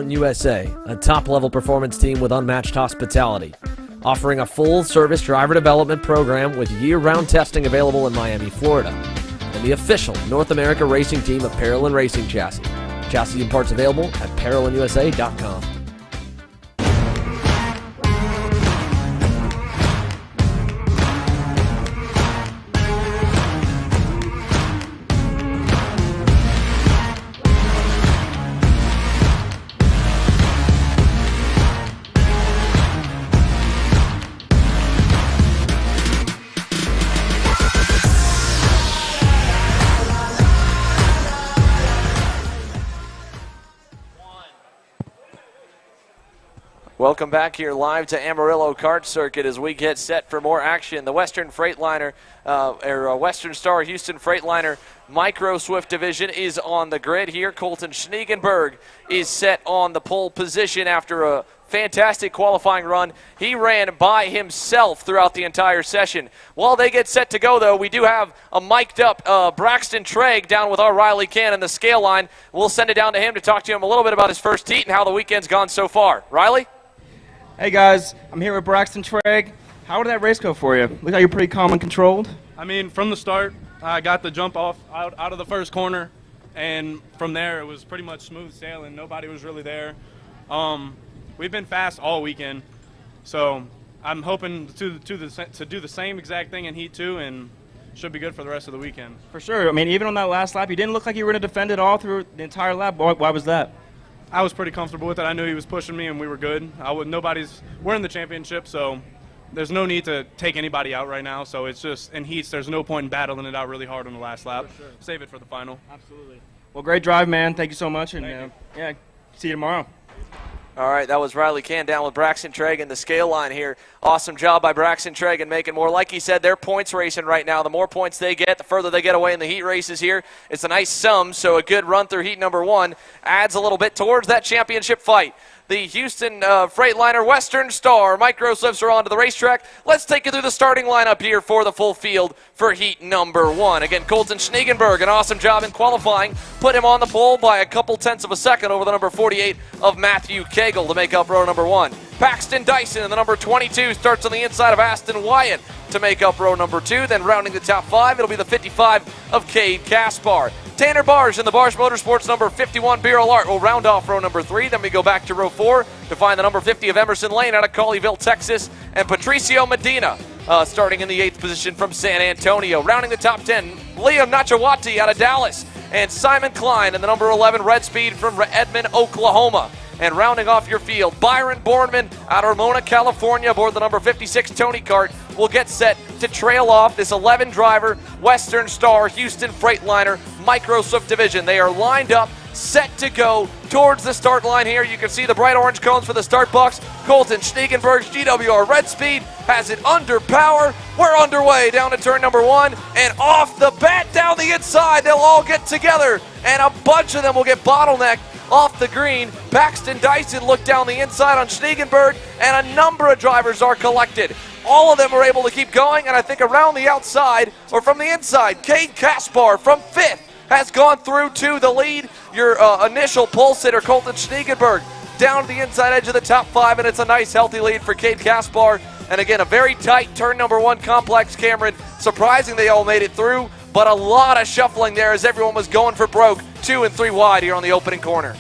USA, a top-level performance team with unmatched hospitality, offering a full-service driver development program with year-round testing available in Miami, Florida, and the official North America racing team of Parolin Racing Chassis. Chassis and parts available at ParolinUSA.com. Welcome back here live to Amarillo Kart Circuit as we get set for more action. The Western Freightliner, Western Star Houston Freightliner Micro Swift division is on the grid here. Colton Schniegenberg is set on the pole position after a fantastic qualifying run. He ran by himself throughout the entire session. While they get set to go, though, we do have a mic'd up Braxton Trigg down with our Riley Cann in the scale line. We'll send it down to him to talk to him a little bit about his first heat and how the weekend's gone so far. Riley? Hey guys, I'm here with Braxton Trigg. How did that race go for you? Look like you're pretty calm and controlled. I mean, from the start, I got the jump off out of the first corner, and from there it was pretty much smooth sailing. Nobody was really there. We've been fast all weekend, so I'm hoping to do the same exact thing in Heat 2, and should be good for the rest of the weekend. For sure. I mean, even on that last lap, you didn't look like you were going to defend it all through the entire lap. Why was that? I was pretty comfortable with it. I knew he was pushing me, and we were good. We're in the championship, so there's no need to take anybody out right now. So it's just in heats, there's no point in battling it out really hard on the last lap. Sure. Save it for the final. Absolutely. Well, great drive, man. Thank you so much, and yeah, see you tomorrow. All right, that was Riley Cann down with Braxton Treg in the scale line here. Awesome job by Braxton Treg and making more. Like he said, they're points racing right now. The more points they get, the further they get away in the heat races here. It's a nice sum, so a good run through heat number 1 adds a little bit towards that championship fight. The Houston Freightliner Western Star Microswifts are onto the racetrack. Let's take you through the starting lineup here for the full field for heat number 1. Again, Colton Schneegenberg, an awesome job in qualifying. Put him on the pole by a couple tenths of a second over the number 48 of Matthew Cagle to make up row number 1. Paxton Dyson in the number 22 starts on the inside of Aston Wyatt to make up row number 2. Then rounding the top 5, it'll be the 55 of Cade Kaspar. Tanner Barge in the Barge Motorsports number 51 Beryl Art will round off row number 3. Then we go back to row 4 to find the number 50 of Emerson Lane out of Colleyville, Texas. And Patricio Medina starting in the 8th position from San Antonio. Rounding the top 10, Liam Nachawati out of Dallas. And Simon Klein in the number 11 Red Speed from Edmond, Oklahoma. And rounding off your field, Byron Bornman out of Ramona, California, aboard the number 56 Tony Kart, will get set to trail off this 11-driver Western Star Houston Freightliner Microswift division. They are lined up, set to go towards the start line here. You can see the bright orange cones for the start box. Colton Schneegenberg's GWR Red Speed has it under power. We're underway down to turn number 1, and off the bat down the inside, they'll all get together, and a bunch of them will get bottlenecked off the green. Paxton Dyson looked down the inside on Schneegenberg, and a number of drivers are collected. All of them were able to keep going, and I think around the outside, or from the inside, Cade Kaspar from 5th has gone through to the lead. Your initial pole sitter, Colton Schneegenberg, down to the inside edge of the top 5, and it's a nice healthy lead for Cade Kaspar. And again, a very tight turn number 1 complex, Cameron. Surprising they all made it through, but a lot of shuffling there as everyone was going for broke. 2 and 3 wide here on the opening corner.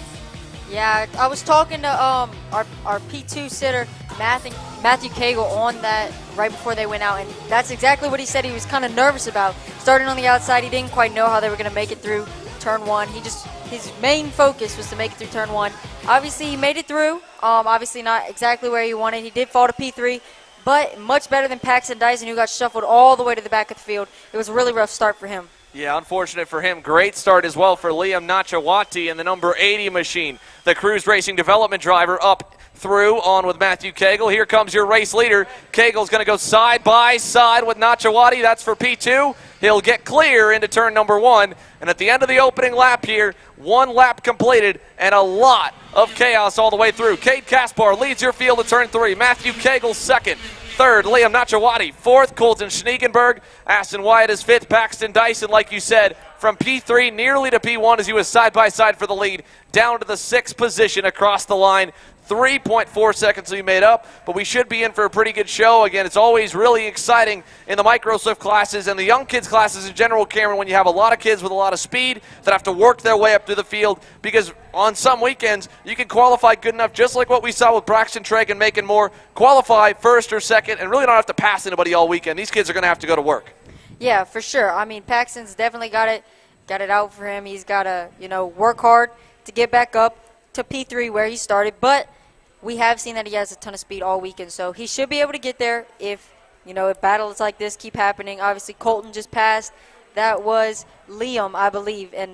Yeah, I was talking to our P2 sitter, Matthew Cagle, on that right before they went out, and that's exactly what he said he was kind of nervous about. Starting on the outside, he didn't quite know how they were going to make it through turn 1. His main focus was to make it through turn 1. Obviously, he made it through. Obviously not exactly where he wanted. He did fall to P3, but much better than Paxton Dyson, who got shuffled all the way to the back of the field. It was a really rough start for him. Yeah, unfortunate for him. Great start as well for Liam Nachawati in the number 80 machine. The Cruise Racing Development driver up through on with Matthew Cagle. Here comes your race leader. Cagle's going to go side by side with Nachawati. That's for P2. He'll get clear into turn number 1. And at the end of the opening lap here, 1 lap completed and a lot of chaos all the way through. Cade Kaspar leads your field to turn 3. Matthew Cagle 2nd. 3rd, Liam Nachawati. 4th, Colton Schneegenberg. Aston Wyatt is 5th. Paxton Dyson, like you said, from P3 nearly to P1 as he was side by side for the lead, down to the 6th position across the line. 3.4 seconds we made up, but we should be in for a pretty good show. Again, it's always really exciting in the Microswift classes and the young kids classes in general, Cameron, when you have a lot of kids with a lot of speed that have to work their way up through the field, because on some weekends you can qualify good enough, just like what we saw with Braxton Treg and making more, qualify 1st or 2nd and really don't have to pass anybody all weekend. These kids are going to have to go to work. Yeah, for sure. I mean, Paxton's definitely got it out for him. He's got to, work hard to get back up to P3 where he started, but we have seen that he has a ton of speed all weekend, so he should be able to get there if battles like this keep happening. Obviously, Colton just passed. That was Liam, I believe, and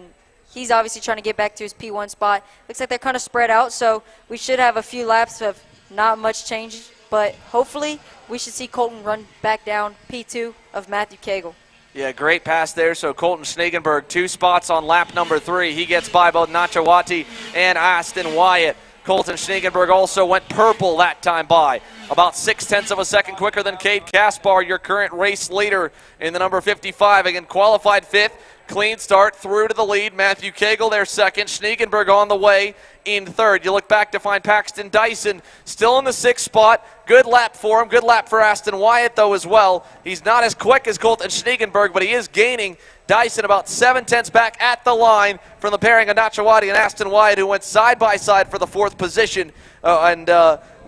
he's obviously trying to get back to his P1 spot. Looks like they're kind of spread out, so we should have a few laps of not much change, but hopefully we should see Colton run back down P2 of Matthew Cagle. Yeah, great pass there. So Colton Schneegenberg, 2 spots on lap number 3. He gets by both Nachawati and Aston Wyatt. Colton Schneegenberg also went purple that time by. About 0.6 of a second quicker than Cade Kaspar, your current race leader in the number 55. Again, qualified 5th. Clean start through to the lead. Matthew Cagle there 2nd. Schneegenberg on the way in 3rd. You look back to find Paxton Dyson still in the 6th spot. Good lap for him. Good lap for Aston Wyatt, though, as well. He's not as quick as Colton Schneegenberg, but he is gaining. Dyson about 0.7 back at the line from the pairing of Nachawati and Aston Wyatt, who went side by side for the 4th position.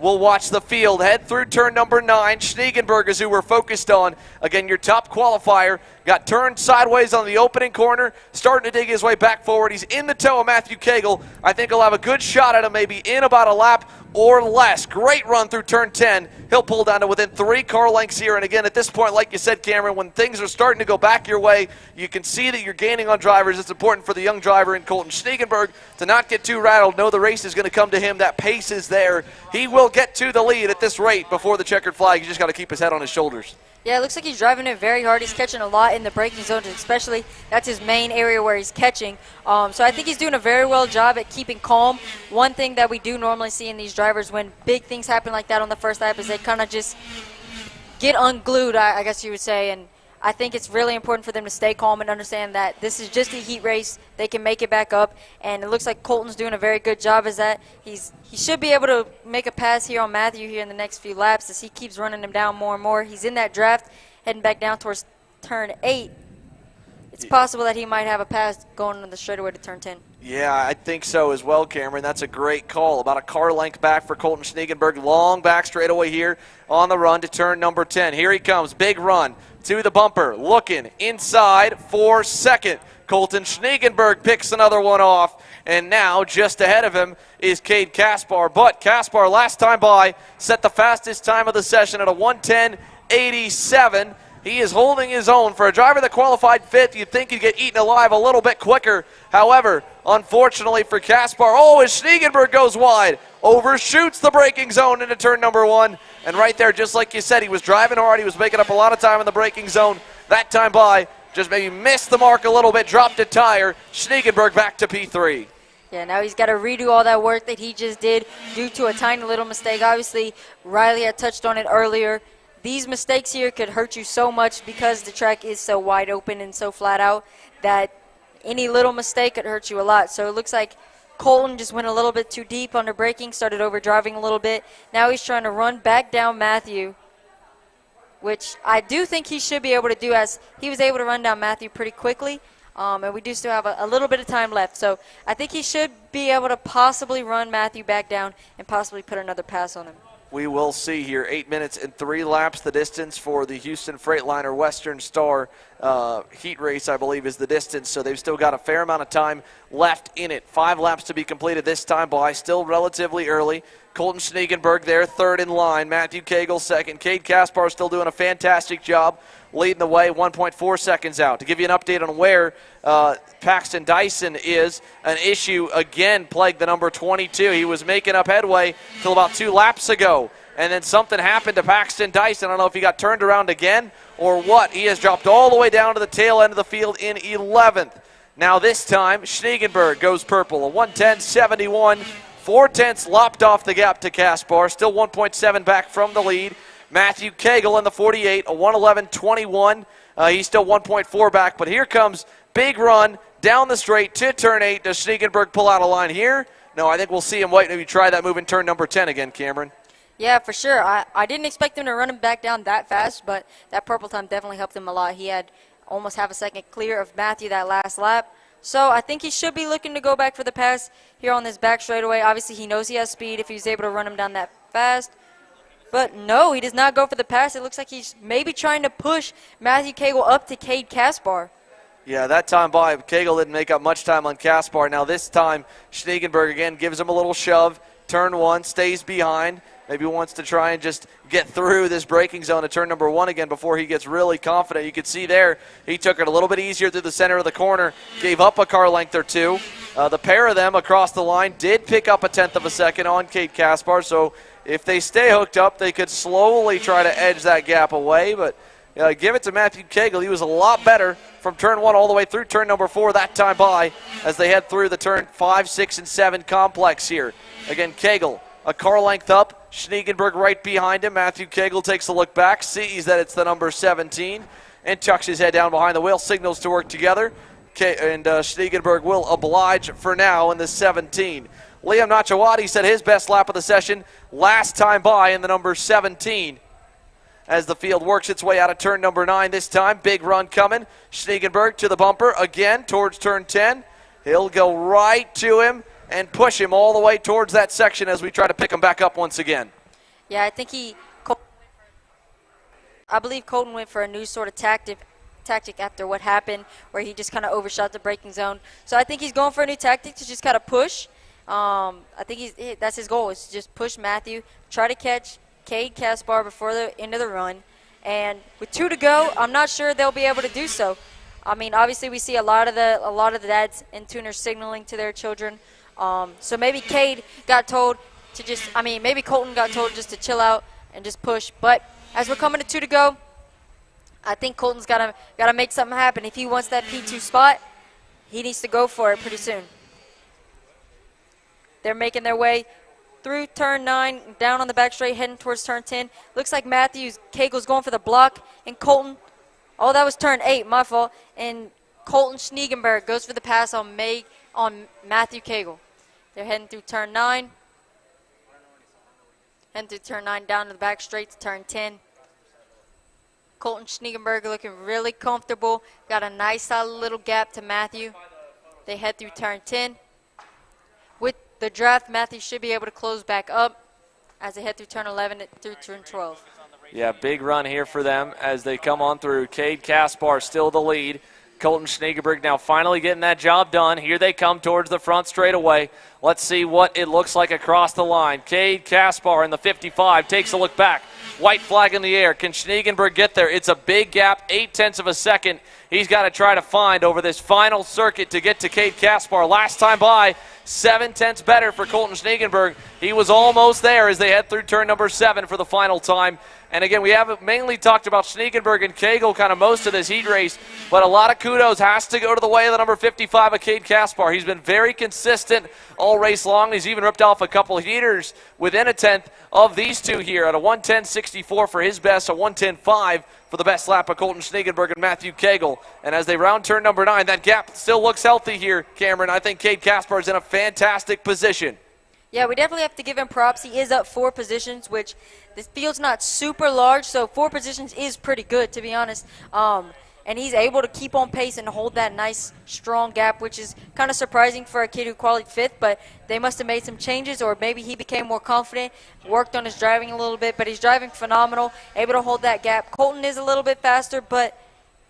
We'll watch the field head through turn number 9. Schneegenberg is who we're focused on. Again, your top qualifier. Got turned sideways on the opening corner, starting to dig his way back forward. He's in the toe of Matthew Cagle. I think he'll have a good shot at him, maybe in about a lap or less. Great run through turn 10. He'll pull down to within 3 car lengths here. And again, at this point, like you said, Cameron, when things are starting to go back your way, you can see that you're gaining on drivers. It's important for the young driver in Colton Schneegenberg to not get too rattled. Know the race is going to come to him. That pace is there. He will get to the lead at this rate before the checkered flag. You just got to keep his head on his shoulders. Yeah, it looks like he's driving it very hard. He's catching a lot in the braking zones, especially that's his main area where he's catching. So I think he's doing a very well job at keeping calm. One thing that we do normally see in these drivers when big things happen like that on the first lap is they kind of just get unglued, I guess you would say. And I think it's really important for them to stay calm and understand that this is just a heat race. They can make it back up, and it looks like Colton's doing a very good job as that. He should be able to make a pass here on Matthew here in the next few laps as he keeps running him down more and more. He's in that draft, heading back down towards turn 8. It's possible that he might have a pass going on the straightaway to turn 10. Yeah, I think so as well, Cameron. That's a great call. About a car length back for Colton Schneegenberg. Long back straightaway here on the run to turn number 10. Here he comes. Big run to the bumper. Looking inside for second. Colton Schneegenberg picks another one off. And now just ahead of him is Cade Kaspar. But Kaspar, last time by, set the fastest time of the session at a 1:10.87. He is holding his own. For a driver that qualified 5th, you'd think he'd get eaten alive a little bit quicker. However, unfortunately for Kaspar, as Schneegenberg goes wide, overshoots the braking zone into turn number 1. And right there, just like you said, he was driving hard. He was making up a lot of time in the braking zone. That time by, just maybe missed the mark a little bit, dropped a tire. Schneegenberg back to P3. Yeah, now he's got to redo all that work that he just did due to a tiny little mistake. Obviously, Riley had touched on it earlier. These mistakes here could hurt you so much because the track is so wide open and so flat out that any little mistake could hurt you a lot. So it looks like Colton just went a little bit too deep under braking, started over driving a little bit. Now he's trying to run back down Matthew, which I do think he should be able to do, as he was able to run down Matthew pretty quickly. And we do still have a little bit of time left. So I think he should be able to possibly run Matthew back down and possibly put another pass on him. We will see here. 8 minutes and 3 laps, the distance for the Houston Freightliner Western Star heat race, I believe, is the distance. So they've still got a fair amount of time left in it. 5 laps to be completed this time by, still relatively early. Colton Schneegenberg there, 3rd in line. Matthew Cagle 2nd. Cade Kaspar still doing a fantastic job, leading the way, 1.4 seconds out. To give you an update on where Paxton Dyson is, an issue again plagued the number 22. He was making up headway till about 2 laps ago, and then something happened to Paxton Dyson. I don't know if he got turned around again or what. He has dropped all the way down to the tail end of the field in 11th. Now this time, Schneegenberg goes purple, a 1:10.71. 4/10 lopped off the gap to Kaspar, still 1.7 back from the lead. Matthew Cagle in the 48, a 1:11.21. He's still 1.4 back, but here comes big run down the straight to turn 8. Does Schneegenberg pull out a line here? No, I think we'll see him wait. Maybe try that move in turn number 10 again, Cameron. Yeah, for sure. I didn't expect him to run him back down that fast, but that purple time definitely helped him a lot. He had almost half a second clear of Matthew that last lap. So I think he should be looking to go back for the pass here on this back straightaway. Obviously, he knows he has speed if he's able to run him down that fast. But no, he does not go for the pass. It looks like he's maybe trying to push Matthew Cagle up to Cade Kaspar. Yeah, that time by, Cagle didn't make up much time on Kaspar. Now this time, Schneegenberg again gives him a little shove. Turn 1, stays behind. Maybe wants to try and just get through this braking zone to turn number 1 again before he gets really confident. You can see there, he took it a little bit easier through the center of the corner, gave up a car length or 2. The pair of them across the line did pick up a 1/10 of a second on Cade Kaspar, so if they stay hooked up, they could slowly try to edge that gap away, but give it to Matthew Cagle. He was a lot better from turn 1 all the way through turn number 4 that time by as they head through the turn 5, 6, and 7 complex here. Again, Cagle, a car length up. Schneegenberg right behind him. Matthew Cagle takes a look back, sees that it's the number 17, and tucks his head down behind the wheel, signals to work together. And Schneegenberg will oblige for now in the 17. Liam Nachawati said his best lap of the session last time by in the number 17. As the field works its way out of turn number 9 this time. Big run coming. Schneegenberg to the bumper again towards turn 10. He'll go right to him and push him all the way towards that section as we try to pick him back up once again. Yeah, I believe Colton went for a new sort of tactic after what happened, where he just kind of overshot the braking zone. So I think he's going for a new tactic to just kind of push. I think that's his goal, is to just push Matthew, try to catch Cade Kaspar before the end of the run. And with 2 to go, I'm not sure they'll be able to do so. I mean, obviously we see a lot of the dads and tuners signaling to their children. So maybe Cade got told to just, maybe Colton got told just to chill out and just push. But as we're coming to 2 to go, I think Colton's gotta make something happen. If he wants that P2 spot, he needs to go for it pretty soon. They're making their way through turn 9, down on the back straight, heading towards turn 10. Looks like Kegel's going for the block, and Colton, oh, that was turn 8, my fault. And Colton Schniegenberg goes for the pass on Matthew Kegel. They're heading through turn 9. Heading through turn 9, down to the back straight to turn 10. Colton Schniegenberg looking really comfortable. Got a nice solid little gap to Matthew. They head through turn 10. With the draft, Matthew should be able to close back up as they head through turn 11 through turn 12. Yeah, big run here for them as they come on through. Cade Kaspar still the lead. Colton Schniegenberg now finally getting that job done. Here they come towards the front straightaway. Let's see what it looks like across the line. Cade Kaspar in the 55 takes a look back. White flag in the air. Can Schniegenberg get there? It's a big gap, 0.8 of a second. He's got to try to find over this final circuit to get to Cade Kaspar. Last time by, 0.7 better for Colton Schniegenberg. He was almost there as they head through turn number 7 for the final time. And again, we have mainly talked about Schniegenberg and Kegel kind of most of this heat race, but a lot of kudos has to go to the way of the number 55 of Cade Kaspar. He's been very consistent all race long. He's even ripped off a couple of heaters within a tenth of these two here at a 1:10.64 for his best, a 1:10.5 for the best lap of Colton Schniegenberg and Matthew Kegel. And as they round turn number 9, that gap still looks healthy here, Cameron. I think Cade Kaspar is in a fantastic position. Yeah, we definitely have to give him props. He is up 4 positions, which this field's not super large, so 4 positions is pretty good, to be honest. And he's able to keep on pace and hold that nice, strong gap, which is kind of surprising for a kid who qualified 5th, but they must have made some changes, or maybe he became more confident, worked on his driving a little bit, but he's driving phenomenal, able to hold that gap. Colton is a little bit faster, but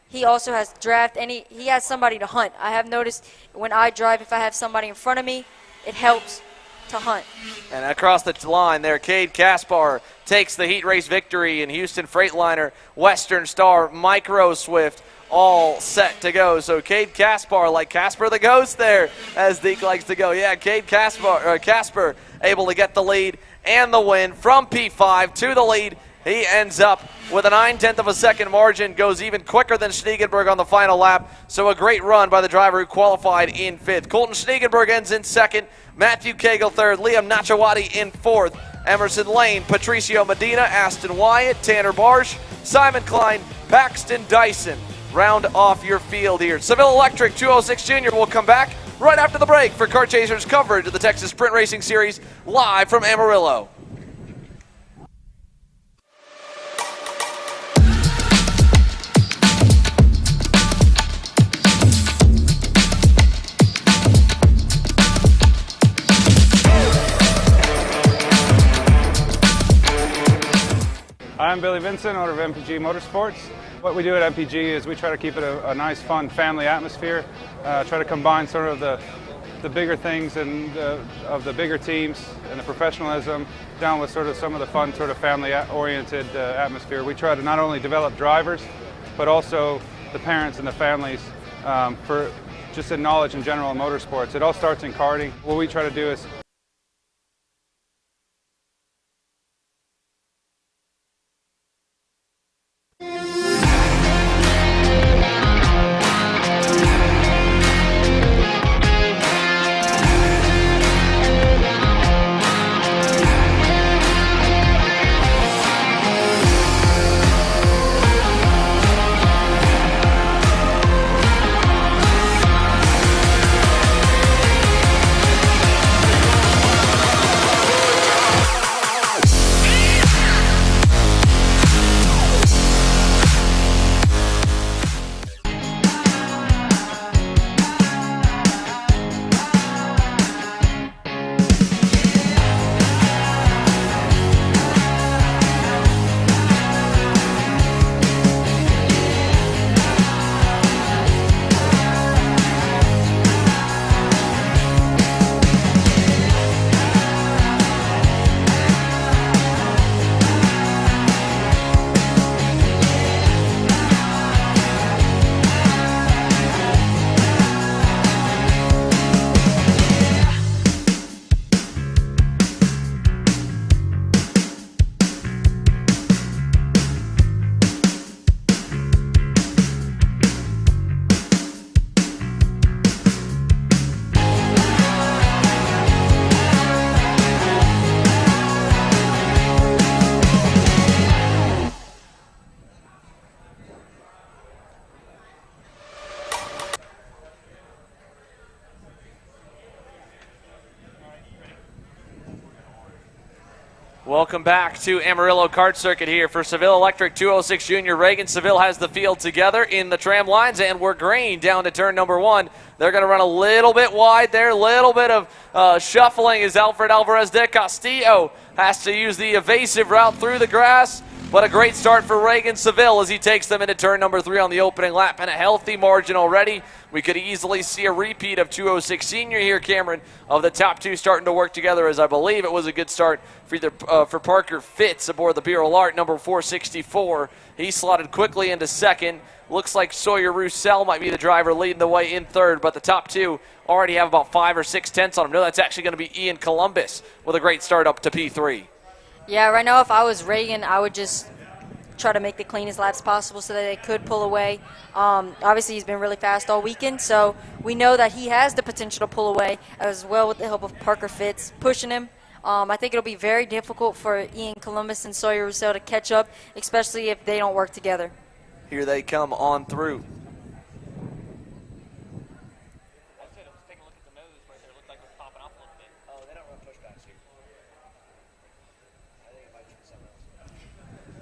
he also has draft, and he has somebody to hunt. I have noticed when I drive, if I have somebody in front of me, it helps to hunt. And across the line there, Cade Kaspar takes the heat race victory in Houston Freightliner, Western Star, Micro Swift, all set to go. So Cade Kaspar, like Casper the Ghost there, as Deke likes to go. Yeah, Cade Kaspar able to get the lead and the win from P5 to the lead. He ends up with a 0.9 of a second margin, goes even quicker than Schniegenberg on the final lap. So a great run by the driver who qualified in 5th. Colton Schniegenberg ends in 2nd, Matthew Kegel 3rd, Liam Nachawati in 4th, Emerson Lane, Patricio Medina, Aston Wyatt, Tanner Barsh, Simon Klein, Paxton Dyson. Round off your field here. Seville Electric 206 Jr. will come back right after the break for Kart Chasers coverage of the Texas Sprint Racing Series live from Amarillo. I'm Billy Vincent, owner of MPG Motorsports. What we do at MPG is we try to keep it a nice, fun family atmosphere, try to combine sort of the bigger things and of the bigger teams and the professionalism down with sort of some of the fun, sort of family-oriented atmosphere. We try to not only develop drivers, but also the parents and the families for just in knowledge in general in motorsports. It all starts in karting. What we try to do is Welcome back to Amarillo Kart Circuit here for Seville Electric 206 Junior. Reagan Seville has the field together in the tram lines, and we're green down to turn number 1. They're going to run a little bit wide there, a little bit of shuffling as Alfred Alvarez de Castillo has to use the evasive route through the grass. But a great start for Reagan Seville as he takes them into turn number 3 on the opening lap, and a healthy margin already. We could easily see a repeat of 206 Senior here, Cameron, of the top 2 starting to work together, as I believe it was a good start for Parker Fitz aboard the Bureau Art, number 464. He slotted quickly into second. Looks like Sawyer Roussel might be the driver leading the way in third, but the top 2 already have about 5 or 6 tenths on him. No, that's actually going to be Ian Columbus with a great start up to P3. Yeah, right now if I was Reagan, I would just try to make the cleanest laps possible so that they could pull away. Obviously, he's been really fast all weekend, so we know that he has the potential to pull away as well with the help of Parker Fitz pushing him. I think it'll be very difficult for Ian Columbus and Sawyer Roussel to catch up, especially if they don't work together. Here they come on through.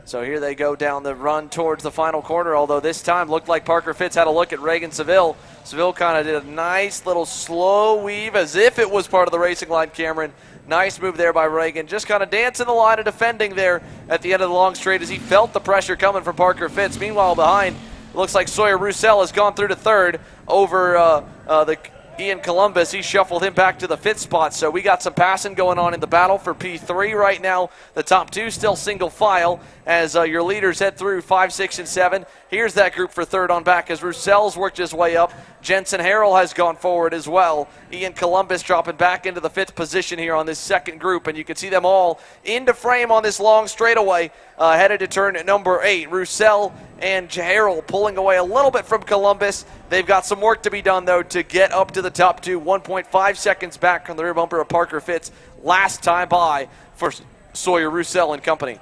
So here they go down the run towards the final corner, although this time looked like Parker Fitz had a look at Reagan Seville. Seville kind of did a nice little slow weave as if it was part of the racing line, Cameron. Nice move there by Reagan, just kind of dancing the line of defending there at the end of the long straight as he felt the pressure coming from Parker Fitz. Meanwhile, behind, it looks like Sawyer Roussel has gone through to third over the Ian Columbus. He shuffled him back to the 5th spot, so we got some passing going on in the battle for P3 right now. The top 2 still single file as your leaders head through 5, 6, and 7. Here's that group for third on back as Roussel's worked his way up. Jensen Harrell has gone forward as well. Ian Columbus dropping back into the 5th position here on this second group, and you can see them all into frame on this long straightaway headed to turn number 8. Roussel and Harrell pulling away a little bit from Columbus. They've got some work to be done, though, to get up to the top 2. 1.5 seconds back from the rear bumper of Parker Fitz last time by for Sawyer Roussel and company.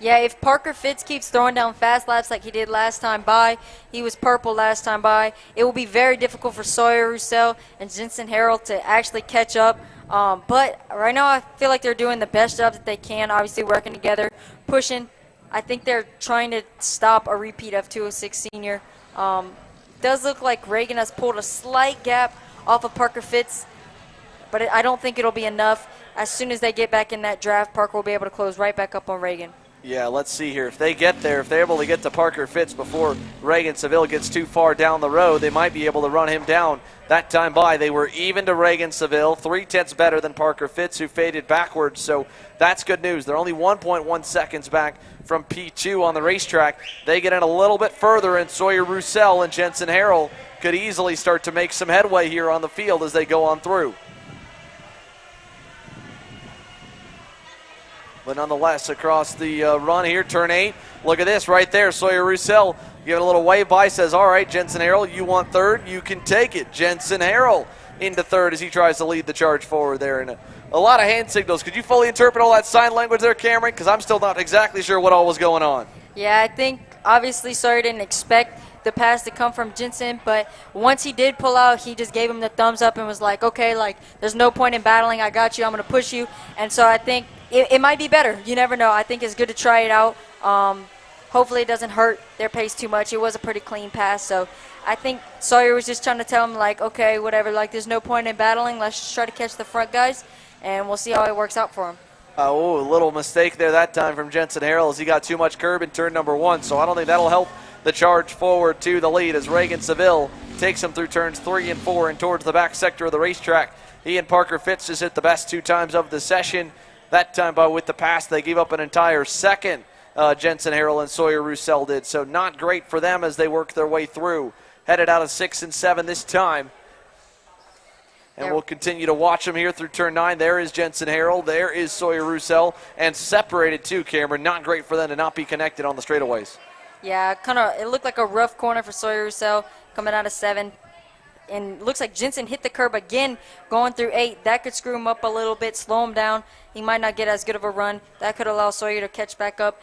Yeah, if Parker Fitz keeps throwing down fast laps like he did last time by, he was purple last time by, it will be very difficult for Sawyer Roussel and Jensen Harrell to actually catch up. But right now I feel like they're doing the best job that they can, obviously working together, pushing. I think they're trying to stop a repeat of 206 Senior. Does look like Reagan has pulled a slight gap off of Parker Fitz, but I don't think it'll be enough. As soon as they get back in that draft, Parker will be able to close right back up on Reagan. Yeah, let's see here. If they get there, if they're able to get to Parker Fitz before Reagan Seville gets too far down the road, they might be able to run him down. That time by, they were even to Reagan Seville, 3 tenths better than Parker Fitz, who faded backwards. So that's good news. They're only 1.1 seconds back from P2 on the racetrack. They get in a little bit further, and Sawyer Roussel and Jensen Harrell could easily start to make some headway here on the field as they go on through. But nonetheless, across the run here, turn 8. Look at this right there. Sawyer Roussel giving a little wave by, says, all right, Jensen Harrell, you want third? You can take it. Jensen Harrell into third as he tries to lead the charge forward there. And a lot of hand signals. Could you fully interpret all that sign language there, Cameron? Because I'm still not exactly sure what all was going on. Yeah, I think obviously Sawyer didn't expect the pass to come from Jensen, but once he did pull out, he just gave him the thumbs up and was like, okay, like, there's no point in battling. I got you. I'm going to push you. And so I think it might be better. You never know. I think it's good to try it out. Hopefully it doesn't hurt their pace too much. It was a pretty clean pass. So I think Sawyer was just trying to tell him, like, okay, whatever, like, there's no point in battling. Let's just try to catch the front guys, and we'll see how it works out for him. A little mistake there that time from Jensen Harrell as he got too much curb in turn number 1. So I don't think that'll help the charge forward to the lead as Reagan Seville takes him through turns 3 and 4 and towards the back sector of the racetrack. He and Parker Fitz just hit the best 2 times of the session. That time with the pass, they gave up an entire second. Jensen Harrell and Sawyer Roussel did. So not great for them as they work their way through. Headed out of 6 and 7 this time. And we'll continue to watch them here through turn 9. There is Jensen Harrell. There is Sawyer Roussel. And separated too, Cameron. Not great for them to not be connected on the straightaways. Yeah, it looked like a rough corner for Sawyer Roussel coming out of 7. And looks like Jensen hit the curb again going through 8. That could screw him up a little bit, slow him down. He might not get as good of a run. That could allow Sawyer to catch back up.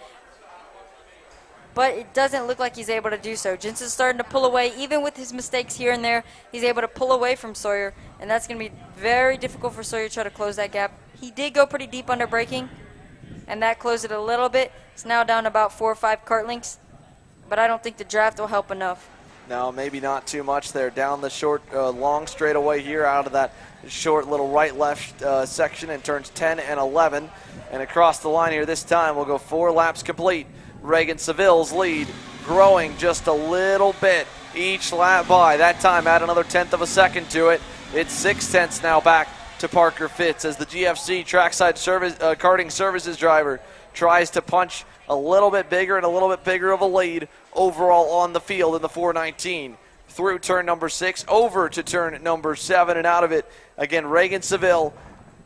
But it doesn't look like he's able to do so. Jensen's starting to pull away. Even with his mistakes here and there, he's able to pull away from Sawyer. And that's going to be very difficult for Sawyer to try to close that gap. He did go pretty deep under braking. and that closed it a little bit. It's now down about 4 or 5 kart lengths, but I don't think the draft will help enough. No, maybe not too much there. Down the short, long straightaway here out of that short little right-left section in turns 10 and 11. And across the line here this time, we'll go 4 laps complete. Reagan Seville's lead growing just a little bit each lap by. That time add another 1/10 of a second to it. It's 6/10 now back to Parker Fitz as the GFC trackside karting services driver tries to punch a little bit bigger and a little bit bigger of a lead overall on the field in the 419. Through turn number 6, over to turn number 7, and out of it. Again, Reagan Seville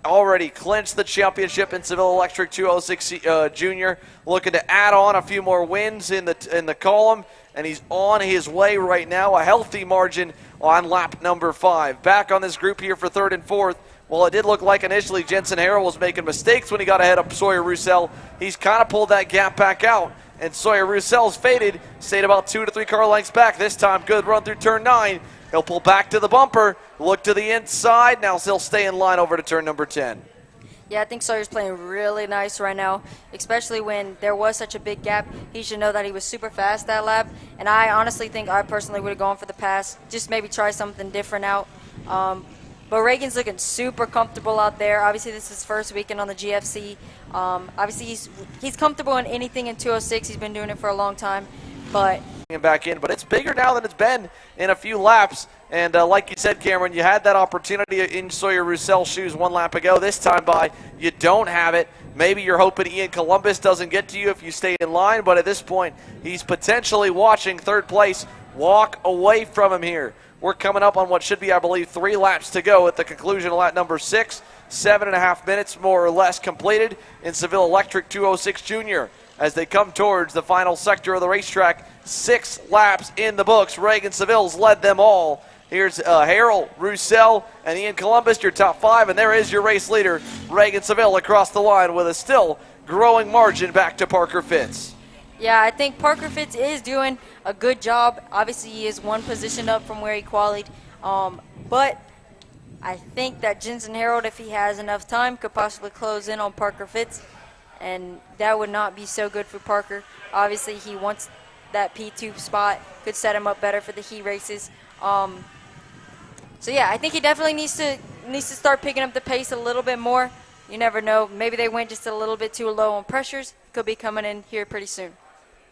already clinched the championship in Seville Electric 206 Junior, looking to add on a few more wins in the column, and he's on his way right now. A healthy margin on lap number 5. Back on this group here for 3rd and 4th. Well, it did look like initially Jensen Harrell was making mistakes when he got ahead of Sawyer Roussel. He's kind of pulled that gap back out, and Sawyer Roussel's faded, stayed about 2 to 3 car lengths back. This time, good run through turn 9. He'll pull back to the bumper, look to the inside. Now he'll stay in line over to turn number 10. Yeah, I think Sawyer's playing really nice right now, especially when there was such a big gap. He should know that he was super fast that lap, and I honestly think I personally would have gone for the pass, just maybe try something different out. But Reagan's looking super comfortable out there. Obviously, this is his first weekend on the GFC. Obviously, he's comfortable in anything in 206. He's been doing it for a long time, but back in, but it's bigger now than it's been in a few laps. And like you said, Cameron, you had that opportunity in Sawyer Roussel's shoes 1 lap ago. This time by, you don't have it. Maybe you're hoping Ian Columbus doesn't get to you if you stay in line, but at this point, he's potentially watching 3rd place walk away from him here. We're coming up on what should be, I believe, 3 laps to go at the conclusion of lap number 6. 7.5 minutes more or less completed in Seville Electric 206 Junior. As they come towards the final sector of the racetrack, 6 laps in the books. Reagan Seville's led them all. Here's Harrell, Roussel, and Ian Columbus, your top 5, and there is your race leader, Reagan Seville, across the line with a still growing margin back to Parker Fitz. Yeah, I think Parker Fitz is doing a good job. Obviously, he is 1 position up from where he qualied, but I think that Jensen Harold, if he has enough time, could possibly close in on Parker Fitz, and that would not be so good for Parker. Obviously, he wants that P2 spot, could set him up better for the heat races. So yeah, I think he definitely needs to start picking up the pace a little bit more. You never know. Maybe they went just a little bit too low on pressures. Could be coming in here pretty soon.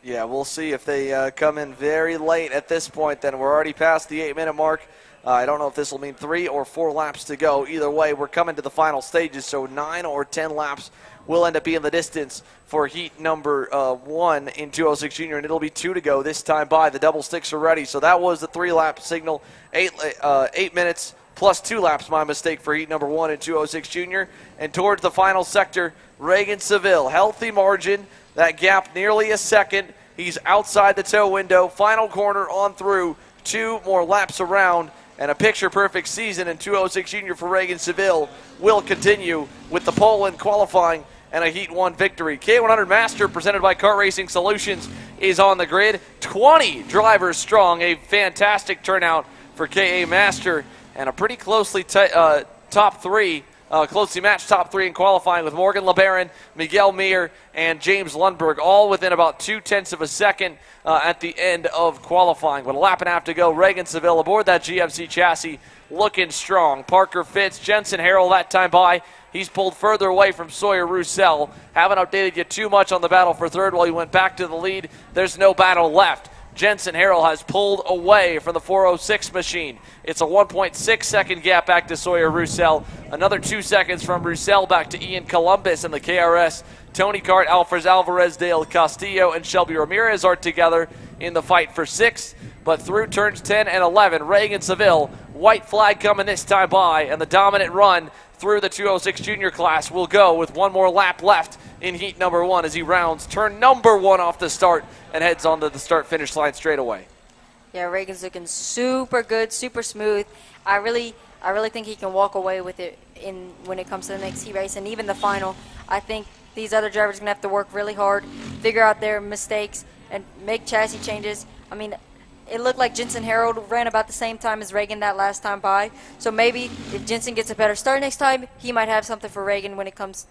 Yeah, we'll see if they come in very late at this point. Then we're already past the 8-minute mark. I don't know if this will mean 3 or 4 laps to go. Either way, we're coming to the final stages, so 9 or 10 laps will end up being the distance for heat number 1 in 206 Junior, and it'll be 2 to go this time by. The double sticks are ready, so that was the 3-lap signal. 8 minutes plus 2 laps, my mistake, for heat number 1 in 206 Junior. And towards the final sector, Reagan Seville, healthy margin, that gap nearly a second. He's outside the tow window, final corner on through, 2 more laps around, and a picture-perfect season in 206 Junior for Reagan Seville will continue with the pole in qualifying and a Heat 1 victory. K100 Master, presented by Kart Racing Solutions, is on the grid. 20 drivers strong, a fantastic turnout for KA Master, and a pretty closely top 3, closely matched top 3 in qualifying with Morgan LeBaron, Miguel Meir, and James Lundberg, all within about 0.2 of a second at the end of qualifying. With a lap and a half to go, Reagan Seville aboard that GFC chassis, looking strong. Parker Fitz, Jensen Harrell that time by. He's pulled further away from Sawyer Roussel. Haven't updated you too much on the battle for 3rd while he went back to the lead. There's no battle left. Jensen Harrell has pulled away from the 406 machine. It's a 1.6 second gap back to Sawyer Roussel. Another 2 seconds from Roussel back to Ian Columbus in the KRS. Tony Kart, Alvarez, Dale Castillo, and Shelby Ramirez are together in the fight for 6th. But through turns 10 and 11, Reagan Seville, white flag coming this time by, and the dominant run through the 206 Junior class will go with 1 more lap left in heat number 1 as he rounds turn number 1 off the start and heads onto the start-finish line straight away. Yeah, Reagan's looking super good, super smooth. I really think he can walk away with it when it comes to the next heat race and even the final. I think these other drivers are going to have to work really hard, figure out their mistakes, and make chassis changes. I mean, it looked like Jensen Harold ran about the same time as Reagan that last time by. So maybe if Jensen gets a better start next time, he might have something for Reagan when it comes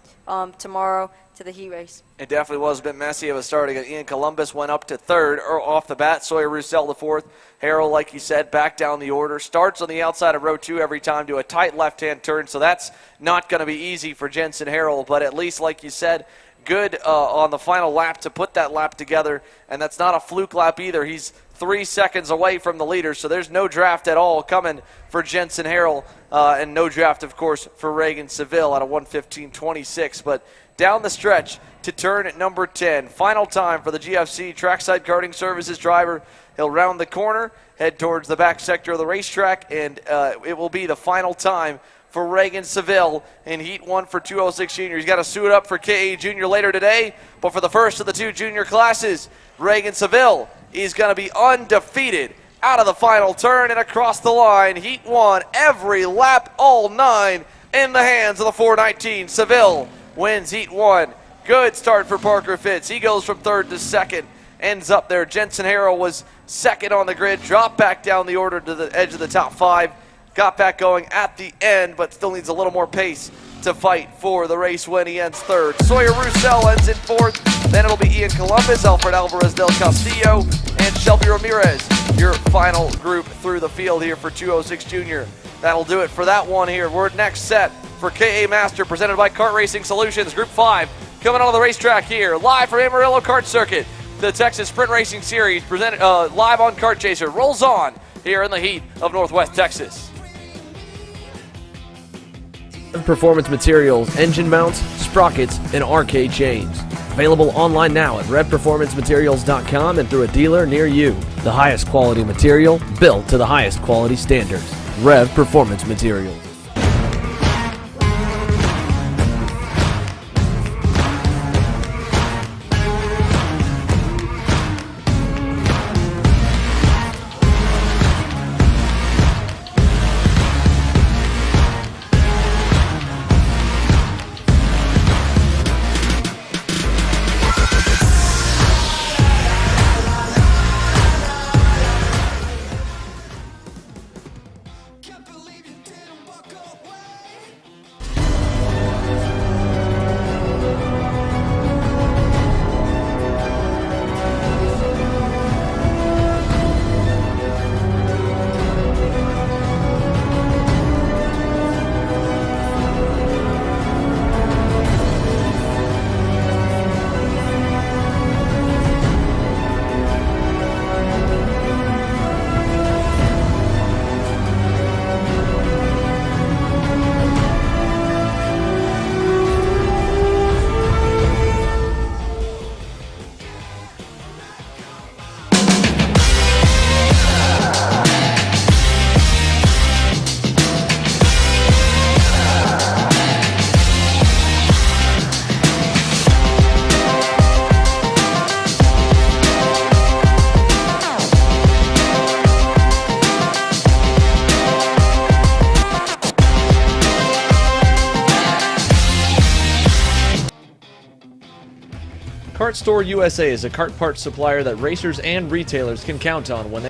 tomorrow to the heat race. It definitely was a bit messy of a start. Ian Columbus went up to third or off the bat. Sawyer Roussel to fourth. Harold, like you said, back down the order. Starts on the outside of row 2 every time to a tight left-hand turn, so that's not going to be easy for Jensen Harold. But at least, like you said, good on the final lap to put that lap together. And that's not a fluke lap either. He's 3 seconds away from the leader, so there's no draft at all coming for Jensen Harold. And no draft, of course, for Reagan Seville at a 1:15.26. But down the stretch to turn at number 10. Final time for the GFC Trackside Karting Services driver. He'll round the corner, head towards the back sector of the racetrack, and it will be the final time for Reagan Seville in Heat 1 for 206 Junior. He's got to suit up for KA Junior later today, but for the first of the 2 junior classes, Reagan Seville is going to be undefeated out of the final turn and across the line. Heat 1, every lap, all 9 in the hands of the 419. Seville wins Heat 1. Good start for Parker Fitz. He goes from third to second, ends up there. Jensen Harold was second on the grid, dropped back down the order to the edge of the top 5, got back going at the end, but still needs a little more pace to fight for the race win. He ends third. Sawyer Roussel ends in fourth. Then it'll be Ian Columbus, Alfred Alvarez del Castillo, and Shelby Ramirez, your final group through the field here for 206 Junior. That'll do it for that one here. We're next set for KA Master, presented by Kart Racing Solutions. Group 5 coming on the racetrack here, live from Amarillo Kart Circuit. The Texas Sprint Racing Series, presented live on Kart Chaser, rolls on here in the heat of Northwest Texas. Performance materials, engine mounts, sprockets, and RK chains. Available online now at revperformancematerials.com and through a dealer near you. The highest quality material, built to the highest quality standards. Rev Performance Materials. Kart Store USA is a kart parts supplier that racers and retailers can count on when they...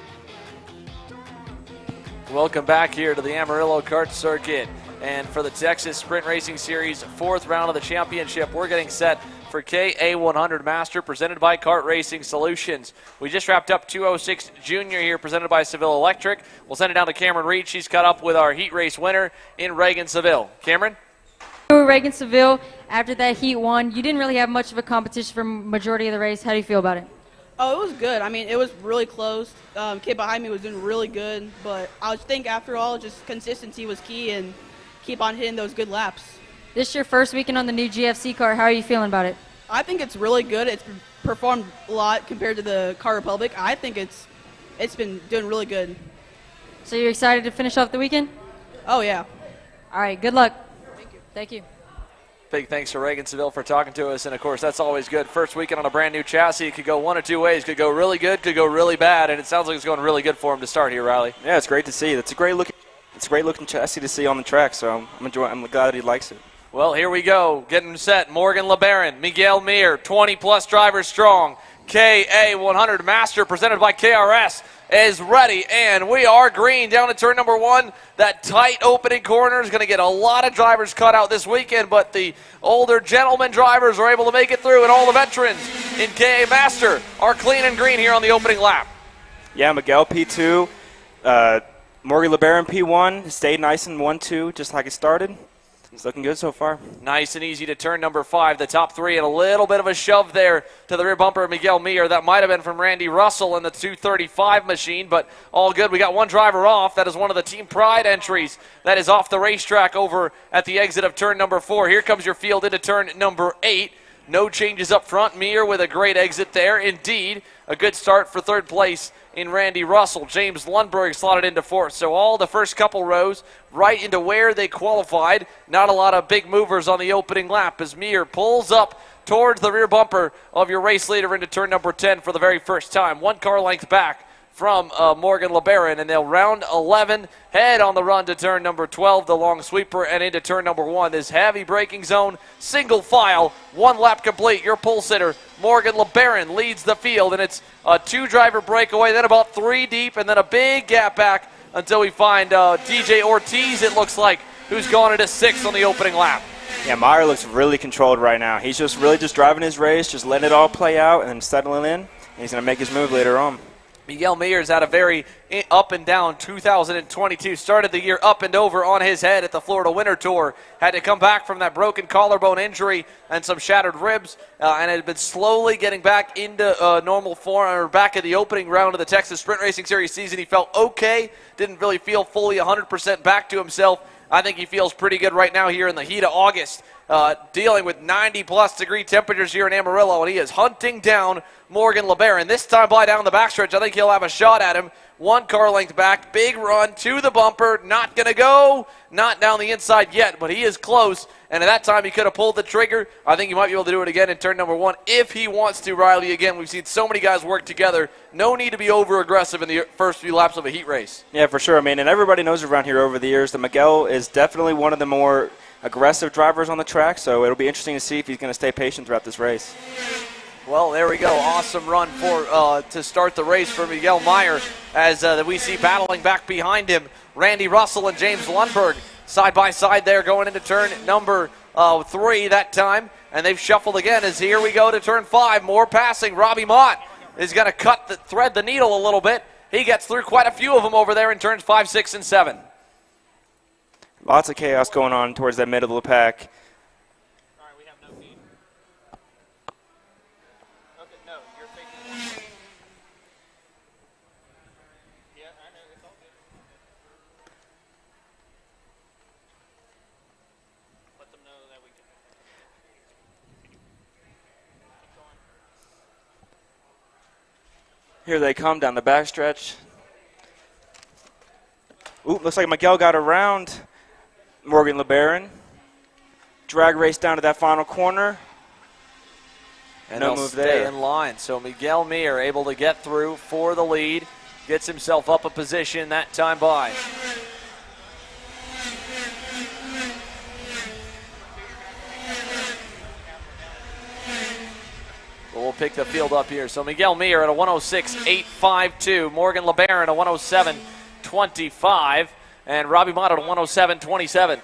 Welcome back here to the Amarillo Kart Circuit. And for the Texas Sprint Racing Series 4th round of the championship, we're getting set for KA100 Master, presented by Kart Racing Solutions. We just wrapped up 206 Junior here, presented by Seville Electric. We'll send it down to Cameron Reed. She's caught up with our heat race winner in Reagan Seville. Cameron? Reagan Seville, after that Heat 1, you didn't really have much of a competition for majority of the race. How do you feel about it? Oh, it was good. I mean, it was really close. Kid behind me was doing really good, but I think after all, just consistency was key and keep on hitting those good laps. This is your first weekend on the new GFC car. How are you feeling about it? I think it's really good. It's performed a lot compared to the Car Republic. I think it's been doing really good. So you're excited to finish off the weekend? Oh, yeah. All right, good luck. Thank you. Thank you. Big thanks to Reagan Seville for talking to us, and of course that's always good. First weekend on a brand new chassis. It could go one of two ways. Could go really good, could go really bad, and it sounds like it's going really good for him to start here, Riley. Yeah, it's great to see. It's a great looking chassis to see on the track, so I'm glad that he likes it. Well, here we go. Getting set. Morgan LeBaron, Miguel Mir, 20-plus drivers strong. KA 100 Master presented by KRS is ready, and we are green down to turn number 1. That tight opening corner is going to get a lot of drivers cut out this weekend, but the older gentleman drivers are able to make it through, and all the veterans in KA Master are clean and green here on the opening lap. Yeah, Miguel P2, Morgan LeBaron P1 stayed nice in 1-2 just like it started. It's looking good so far. Nice and easy to turn number 5, the top 3, and a little bit of a shove there to the rear bumper of Miguel Mir. That might have been from Randy Russell in the 235 machine, but all good. We got one driver off. That is one of the Team Pride entries. That is off the racetrack over at the exit of turn number 4. Here comes your field into turn number 8. No changes up front. Mir with a great exit there. Indeed, a good start for third place in Randy Russell. James Lundberg slotted into 4th. So all the first couple rows right into where they qualified. Not a lot of big movers on the opening lap as Mir pulls up towards the rear bumper of your race leader into turn number 10 for the very first time. 1 car length back from Morgan LeBaron, and they'll round 11, head on the run to turn number 12, the long sweeper, and into turn number 1. This heavy braking zone, single file, 1 lap complete. Your pole sitter, Morgan LeBaron, leads the field, and it's a 2-driver breakaway, then about 3 deep, and then a big gap back until we find DJ Ortiz, it looks like, who's gone into 6th on the opening lap. Yeah, Meyer looks really controlled right now. He's just really just driving his race, just letting it all play out and then settling in, and he's going to make his move later on. Miguel Mier's had a very up and down 2022. Started the year up and over on his head at the Florida Winter Tour. Had to come back from that broken collarbone injury and some shattered ribs, and had been slowly getting back into normal form, or back at the opening round of the Texas Sprint Racing Series season. He felt okay, didn't really feel fully 100% back to himself. I think he feels pretty good right now here in the heat of August, dealing with 90-plus degree temperatures here in Amarillo, and he is hunting down Morgan LeBaron. This time by down the backstretch, I think he'll have a shot at him. 1 car length back, big run to the bumper, not going to go, not down the inside yet, but he is close, and at that time he could have pulled the trigger. I think he might be able to do it again in turn number 1 if he wants to, Riley. Again, we've seen so many guys work together. No need to be over-aggressive in the first few laps of a heat race. Yeah, for sure. I mean, and everybody knows around here over the years that Miguel is definitely one of the more aggressive drivers on the track, so it'll be interesting to see if he's going to stay patient throughout this race. Well, there we go. Awesome run for to start the race for Miguel Meyer as we see battling back behind him Randy Russell and James Lundberg side by side there going into turn number 3 that time. And they've shuffled again as here we go to turn 5. More passing. Robbie Mott is going to thread the needle a little bit. He gets through quite a few of them over there in turns 5, 6, and 7. Lots of chaos going on towards that middle of the pack. Here they come down the backstretch. Ooh, looks like Miguel got around Morgan LeBaron. Drag race down to that final corner. And no move there. Stay in line. So Miguel Mir able to get through for the lead. Gets himself up a position that time by. We'll pick the field up here. So Miguel Mir at a 106.852. Morgan LeBaron at a 107.25. And Robbie Mott at a 107.27.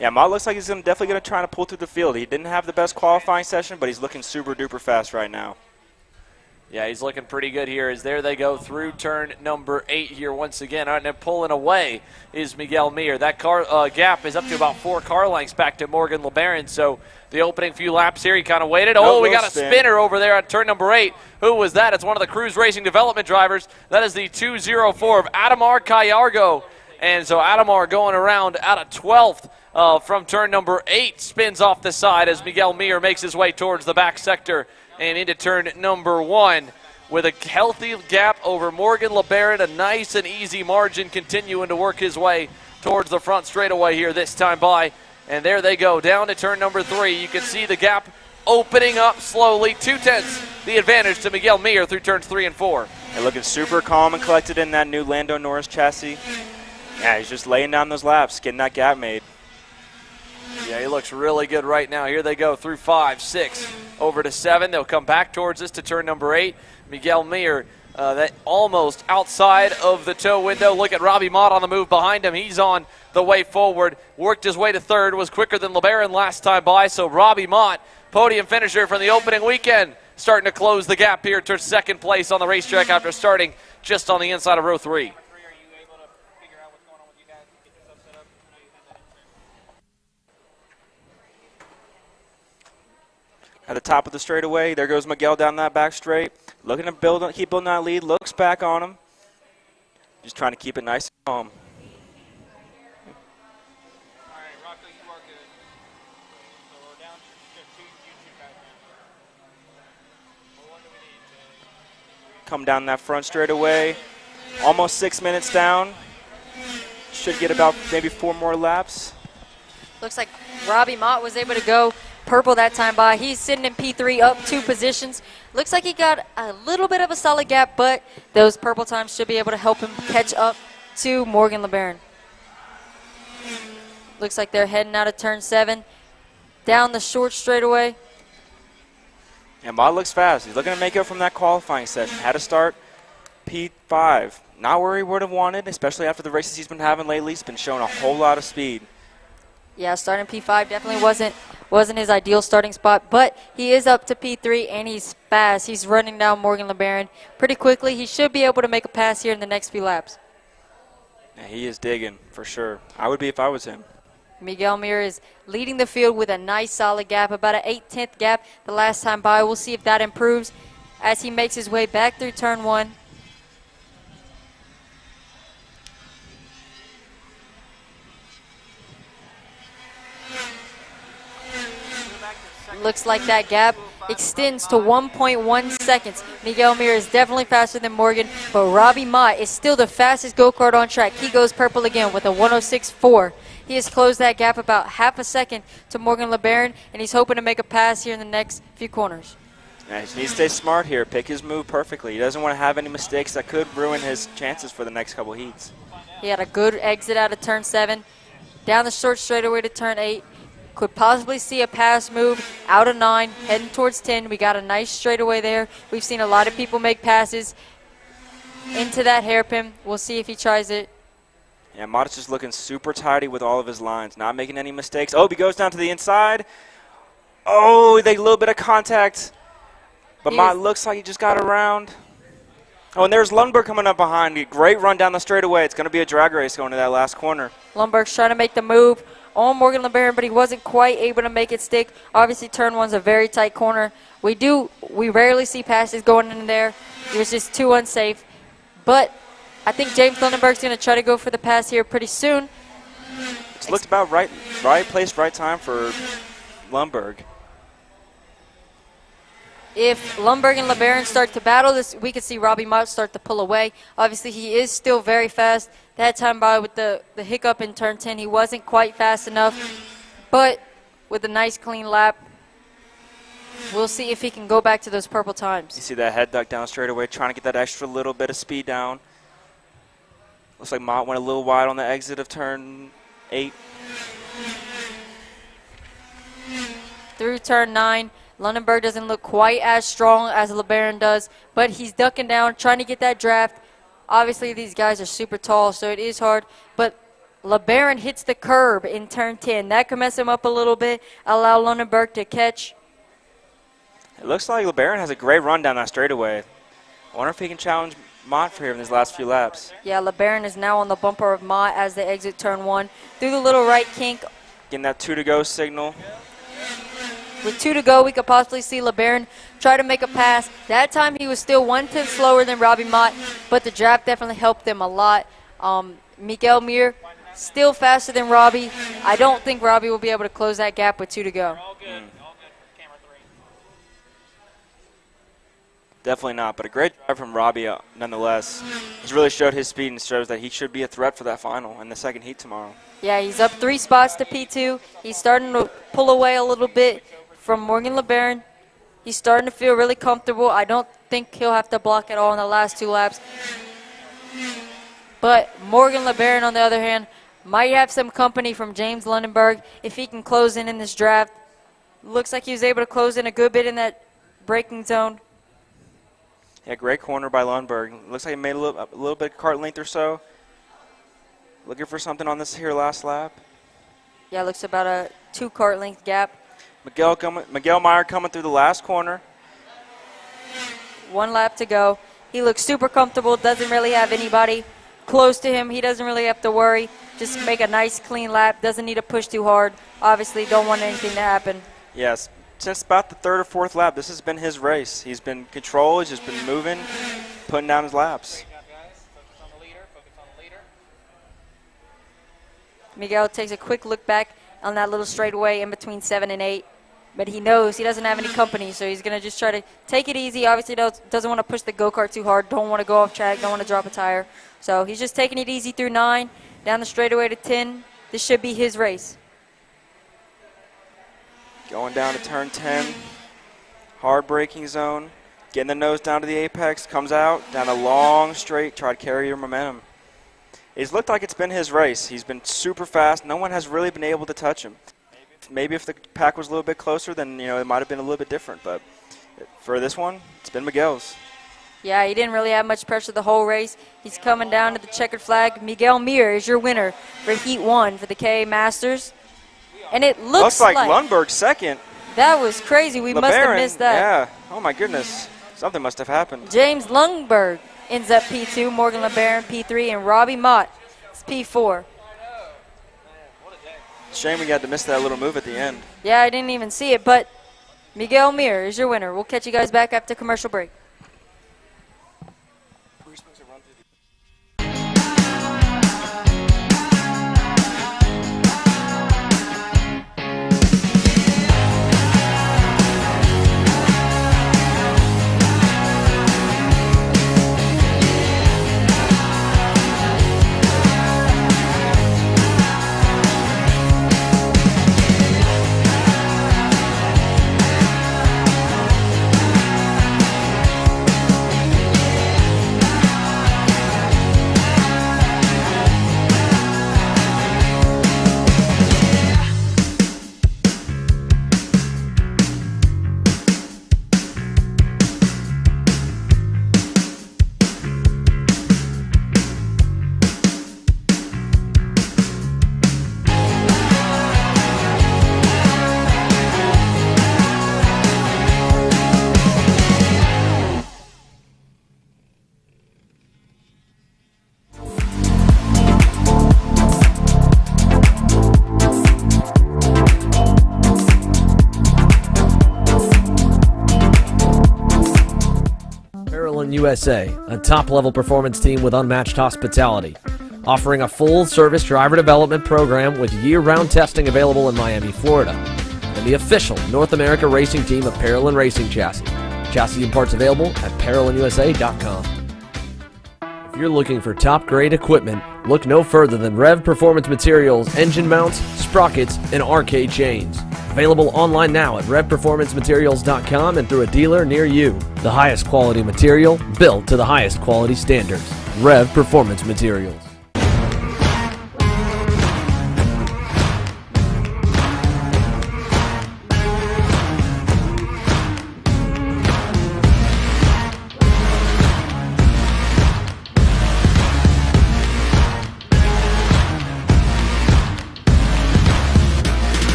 Yeah, Mott looks like he's definitely going to try to pull through the field. He didn't have the best qualifying session, but he's looking super duper fast right now. Yeah, he's looking pretty good here as there they go through turn number 8 here once again. And then pulling away is Miguel Mir. That car gap is up to about 4 car lengths back to Morgan LeBaron. So the opening few laps here, he kind of waited. Oh, we got a spinner over there on turn number 8. Who was that? It's one of the Cruise Racing Development drivers. That is the 204 of Adamar Callargo. And so Adamar going around out of 12th from turn number 8. Spins off the side as Miguel Mir makes his way towards the back sector and into turn number 1 with a healthy gap over Morgan LeBaron. A nice and easy margin continuing to work his way towards the front straightaway here this time by. And there they go down to turn number 3. You can see the gap opening up slowly. 2/10 the advantage to Miguel Mir through turns 3 and 4. They're looking super calm and collected in that new Lando Norris chassis. Yeah, he's just laying down those laps, getting that gap made. Yeah, he looks really good right now. Here they go through 5, 6, over to 7. They'll come back towards us to turn number 8. Miguel Mir, that almost outside of the tow window. Look at Robbie Mott on the move behind him. He's on the way forward. Worked his way to 3rd. Was quicker than LeBaron last time by. So Robbie Mott, podium finisher from the opening weekend, starting to close the gap here to 2nd place on the racetrack after starting just on the inside of row 3. At the top of the straightaway, there goes Miguel down that back straight. Looking to keep building that lead, looks back on him. Just trying to keep it nice and calm. Come down that front straightaway. Almost 6 minutes down. Should get about maybe 4 more laps. Looks like Robbie Mott was able to go purple that time by. He's sitting in P3 up 2 positions. Looks like he got a little bit of a solid gap, but those purple times should be able to help him catch up to Morgan LeBaron. Looks like they're heading out of turn 7 down the short straightaway. And Mott looks fast. He's looking to make up from that qualifying session. Had to start P5. Not where he would have wanted, especially after the races he's been having lately. He's been showing a whole lot of speed. Yeah, starting P5 definitely wasn't his ideal starting spot, but he is up to P3 and he's fast. He's running down Morgan LeBaron pretty quickly. He should be able to make a pass here in the next few laps. Yeah, he is digging for sure. I would be if I was him. Miguel Mir is leading the field with a nice solid gap, about an 1/8 gap the last time by. We'll see if that improves as he makes his way back through turn 1. Looks like that gap extends to 1.1 seconds. Miguel Mir is definitely faster than Morgan, but Robbie Mott is still the fastest go-kart on track. He goes purple again with a 106.4. He has closed that gap about half a second to Morgan LeBaron, and he's hoping to make a pass here in the next few corners. Yeah, he needs to stay smart here, pick his move perfectly. He doesn't want to have any mistakes that could ruin his chances for the next couple heats. He had a good exit out of turn 7, down the short straightaway to turn 8. Could possibly see a pass move out of 9, heading towards 10. We got a nice straightaway there. We've seen a lot of people make passes into that hairpin. We'll see if he tries it. Yeah, Mott's just looking super tidy with all of his lines, not making any mistakes. Oh, he goes down to the inside. Oh, they a little bit of contact. But Mott looks like he just got around. Oh, and there's Lundberg coming up behind. Great run down the straightaway. It's going to be a drag race going to that last corner. Lundberg's trying to make the move on Morgan LeBaron, but he wasn't quite able to make it stick. Obviously, turn 1's a very tight corner. We rarely see passes going in there. It was just too unsafe. But I think James Lundberg's going to try to go for the pass here pretty soon. It looked about right place, right time for Lundberg. If Lundberg and LeBaron start to battle this, we could see Robbie Mott start to pull away. Obviously, he is still very fast. That time by with the hiccup in turn 10, he wasn't quite fast enough. But with a nice clean lap, we'll see if he can go back to those purple times. You see that head duck down straightaway, trying to get that extra little bit of speed down. Looks like Mott went a little wide on the exit of turn 8. Through turn 9. Lundenberg doesn't look quite as strong as LeBaron does, but he's ducking down, trying to get that draft. Obviously, these guys are super tall, so it is hard. But LeBaron hits the curb in turn 10. That could mess him up a little bit, allow Lundenberg to catch. It looks like LeBaron has a great run down that straightaway. I wonder if he can challenge Mott for here in these last few laps. Yeah, LeBaron is now on the bumper of Mott as they exit turn 1. Through the little right kink. Getting that 2 to go signal. With 2 to go, we could possibly see LeBaron try to make a pass. That time he was still 1/10 slower than Robbie Mott, but the draft definitely helped them a lot. Miguel Mir still faster than Robbie. I don't think Robbie will be able to close that gap with 2 to go. Definitely not, but a great drive from Robbie nonetheless. He's really showed his speed and shows that he should be a threat for that final in the second heat tomorrow. Yeah, he's up 3 spots to P2. He's starting to pull away a little bit from Morgan LeBaron. He's starting to feel really comfortable. I don't think he'll have to block at all in the last 2 laps. But Morgan LeBaron, on the other hand, might have some company from James Lundenberg if he can close in this draft. Looks like he was able to close in a good bit in that braking zone. Yeah, great corner by Lundberg. Looks like he made a little bit of kart length or so. Looking for something on this here last lap. Yeah, looks about a 2 kart length gap. Miguel Meyer coming through the last corner. 1 lap to go. He looks super comfortable, doesn't really have anybody close to him. He doesn't really have to worry. Just make a nice, clean lap. Doesn't need to push too hard. Obviously, don't want anything to happen. Yes, since about the 3rd or 4th lap, this has been his race. He's been controlled, he's just been moving, putting down his laps. Miguel takes a quick look back on that little straightaway in between 7 and 8. But he knows he doesn't have any company, so he's going to just try to take it easy. Obviously, doesn't want to push the go-kart too hard, don't want to go off track, don't want to drop a tire. So he's just taking it easy through 9, down the straightaway to 10. This should be his race. Going down to turn 10, hard braking zone, getting the nose down to the apex, comes out, down a long straight, try to carry your momentum. It's looked like it's been his race. He's been super fast. No one has really been able to touch him. Maybe if the pack was a little bit closer, then it might have been a little bit different. But for this one, it's been Miguel's. Yeah, he didn't really have much pressure the whole race. He's coming down to the checkered flag. Miguel Mir is your winner for Heat 1 for the KA Masters. And it looks like Lundberg's second. That was crazy. We must have missed that. Yeah. Oh, my goodness. Something must have happened. James Lundberg ends up P2, Morgan LeBaron P3, and Robbie Mott is P4. Shame we got to miss that little move at the end. Yeah, I didn't even see it, but Miguel Mir is your winner. We'll catch you guys back after commercial break. USA, a top-level performance team with unmatched hospitality, offering a full-service driver development program with year-round testing available in Miami, Florida, and the official North America racing team of Parolin Racing Chassis. Chassis and parts available at ParolinUSA.com. If you're looking for top-grade equipment, look no further than Rev Performance Materials engine mounts, sprockets, and arcade chains. Available online now at RevPerformanceMaterials.com and through a dealer near you. The highest quality material, built to the highest quality standards. Rev Performance Materials.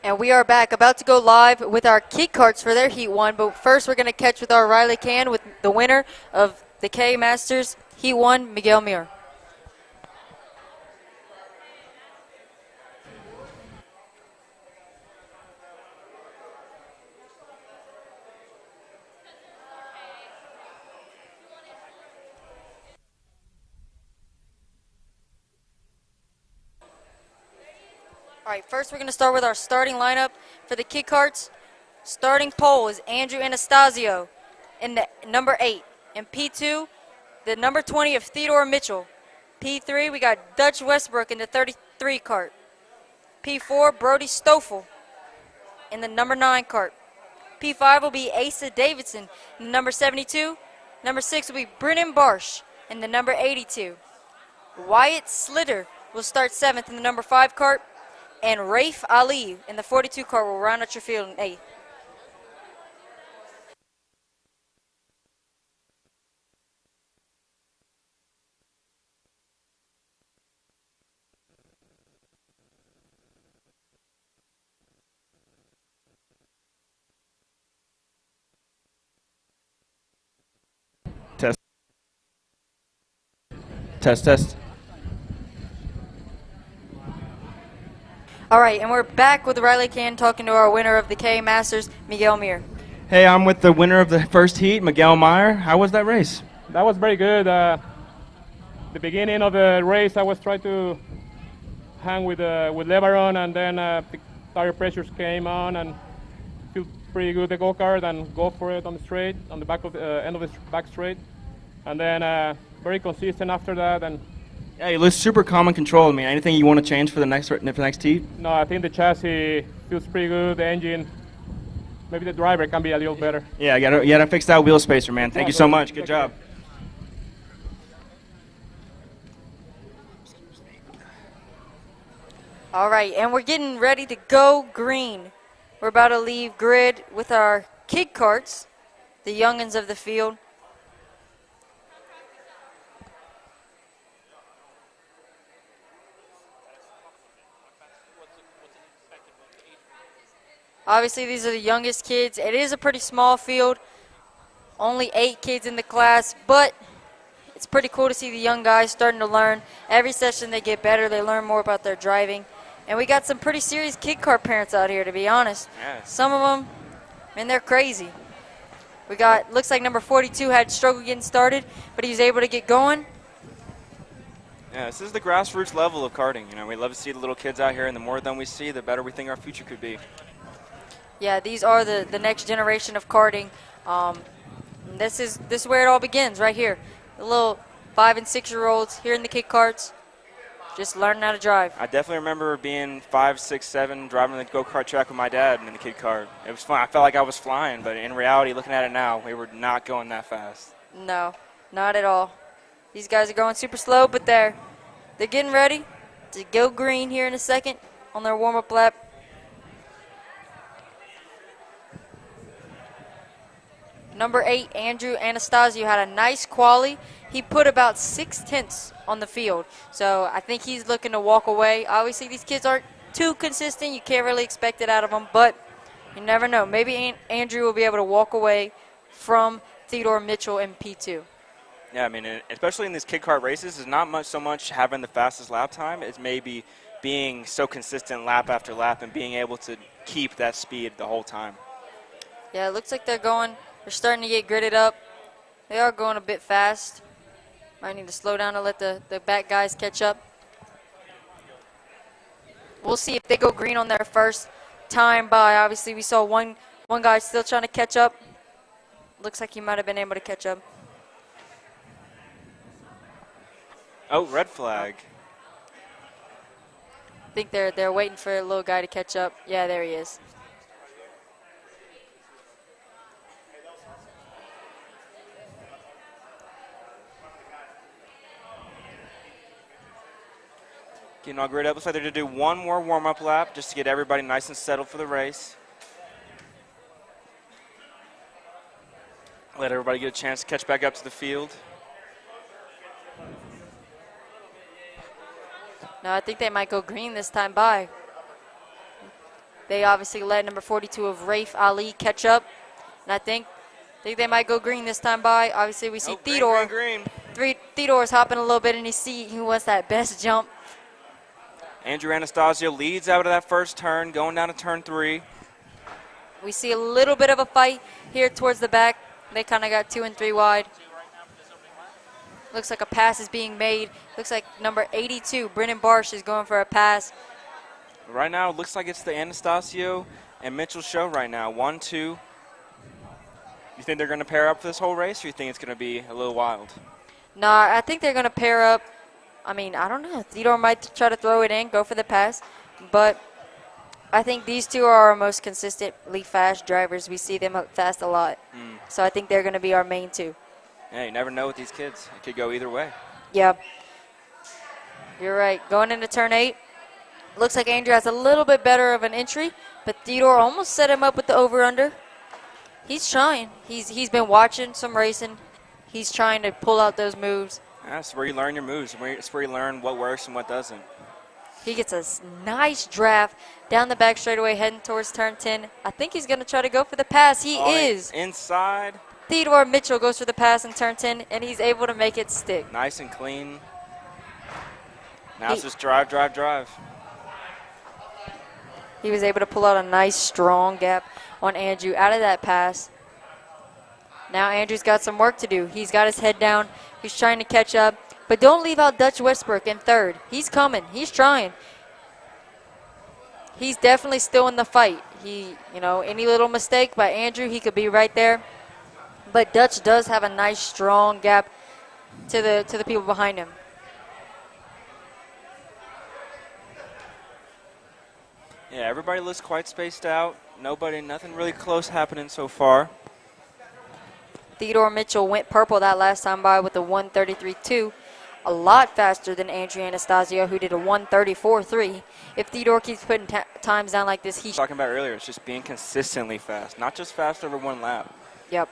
And we are back, about to go live with our key karts for their Heat 1. But first, we're going to catch with our Riley Can with the winner of the K Masters Heat 1, Miguel Mir. All right, first we're going to start with our starting lineup for the kid karts. Starting pole is Andrew Anastasio in the number 8. In P2, the number 20 of Theodore Mitchell. P3, we got Dutch Westbrook in the 33 kart. P4, Brody Stoffel in the number 9 kart. P5 will be Asa Davidson in the number 72. Number 6 will be Brennan Barsh in the number 82. Wyatt Slitter will start 7th in the number 5 cart, and Rafe Ali in the 42 cart will round out your field in 8th. Test. All right, and we're back with Riley Can talking to our winner of the K Masters, Miguel Mir. Hey, I'm with the winner of the first heat, Miguel Meyer. How was that race? That was very good. The beginning of the race, I was trying to hang with LeBaron, and then the tire pressures came on and feel pretty good the go-kart and go for it on the straight, on the back of the end of the back straight, and then very consistent after that. And yeah, you look super calm and controlled. I mean, anything you want to change for the next heat? No, I think the chassis feels pretty good. The engine, maybe the driver can be a little better. Yeah, you gotta fix that wheel spacer, man. Thank you so much. Good job. All right, and we're getting ready to go green. We're about to leave grid with our kid carts, the youngins of the field. Obviously, these are the youngest kids. It is a pretty small field, only 8 kids in the class, but it's pretty cool to see the young guys starting to learn. Every session they get better, they learn more about their driving. And we got some pretty serious kid car parents out here, to be honest. Yeah. Some of them, man, they're crazy. We got, looks like number 42 had struggle getting started, but he was able to get going. Yeah, this is the grassroots level of karting. You know, we love to see the little kids out here, and the more of them we see, the better we think our future could be. Yeah, these are the next generation of karting. This is where it all begins, right here. The little 5- and 6-year-olds here in the kid karts, just learning how to drive. I definitely remember being 5, 6, 7, driving the go-kart track with my dad in the kid kart. It was fun. I felt like I was flying, but in reality, looking at it now, we were not going that fast. No, not at all. These guys are going super slow, but they're getting ready to go green here in a second on their warm-up lap. Number 8, Andrew Anastasio, had a nice quali. He put about 6/10 on the field. So I think he's looking to walk away. Obviously, these kids aren't too consistent. You can't really expect it out of them, but you never know. Maybe Andrew will be able to walk away from Theodore Mitchell in P2. Yeah, I mean, especially in these kid kart races, it's not much so much having the fastest lap time. It's maybe being so consistent lap after lap and being able to keep that speed the whole time. Yeah, it looks like they're starting to get gridded up. They are going a bit fast. Might need to slow down to let the back guys catch up. We'll see if they go green on their first time by. Obviously, we saw one guy still trying to catch up. Looks like he might have been able to catch up. Oh, red flag. I think they're waiting for a little guy to catch up. Yeah, there he is. Getting all grid up. Looks like they're going to do one more warm-up lap just to get everybody nice and settled for the race. Let everybody get a chance to catch back up to the field. No, I think they might go green this time by. They obviously let number 42 of Rafe Ali catch up. And I think they might go green this time by. Obviously, we see Theodore. Green. Theodore's hopping a little bit, and he wants that best jump. Andrew Anastasio leads out of that first turn, going down to turn 3. We see a little bit of a fight here towards the back. They kind of got 2 and 3 wide. Looks like a pass is being made. Looks like number 82, Brennan Barsh, is going for a pass. Right now, it looks like it's the Anastasio and Mitchell show right now. 1, 2. You think they're going to pair up for this whole race, or you think it's going to be a little wild? No, I think they're going to pair up. I mean, I don't know. Theodore might try to throw it in, go for the pass. But I think these two are our most consistently fast drivers. We see them fast a lot. So I think they're going to be our main two. Yeah, you never know with these kids. It could go either way. Yeah. You're right. Going into turn 8, looks like Andrew has a little bit better of an entry, but Theodore almost set him up with the over-under. He's trying. He's been watching some racing. He's trying to pull out those moves. That's where you learn your moves. It's where you learn what works and what doesn't. He gets a nice draft down the back straightaway heading towards turn 10. I think he's going to try to go for the pass. He is. Inside. Theodore Mitchell goes for the pass in turn 10, and he's able to make it stick. Nice and clean. Now it's just drive, drive, drive. He was able to pull out a nice, strong gap on Andrew out of that pass. Now Andrew's got some work to do. He's got his head down. He's trying to catch up. But don't leave out Dutch Westbrook in third. He's coming. He's trying. He's definitely still in the fight. Any little mistake by Andrew, he could be right there. But Dutch does have a nice, strong gap to the people behind him. Yeah, everybody looks quite spaced out. Nothing really close happening so far. Theodore Mitchell went purple that last time by with a 1:33.2. A lot faster than Andrew Anastasio, who did a 1:34.3. If Theodore keeps putting times down like this, he's talking about earlier. It's just being consistently fast, not just fast over one lap. Yep.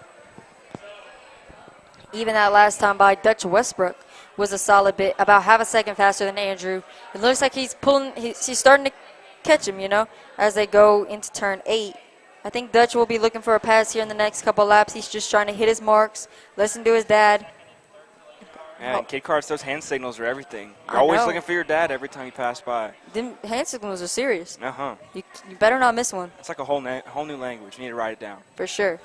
Even that last time by, Dutch Westbrook was a solid bit, about half a second faster than Andrew. It looks like he's starting to catch him, as they go into turn 8. I think Dutch will be looking for a pass here in the next couple laps. He's just trying to hit his marks, listen to his dad. Yeah, and Kid Karts, those hand signals are everything. You're always looking for your dad every time you pass by. Them hand signals are serious. Uh-huh. You better not miss one. It's like a whole new language. You need to write it down. For sure.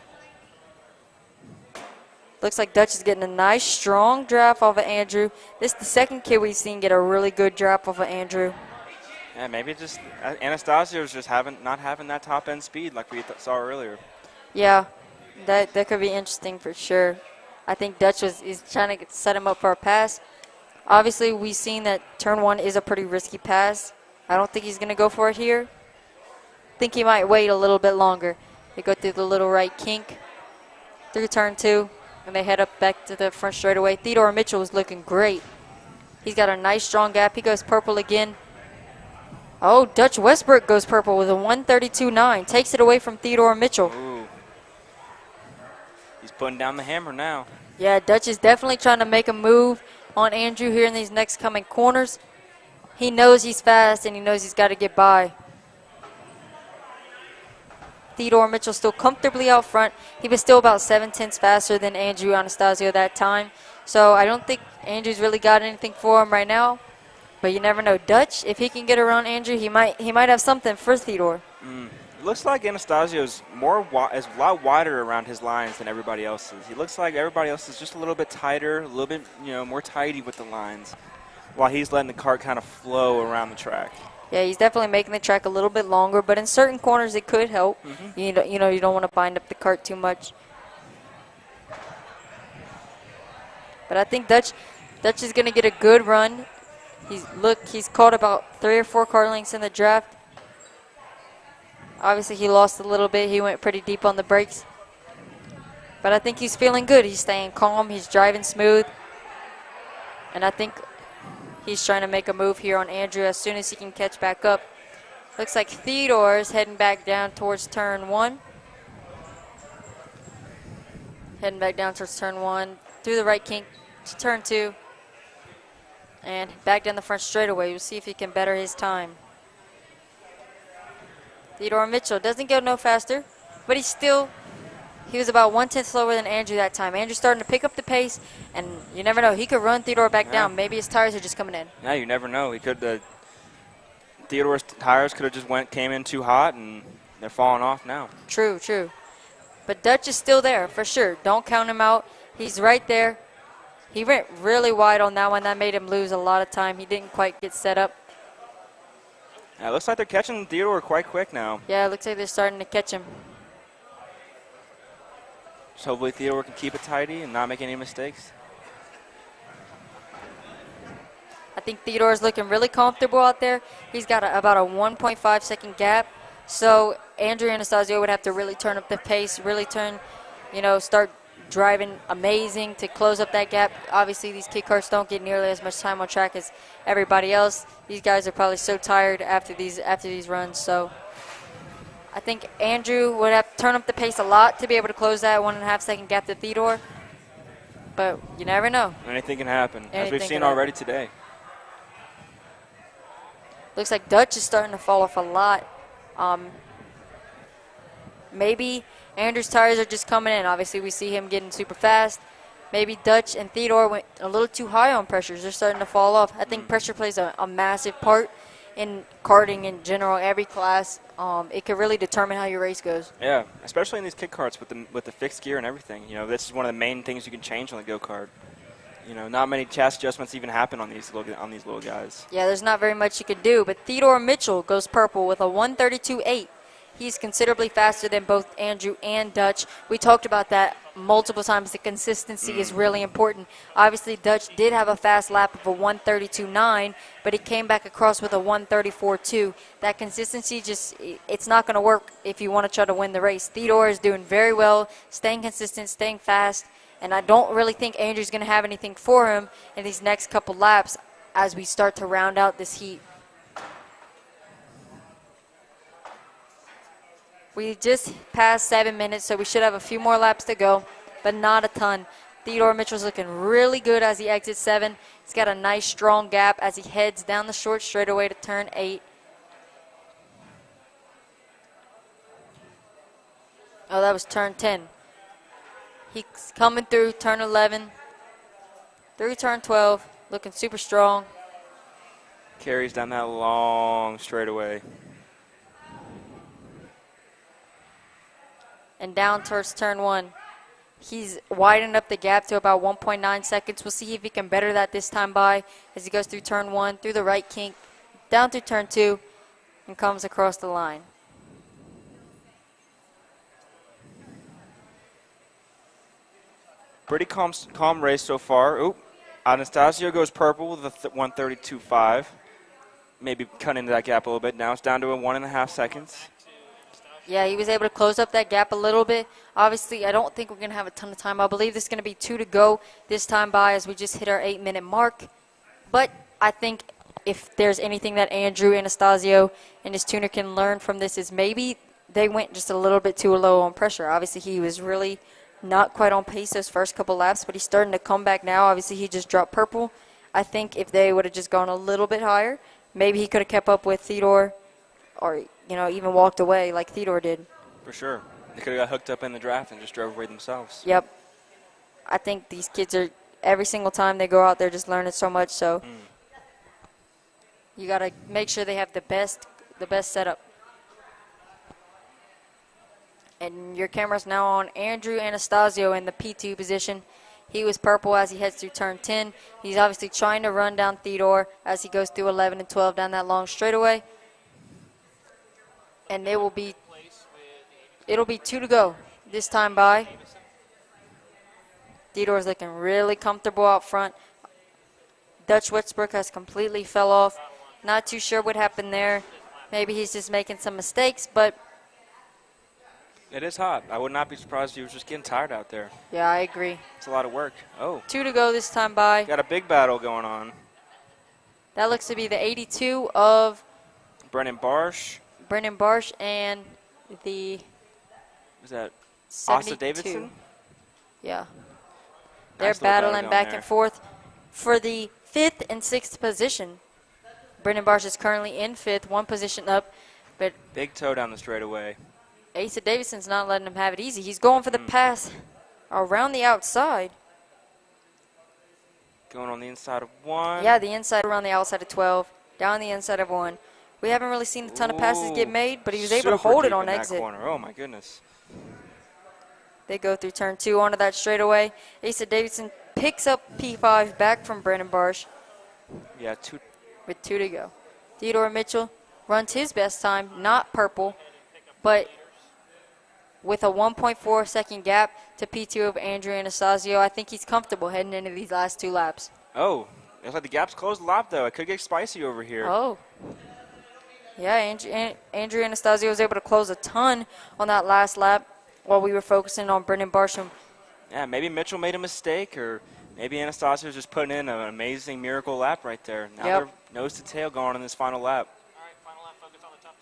Looks like Dutch is getting a nice, strong draft off of Andrew. This is the second kid we've seen get a really good draft off of Andrew. Yeah, maybe just Anastasio's just not having that top end speed like we saw earlier. Yeah, that could be interesting for sure. I think Dutch is trying to set him up for a pass. Obviously, we've seen that turn 1 is a pretty risky pass. I don't think he's going to go for it here. I think he might wait a little bit longer. They go through the little right kink through turn 2, and they head up back to the front straightaway. Theodore Mitchell is looking great. He's got a nice, strong gap. He goes purple again. Oh, Dutch Westbrook goes purple with a 1:32.9. Takes it away from Theodore Mitchell. Ooh. He's putting down the hammer now. Yeah, Dutch is definitely trying to make a move on Andrew here in these next coming corners. He knows he's fast, and he knows he's got to get by. Theodore Mitchell still comfortably out front. He was still about 7/10 faster than Andrew Anastasio that time. So I don't think Andrew's really got anything for him right now. But you never know. Dutch, if he can get around Andrew, he might have something for Theodore. It looks like Anastasio's is a lot wider around his lines than everybody else's. He looks like everybody else is just a little bit tighter, a little bit more tidy with the lines, while he's letting the cart kind of flow around the track. Yeah, he's definitely making the track a little bit longer, but in certain corners it could help. You don't want to bind up the cart too much. But I think Dutch is going to get a good run. He's caught about 3 or 4 car lengths in the draft. Obviously, he lost a little bit. He went pretty deep on the brakes. But I think he's feeling good. He's staying calm. He's driving smooth. And I think he's trying to make a move here on Andrew as soon as he can catch back up. Looks like Theodore is heading back down towards turn 1. Heading back down towards turn 1. Through the right kink to turn 2. And back down the front straightaway. We'll see if he can better his time. Theodore Mitchell doesn't go no faster, but he was about 1/10 slower than Andrew that time. Andrew's starting to pick up the pace, and you never know. He could run Theodore back down. Maybe his tires are just coming in. Yeah, you never know. He could. Theodore's tires could have just came in too hot, and they're falling off now. True. But Dutch is still there for sure. Don't count him out. He's right there. He went really wide on that one. That made him lose a lot of time. He didn't quite get set up. Yeah, it looks like they're catching Theodore quite quick now. Yeah, it looks like they're starting to catch him. So hopefully Theodore can keep it tidy and not make any mistakes. I think Theodore's looking really comfortable out there. He's got about a 1.5 second gap. So Andrew Anastasio would have to really turn up the pace, really start driving amazing to close up that gap. Obviously, these kid karts don't get nearly as much time on track as everybody else. These guys are probably so tired after these runs. So I think Andrew would have to turn up the pace a lot to be able to close that 1.5 second gap to Theodore. But you never know. Anything can happen, as we've seen already today. Looks like Dutch is starting to fall off a lot. Maybe Andrew's tires are just coming in. Obviously, we see him getting super fast. Maybe Dutch and Theodore went a little too high on pressures. They're starting to fall off. I think pressure plays a massive part in karting in general, every class. It could really determine how your race goes. Yeah, especially in these kit karts with the fixed gear and everything. You know, this is one of the main things you can change on the go-kart. You know, not many chassis adjustments even happen on these little guys. Yeah, there's not very much you could do. But Theodore Mitchell goes purple with a 132.8. He's considerably faster than both Andrew and Dutch. We talked about that multiple times. The consistency is really important. Obviously, Dutch did have a fast lap of a 132.9, but he came back across with a 134.2. That consistency it's not going to work if you want to try to win the race. Theodore is doing very well, staying consistent, staying fast, and I don't really think Andrew's going to have anything for him in these next couple laps as we start to round out this heat. We just passed 7 minutes, so we should have a few more laps to go, but not a ton. Theodore Mitchell's looking really good as he exits 7. He's got a nice, strong gap as he heads down the short straightaway to turn 8. Oh, that was turn 10. He's coming through turn 11, through turn 12, looking super strong. Carries down that long straightaway. And down towards turn 1. He's widened up the gap to about 1.9 seconds. We'll see if he can better that this time by as he goes through turn 1, through the right kink, down through turn 2, and comes across the line. Pretty calm race so far. Oop, Anastasio goes purple with a 132.5. Maybe cut into that gap a little bit. Now it's down to a 1.5 seconds. Yeah, he was able to close up that gap a little bit. Obviously, I don't think we're going to have a ton of time. I believe there's going to be 2 to go this time by as we just hit our 8-minute mark. But I think if there's anything that Andrew Anastasio and his tuner can learn from this is maybe they went just a little bit too low on pressure. Obviously, he was really not quite on pace those first couple laps, but he's starting to come back now. Obviously, he just dropped purple. I think if they would have just gone a little bit higher, maybe he could have kept up with Theodore or, you know, even walked away like Theodore did. For sure. They could have got hooked up in the draft and just drove away themselves. Yep. I think these kids are, every single time they go out there, just learning so much. So you got to make sure they have the best setup. And your camera's now on Andrew Anastasio in the P2 position. He was purple as he heads through turn 10. He's obviously trying to run down Theodore as he goes through 11 and 12 down that long straightaway. And it'll be 2 to go this time by. Theodore's looking really comfortable out front. Dutch Westbrook has completely fell off. Not too sure what happened there. Maybe he's just making some mistakes, but it is hot. I would not be surprised if he was just getting tired out there. Yeah, I agree. It's a lot of work. Oh. 2 to go this time by. Got a big battle going on. That looks to be the 82 of Brennan Barsh. And the was that 72. Asa Davidson? Yeah. They're battling back and forth for the 5th and 6th position. Brennan Barsh is currently in 5th, 1 position up. But big toe down the straightaway. Asa Davidson's not letting him have it easy. He's going for the pass around the outside. Going on the inside of 1. Yeah, the inside around the outside of 12, down the inside of 1. We haven't really seen a ton of passes get made, but he was able to hold it on exit. Oh, my goodness. They go through turn 2 onto that straightaway. Asa Davidson picks up P5 back from Brennan Barsh. Yeah, 2. With 2 to go. Theodore Mitchell runs his best time, not purple, but with a 1.4 second gap to P2 of Andrew Anastasio. I think he's comfortable heading into these last 2 laps. Oh, looks like the gap's closed a lot, though. It could get spicy over here. Oh. Yeah, Andrew Anastasio was able to close a ton on that last lap while we were focusing on Brennan Barsham. Yeah, maybe Mitchell made a mistake, or maybe Anastasio was just putting in an amazing miracle lap right there. Now they're nose to tail going on this final lap. All right, final lap, focus on the top.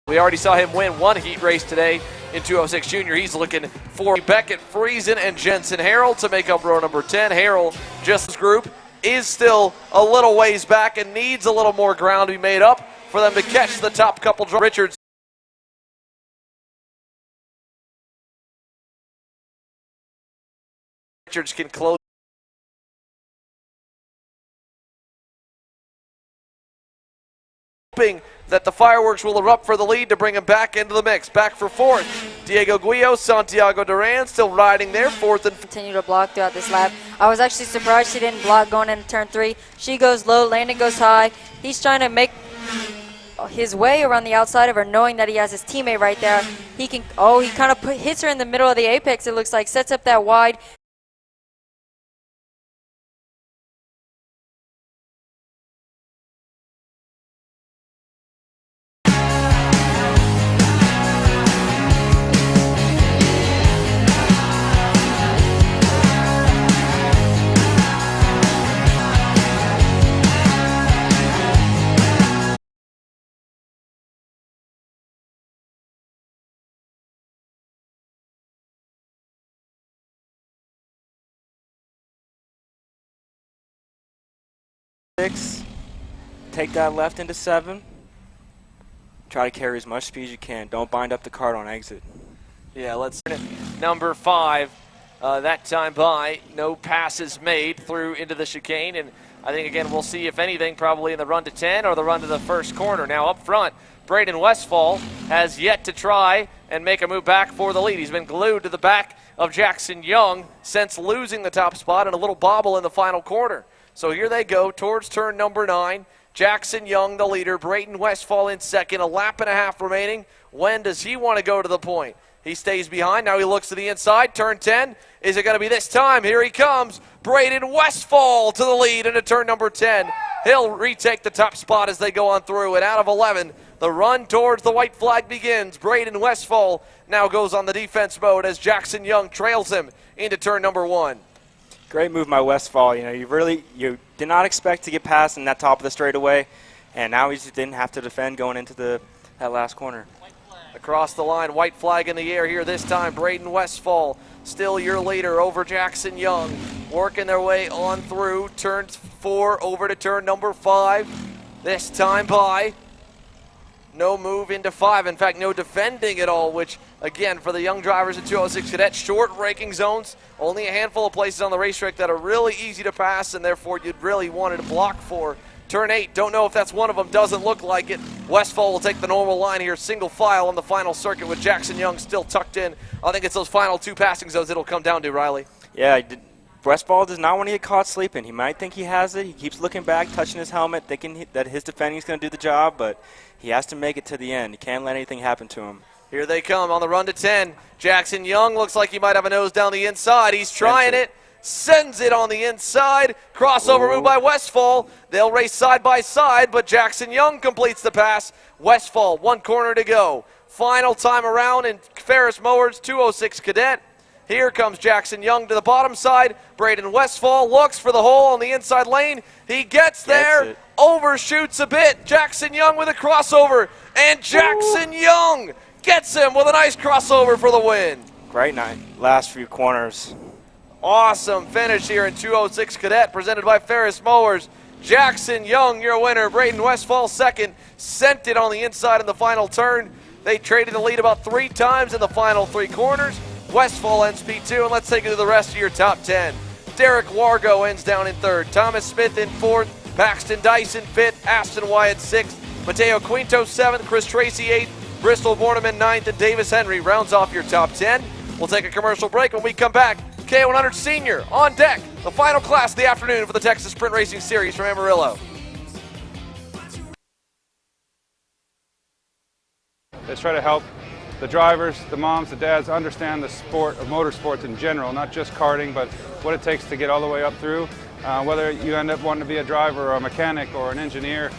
We already saw him win one heat race today in 206 Junior. He's looking for Beckett, Friesen, and Jensen Harrell to make up row number 10. Harrell, just this group, is still a little ways back and needs a little more ground to be made up for them to catch the top couple. Richards can close. Hoping that the fireworks will erupt for the lead to bring him back into the mix. Back for fourth, Diego Guillo, Santiago Duran still riding there, fourth and continue to block throughout this lap. I was actually surprised she didn't block going into turn 3. She goes low, Landon goes high. He's trying to make his way around the outside of her, knowing that he has his teammate right there. He can, he kind of hits her in the middle of the apex, it looks like, sets up that wide. Take that left into 7. Try to carry as much speed as you can. Don't bind up the cart on exit. Yeah, let's number 5. That time by, no passes made through into the chicane, and I think again we'll see if anything probably in the run to 10 or the run to the first corner. Now up front, Braden Westfall has yet to try and make a move back for the lead. He's been glued to the back of Jackson Young since losing the top spot and a little bobble in the final corner. So here they go towards turn number 9. Jackson Young, the leader. Braden Westfall in second. A lap and a half remaining. When does he want to go to the point? He stays behind. Now he looks to the inside. Turn 10. Is it going to be this time? Here he comes. Braden Westfall to the lead into turn number 10. He'll retake the top spot as they go on through. And out of 11, the run towards the white flag begins. Braden Westfall now goes on the defense mode as Jackson Young trails him into turn number 1. Great move by Westfall. You know, you did not expect to get past in that top of the straightaway, and now he just didn't have to defend going into that last corner. Across the line, white flag in the air here this time. Braden Westfall, still your leader over Jackson Young, working their way on through turn 4 over to turn number 5. This time by. No move into 5. In fact, no defending at all, which, again, for the young drivers in 206 Cadet, short braking zones, only a handful of places on the racetrack that are really easy to pass, and therefore you'd really wanted to block for. Turn 8, don't know if that's one of them, doesn't look like it. Westfall will take the normal line here, single file on the final circuit with Jackson Young still tucked in. I think it's those final 2 passing zones it'll come down to, Riley. Yeah, Westfall does not want to get caught sleeping. He might think he has it. He keeps looking back, touching his helmet, thinking that his defending is going to do the job, but he has to make it to the end. He can't let anything happen to him. Here they come on the run to 10. Jackson Young looks like he might have a nose down the inside. He's trying it. Sends it on the inside. Crossover move by Westfall. They'll race side by side, but Jackson Young completes the pass. Westfall, 1 corner to go. Final time around in Ferris Mowers 206 Cadet. Here comes Jackson Young to the bottom side. Braden Westfall looks for the hole on the inside lane. He gets there, overshoots a bit. Jackson Young with a crossover, and Jackson Young gets him with a nice crossover for the win. Great night, last few corners. Awesome finish here in 206 Cadet, presented by Ferris Mowers. Jackson Young, your winner. Braden Westfall second. Sent it on the inside in the final turn. They traded the lead about 3 times in the final 3 corners. Westfall ends P2, and let's take it to the rest of your top 10. Derek Wargo ends down in 3rd. Thomas Smith in 4th. Paxton Dyson 5th. Aston Wyatt 6th. Mateo Quinto 7th. Chris Tracy 8th. Bristol Borneman 9th. And Davis Henry rounds off your top 10. We'll take a commercial break. When we come back, K100 Senior on deck, the final class of the afternoon for the Texas Sprint Racing Series from Amarillo. Let's try to help the drivers, the moms, the dads understand the sport of motorsports in general, not just karting, but what it takes to get all the way up through. Whether you end up wanting to be a driver or a mechanic or an engineer,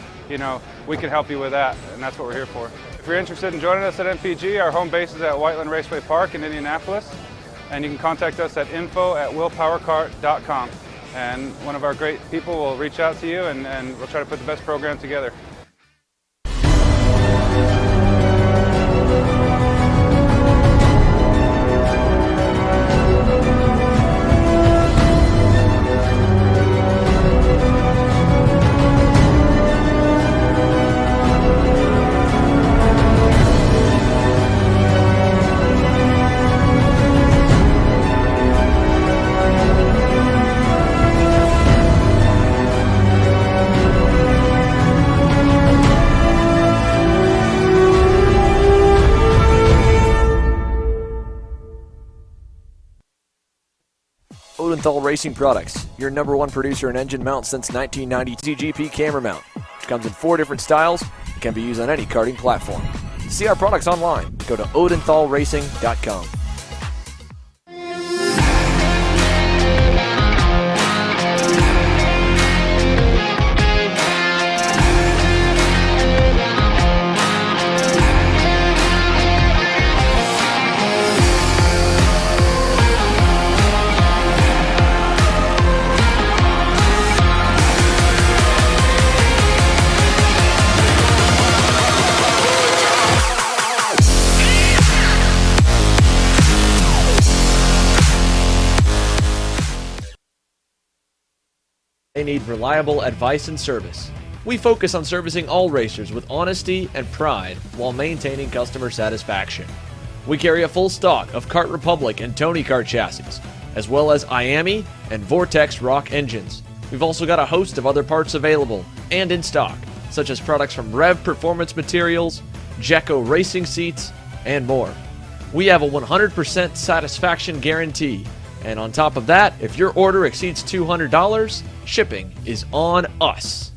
we can help you with that, and that's what we're here for. If you're interested in joining us at MPG, our home base is at Whiteland Raceway Park in Indianapolis, and you can contact us at info@willpowerkart.com, and one of our great people will reach out to you, and we'll try to put the best program together. Odenthal Racing Products, your #1 producer in engine mounts since 1990. ZGP camera mount, which comes in 4 different styles and can be used on any karting platform. To see our products online, go to odenthalracing.com. They need reliable advice and service. We focus on servicing all racers with honesty and pride while maintaining customer satisfaction. We carry a full stock of Kart Republic and Tony Kart chassis, as well as IAMI and Vortex Rock engines. We've also got a host of other parts available and in stock, such as products from Rev Performance Materials, Jekko Racing Seats, and more. We have a 100% satisfaction guarantee. And on top of that, if your order exceeds $200, shipping is on us.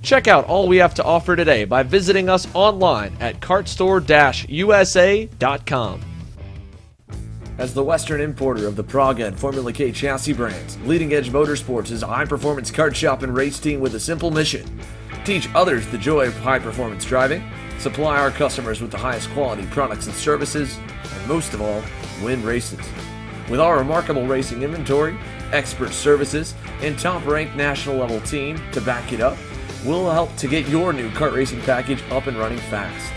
Check out all we have to offer today by visiting us online at kartstore-usa.com. As the Western importer of the Praga and Formula K chassis brands, Leading Edge Motorsports is a high-performance kart shop and race team with a simple mission: teach others the joy of high-performance driving, supply our customers with the highest quality products and services, and most of all, win races. With our remarkable racing inventory, expert services, and top-ranked national-level team to back it up, we'll help to get your new kart racing package up and running fast.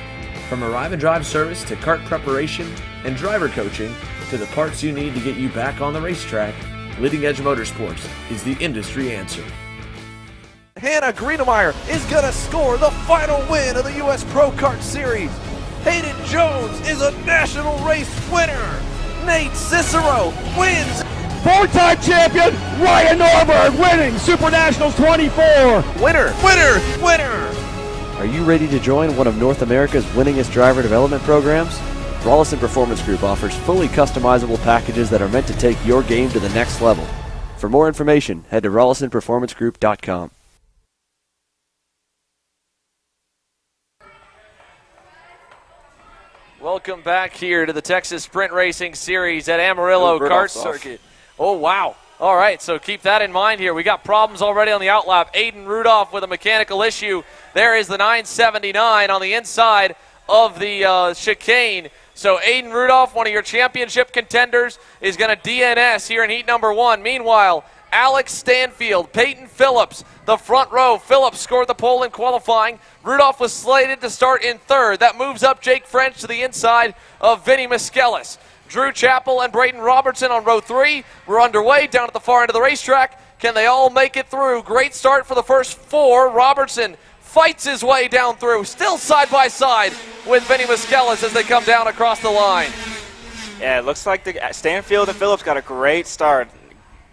From arrive and drive service to kart preparation and driver coaching to the parts you need to get you back on the racetrack, Leading Edge Motorsports is the industry answer. Hannah Greenemeyer is going to score the final win of the U.S. Pro Kart Series. Hayden Jones is a national race winner. Nate Cicero wins. 4-time champion Ryan Norberg winning Super Nationals 24. Winner, winner, winner. Are you ready to join one of North America's winningest driver development programs? Rollison Performance Group offers fully customizable packages that are meant to take your game to the next level. For more information, head to rollisonperformancegroup.com. Welcome back here to the Texas Sprint Racing Series at Amarillo Kart Circuit. Oh, wow. All right, so keep that in mind here. We got problems already on the outlap. Aiden Rudolph with a mechanical issue. There is the 979 on the inside of the chicane. So Aiden Rudolph, one of your championship contenders, is going to DNS here in heat number 1. Meanwhile, Alex Stanfield, Peyton Phillips, the front row. Phillips scored the pole in qualifying. Rudolph was slated to start in 3rd. That moves up Jake French to the inside of Vinny Miskelis. Drew Chappell and Braden Robertson on row 3. We're underway down at the far end of the racetrack. Can they all make it through? Great start for the first 4. Robertson fights his way down through, still side by side with Vinny Miskelis as they come down across the line. Yeah, it looks like the Stanfield and Phillips got a great start.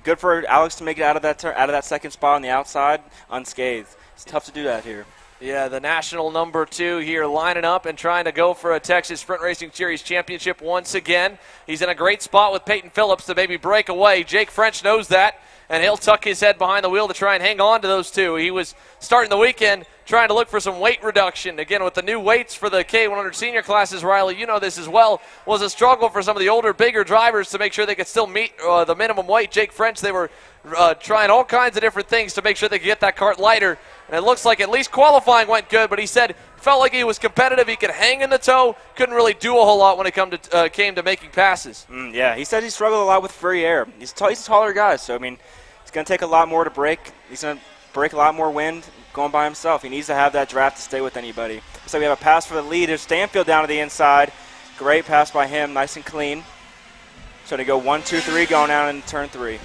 Good for Alex to make it out of that second spot on the outside unscathed. It's tough to do that here. Yeah, the national number 2 here lining up and trying to go for a Texas Sprint Racing Series championship once again. He's in a great spot with Peyton Phillips to maybe break away. Jake French knows that, and he'll tuck his head behind the wheel to try and hang on to those two. He was starting the weekend trying to look for some weight reduction. Again, with the new weights for the K100 senior classes, Riley, you know this as well, was a struggle for some of the older, bigger drivers to make sure they could still meet the minimum weight. Jake French, they were trying all kinds of different things to make sure they could get that cart lighter. And it looks like at least qualifying went good, but he said felt like he was competitive. He could hang in the tow, couldn't really do a whole lot when it came to making passes. Yeah, he said he struggled a lot with free air. He's a taller guy, so, I mean, it's going to take a lot more to break. He's going to break a lot more wind going by himself. He needs to have that draft to stay with anybody. So we have a pass for the lead. There's Stanfield down to the inside. Great pass by him, nice and clean. So to go 1, 2, 3 going down in turn 3.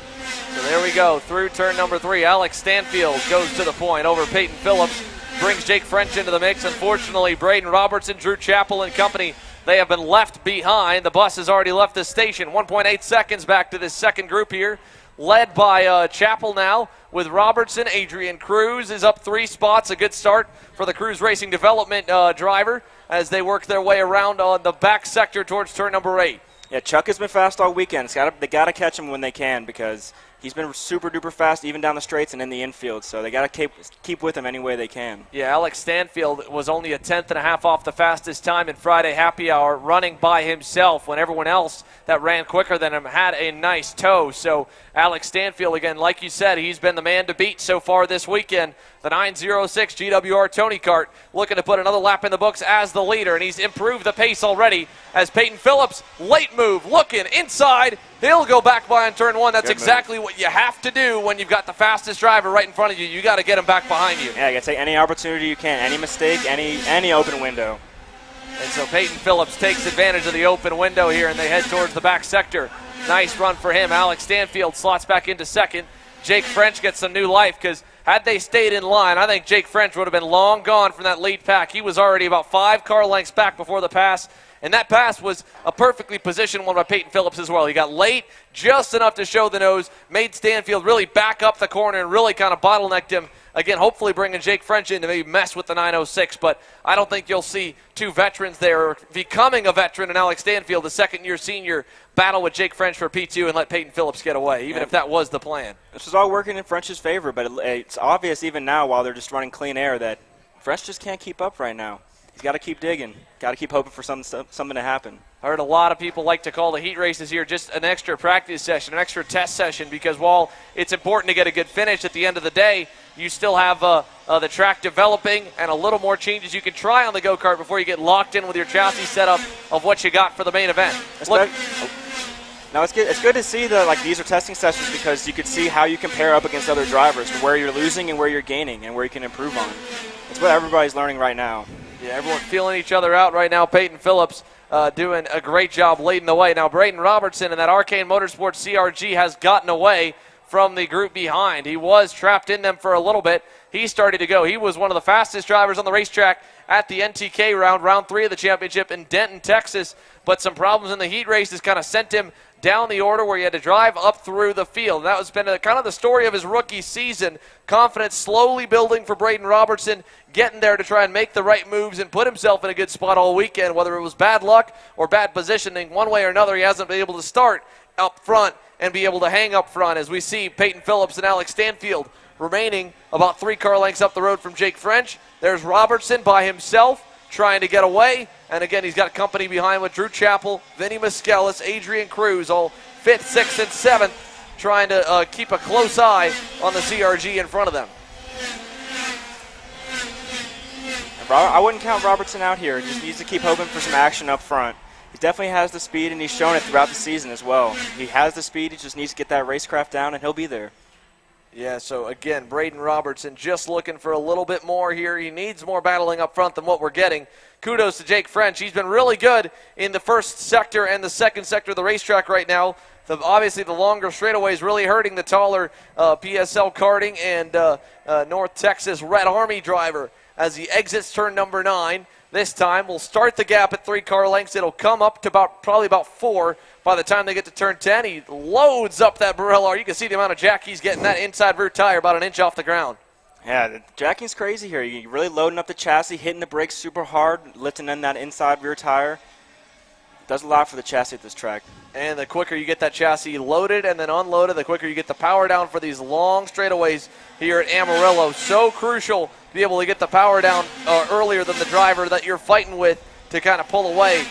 So there we go, through turn number 3. Alex Stanfield goes to the point over Peyton Phillips, brings Jake French into the mix. Unfortunately, Braden Robertson, Drew Chappell and company, they have been left behind. The bus has already left the station. 1.8 seconds back to this second group here, led by Chappell now with Robertson. Adrian Cruz is up 3 spots. A good start for the Cruz Racing Development driver as they work their way around on the back sector towards turn number 8. Yeah, Chuck has been fast all weekend. They got to catch him when they can because he's been super duper fast even down the straights and in the infield. So they got to keep with him any way they can. Yeah, Alex Stanfield was only a 1/10.5 off the fastest time in Friday Happy Hour, running by himself when everyone else that ran quicker than him had a nice tow. So Alex Stanfield, again, like you said, he's been the man to beat so far this weekend. The 906 GWR Tony Kart looking to put another lap in the books as the leader, and he's improved the pace already as Peyton Phillips, late move, looking inside. He'll go back by on turn 1. That's exactly what you have to do when you've got the fastest driver right in front of you. You got to get him back behind you. Yeah, you got to take any opportunity you can, any mistake, any open window. And so Peyton Phillips takes advantage of the open window here, and they head towards the back sector. Nice run for him. Alex Stanfield slots back into second. Jake French gets some new life because had they stayed in line, I think Jake French would have been long gone from that lead pack. He was already about 5 car lengths back before the pass, and that pass was a perfectly positioned one by Peyton Phillips as well. He got late, just enough to show the nose, made Stanfield really back up the corner and really kind of bottlenecked him. Again, hopefully bringing Jake French in to maybe mess with the 906, but I don't think you'll see 2 veterans there becoming a veteran in Alex Stanfield, the second-year senior, battle with Jake French for P2 and let Peyton Phillips get away, even if that was the plan. This is all working in French's favor, but it's obvious even now while they're just running clean air that French just can't keep up right now. He's got to keep digging, got to keep hoping for something to happen. I heard a lot of people like to call the heat races here just an extra practice session, an extra test session, because while it's important to get a good finish at the end of the day, you still have the track developing and a little more changes you can try on the go-kart before you get locked in with your chassis setup of what you got for the main event. Now it's good to see that these are testing sessions because you can see how you compare up against other drivers, where you're losing and where you're gaining and where you can improve on. It's what everybody's learning right now. Yeah, everyone feeling each other out right now. Peyton Phillips doing a great job leading the way. Now Braden Robertson in that Arcane Motorsports CRG has gotten away from the group behind. He was trapped in them for a little bit. He started to go. He was one of the fastest drivers on the racetrack at the NTK round 3 of the championship in Denton, Texas. But some problems in the heat races kind of sent him down the order where he had to drive up through the field. And that was been kind of the story of his rookie season. Confidence slowly building for Braden Robertson, getting there to try and make the right moves and put himself in a good spot all weekend. Whether it was bad luck or bad positioning, one way or another, he hasn't been able to start up front and be able to hang up front, as we see Peyton Phillips and Alex Stanfield remaining about 3 car lengths up the road from Jake French. There's Robertson by himself trying to get away. And again, he's got company behind with Drew Chappell, Vinny Miskelis, Adrian Cruz, all 5th, 6th, and 7th, trying to keep a close eye on the CRG in front of them. I wouldn't count Robertson out here. He just needs to keep hoping for some action up front. He definitely has the speed, and he's shown it throughout the season as well. He has the speed. He just needs to get that racecraft down, and he'll be there. Yeah, so again, Braden Robertson just looking for a little bit more here. He needs more battling up front than what we're getting. Kudos to Jake French. He's been really good in the first sector and the second sector of the racetrack right now. Obviously, the longer straightaway is really hurting the taller PSL karting and North Texas Red Army driver as he exits turn number 9. This time, we'll start the gap at 3 car lengths. It'll come up to probably about 4 by the time they get to turn 10. He loads up that Amarillo. You can see the amount of jack he's getting. That inside rear tire about an inch off the ground. Yeah, the jacking's crazy here. You're really loading up the chassis, hitting the brakes super hard, lifting in that inside rear tire. Does a lot for the chassis at this track. And the quicker you get that chassis loaded and then unloaded, the quicker you get the power down for these long straightaways here at Amarillo. So crucial to be able to get the power down earlier than the driver that you're fighting with to kind of pull away.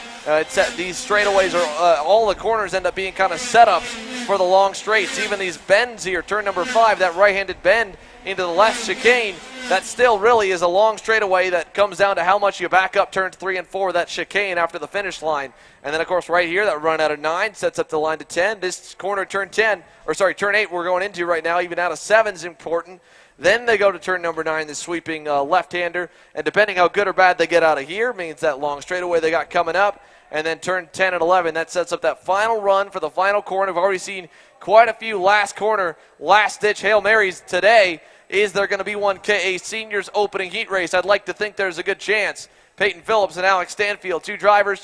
These straightaways are all the corners end up being kind of setups for the long straights. Even these bends here, turn number 5, that right-handed bend into the left chicane, that still really is a long straightaway that comes down to how much you back up turns 3 and 4, that chicane after the finish line. And then, of course, right here, that run out of 9 sets up the line to 10. This corner, turn 8 we're going into right now, even out of 7 is important. Then they go to turn number 9, the sweeping left-hander. And depending how good or bad they get out of here, means that long straightaway they got coming up. And then turn 10 and 11, that sets up that final run for the final corner. We've already seen quite a few last corner, last-ditch Hail Marys today. Is there going to be a seniors opening heat race? I'd like to think there's a good chance. Peyton Phillips and Alex Stanfield, two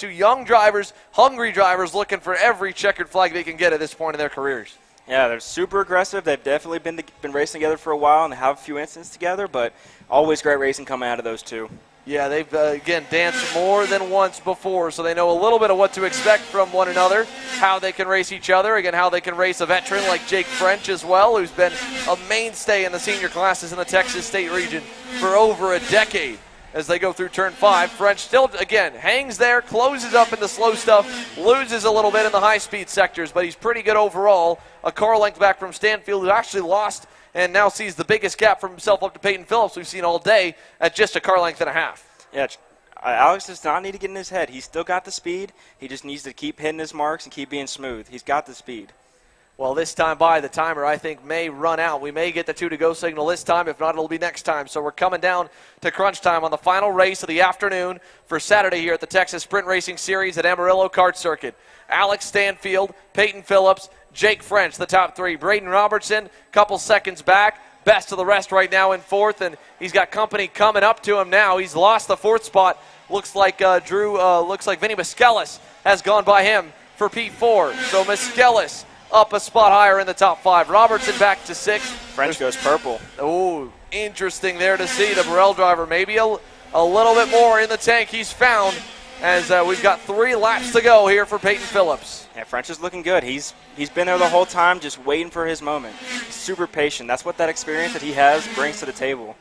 young drivers, hungry drivers looking for every checkered flag they can get at this point in their careers. Yeah, they're super aggressive. They've definitely been racing together for a while and they have a few incidents together, but always great racing coming out of those two. Yeah, they've, again, danced more than once before, so they know a little bit of what to expect from one another, how they can race each other, again, how they can race a veteran like Jake French as well, who's been a mainstay in the senior classes in the Texas State region for over a decade. As they go through turn 5, French still, again, hangs there, closes up in the slow stuff, loses a little bit in the high-speed sectors, but he's pretty good overall. A car length back from Stanfield, who actually lost and now sees the biggest gap from himself up to Peyton Phillips we've seen all day at just a car length and a half. Yeah, Alex does not need to get in his head. He's still got the speed. He just needs to keep hitting his marks and keep being smooth. He's got the speed. Well, this time by the timer, I think, may run out. We may get the 2-to-go signal this time. If not, it'll be next time. So we're coming down to crunch time on the final race of the afternoon for Saturday here at the Texas Sprint Racing Series at Amarillo Kart Circuit. Alex Stanfield, Peyton Phillips, Jake French, the top 3. Braden Robertson, couple seconds back. Best of the rest right now in 4th, and he's got company coming up to him now. He's lost the 4th spot. Looks like Vinny Miskelis has gone by him for P4. So Miskelis up a spot higher in the top 5. Robertson back to 6th. French goes purple. Oh, interesting there to see the Burrell driver. Maybe a little bit more in the tank he's found as we've got 3 laps to go here for Peyton Phillips. Yeah, French is looking good. He's been there the whole time just waiting for his moment. He's super patient. That's what that experience that he has brings to the table.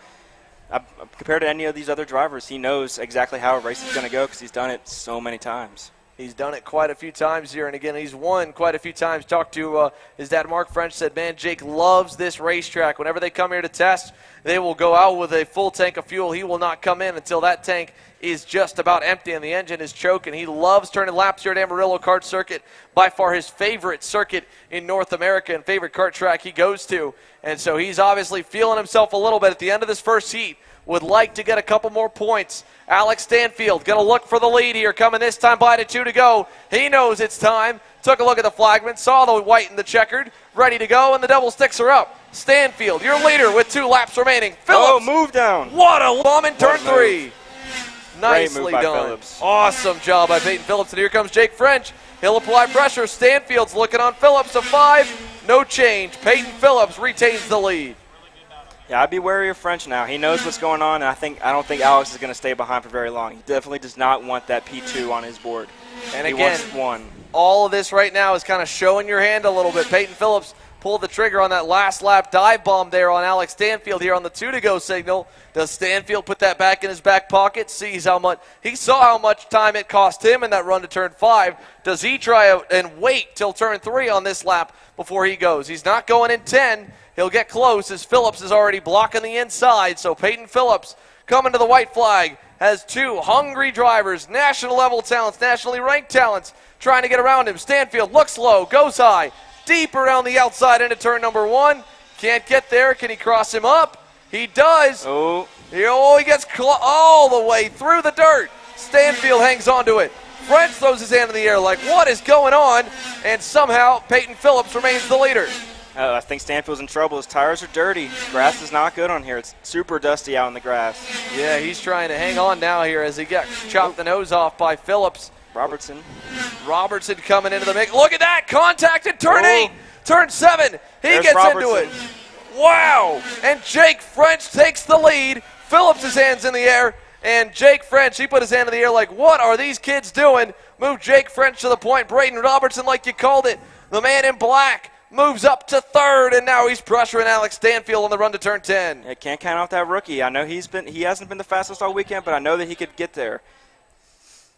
Compared to any of these other drivers, he knows exactly how a race is going to go because he's done it so many times. He's done it quite a few times here, and again, he's won quite a few times. Talked to his dad, Mark French, said, man, Jake loves this racetrack. Whenever they come here to test, they will go out with a full tank of fuel. He will not come in until that tank is just about empty and the engine is choking. He loves turning laps here at Amarillo Kart Circuit, by far his favorite circuit in North America and favorite kart track he goes to. And so he's obviously feeling himself a little bit at the end of this first heat. Would like to get a couple more points. Alex Stanfield going to look for the lead here, coming this time by to 2 to go. He knows it's time. Took a look at the flagman, saw the white and the checkered, ready to go, and the double sticks are up. Stanfield, your leader with 2 laps remaining. Phillips, move down. What a bomb in turn 3. Nicely done. Phillips. Awesome job by Peyton Phillips. And here comes Jake French. He'll apply pressure. Stanfield's looking on Phillips. A 5. No change. Peyton Phillips retains the lead. Yeah, I'd be wary of French now. He knows what's going on, and I don't think Alex is going to stay behind for very long. He definitely does not want that P2 on his board. And he again, wants 1. All of this right now is kind of showing your hand a little bit. Peyton Phillips pulled the trigger on that last lap dive bomb there on Alex Stanfield here on the 2-to-go signal. Does Stanfield put that back in his back pocket? He saw how much time it cost him in that run to turn 5. Does he try and wait till turn 3 on this lap before he goes? He's not going in 10. He'll get close as Phillips is already blocking the inside. So Peyton Phillips coming to the white flag has 2 hungry drivers, national level talents, nationally ranked talents trying to get around him. Stanfield looks low, goes high, deep around the outside into turn number 1. Can't get there. Can he cross him up? He does. Oh, he gets all the way through the dirt. Stanfield hangs on to it. French throws his hand in the air like, what is going on? And somehow Peyton Phillips remains the leader. I think Stanfield's in trouble. His tires are dirty. Grass is not good on here. It's super dusty out in the grass. Yeah, he's trying to hang on now here as he got chopped the nose off by Phillips. Robertson coming into the mix. Look at that. Contact in turn 8. Turn 7. He gets into it. Wow! And Jake French takes the lead. Phillips' his hands in the air, and Jake French, he put his hand in the air like, what are these kids doing? Move Jake French to the point. Braden Robertson, like you called it, the man in black, moves up to third, and now he's pressuring Alex Stanfield on the run to turn 10. Yeah, can't count out that rookie. I know he hasn't been the fastest all weekend, but I know that he could get there.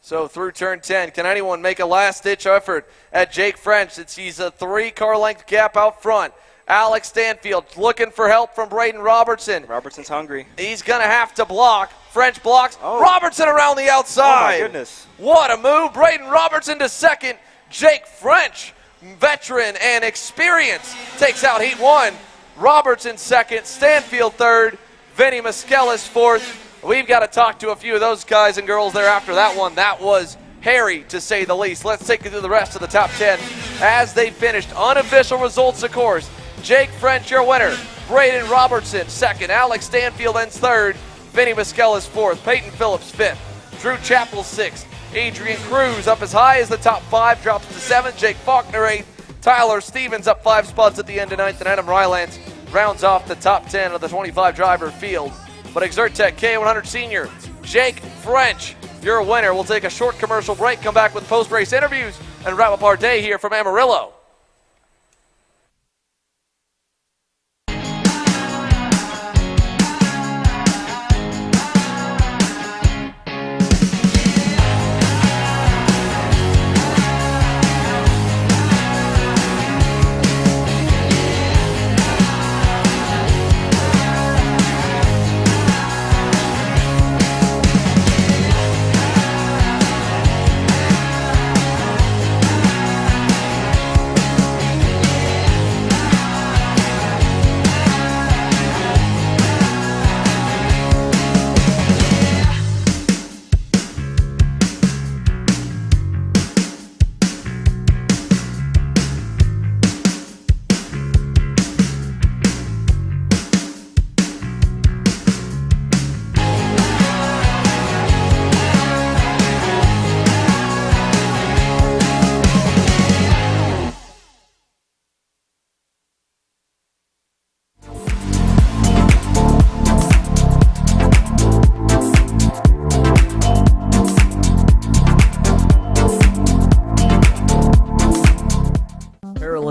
So through turn 10, can anyone make a last-ditch effort at Jake French? He's a 3-car length gap out front. Alex Stanfield looking for help from Braden Robertson. Robertson's hungry. He's going to have to block. French blocks. Oh. Robertson around the outside. Oh, my goodness. What a move. Braden Robertson to second. Jake French, veteran and experience, takes out Heat 1. Robertson second. Stanfield third. Vinny Miskelis fourth. We've got to talk to a few of those guys and girls there after that one. That was hairy, to say the least. Let's take you through the rest of the top 10 as they finished. Unofficial results, of course. Jake French, your winner. Braden Robertson, second. Alex Stanfield ends third. Vinny Miskelis, fourth. Peyton Phillips, fifth. Drew Chappell, sixth. Adrian Cruz up as high as the top 5, drops to 7th. Jake Faulkner, 8th. Tyler Stevens up 5 spots at the end of 9th. And Adam Rylance rounds off the top 10 of the 25-driver field. But Exertech K100 Senior, Jake French, your winner. We'll take a short commercial break, come back with post-race interviews, and wrap up our day here from Amarillo.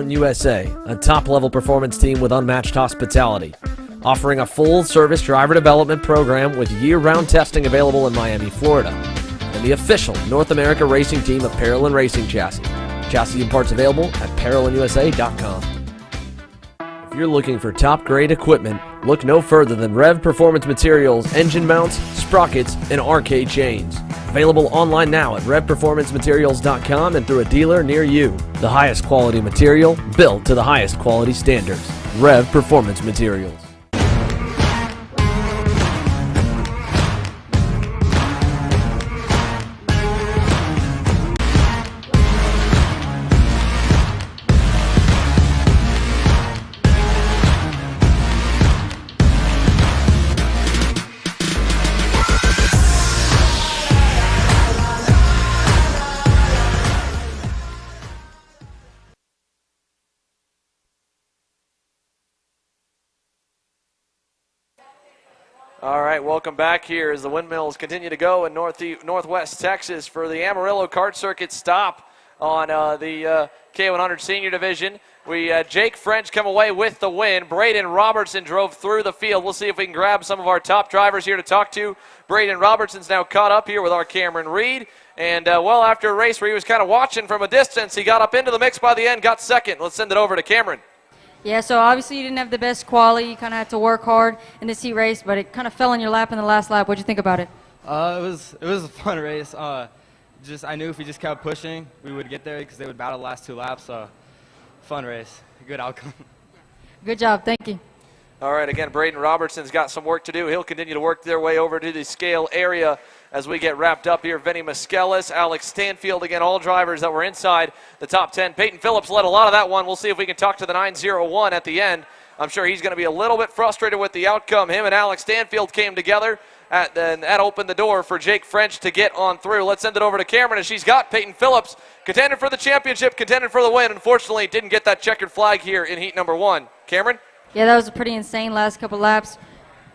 USA, a top-level performance team with unmatched hospitality, offering a full-service driver development program with year-round testing available in Miami, Florida, and the official North America racing team of Parolin Racing Chassis. Chassis and parts available at ParolinUSA.com. If you're looking for top-grade equipment, look no further than Rev Performance Materials engine mounts, sprockets, and arcade chains. Available online now at RevPerformanceMaterials.com and through a dealer near you. The highest quality material, built to the highest quality standards. Rev Performance Materials. All right, welcome back here as the windmills continue to go in northwest Texas for the Amarillo Kart Circuit stop on the K100 Senior Division. Jake French come away with the win. Braden Robertson drove through the field. We'll see if we can grab some of our top drivers here to talk to. Braden Robertson's now caught up here with our Cameron Reed. And, well, after a race where he was kind of watching from a distance, he got up into the mix by the end, got second. Let's send it over to Cameron. Yeah, so obviously you didn't have the best quality. You kind of had to work hard in this heat race, but it kind of fell in your lap in the last lap. What'd you think about it? It was a fun race. I knew if we just kept pushing, we would get there because they would battle the last 2 laps. So, fun race, good outcome. Good job, thank you. All right, again, Braden Robertson's got some work to do. He'll continue to work their way over to the scale area as we get wrapped up here. Vinny Miskelis, Alex Stanfield, again, all drivers that were inside the top 10. Peyton Phillips led a lot of that one. We'll see if we can talk to the 901 at the end. I'm sure he's going to be a little bit frustrated with the outcome. Him and Alex Stanfield came together, and that opened the door for Jake French to get on through. Let's send it over to Cameron as she's got Peyton Phillips contending for the championship, contending for the win. Unfortunately, didn't get that checkered flag here in heat number 1. Cameron? Yeah, that was a pretty insane last couple laps.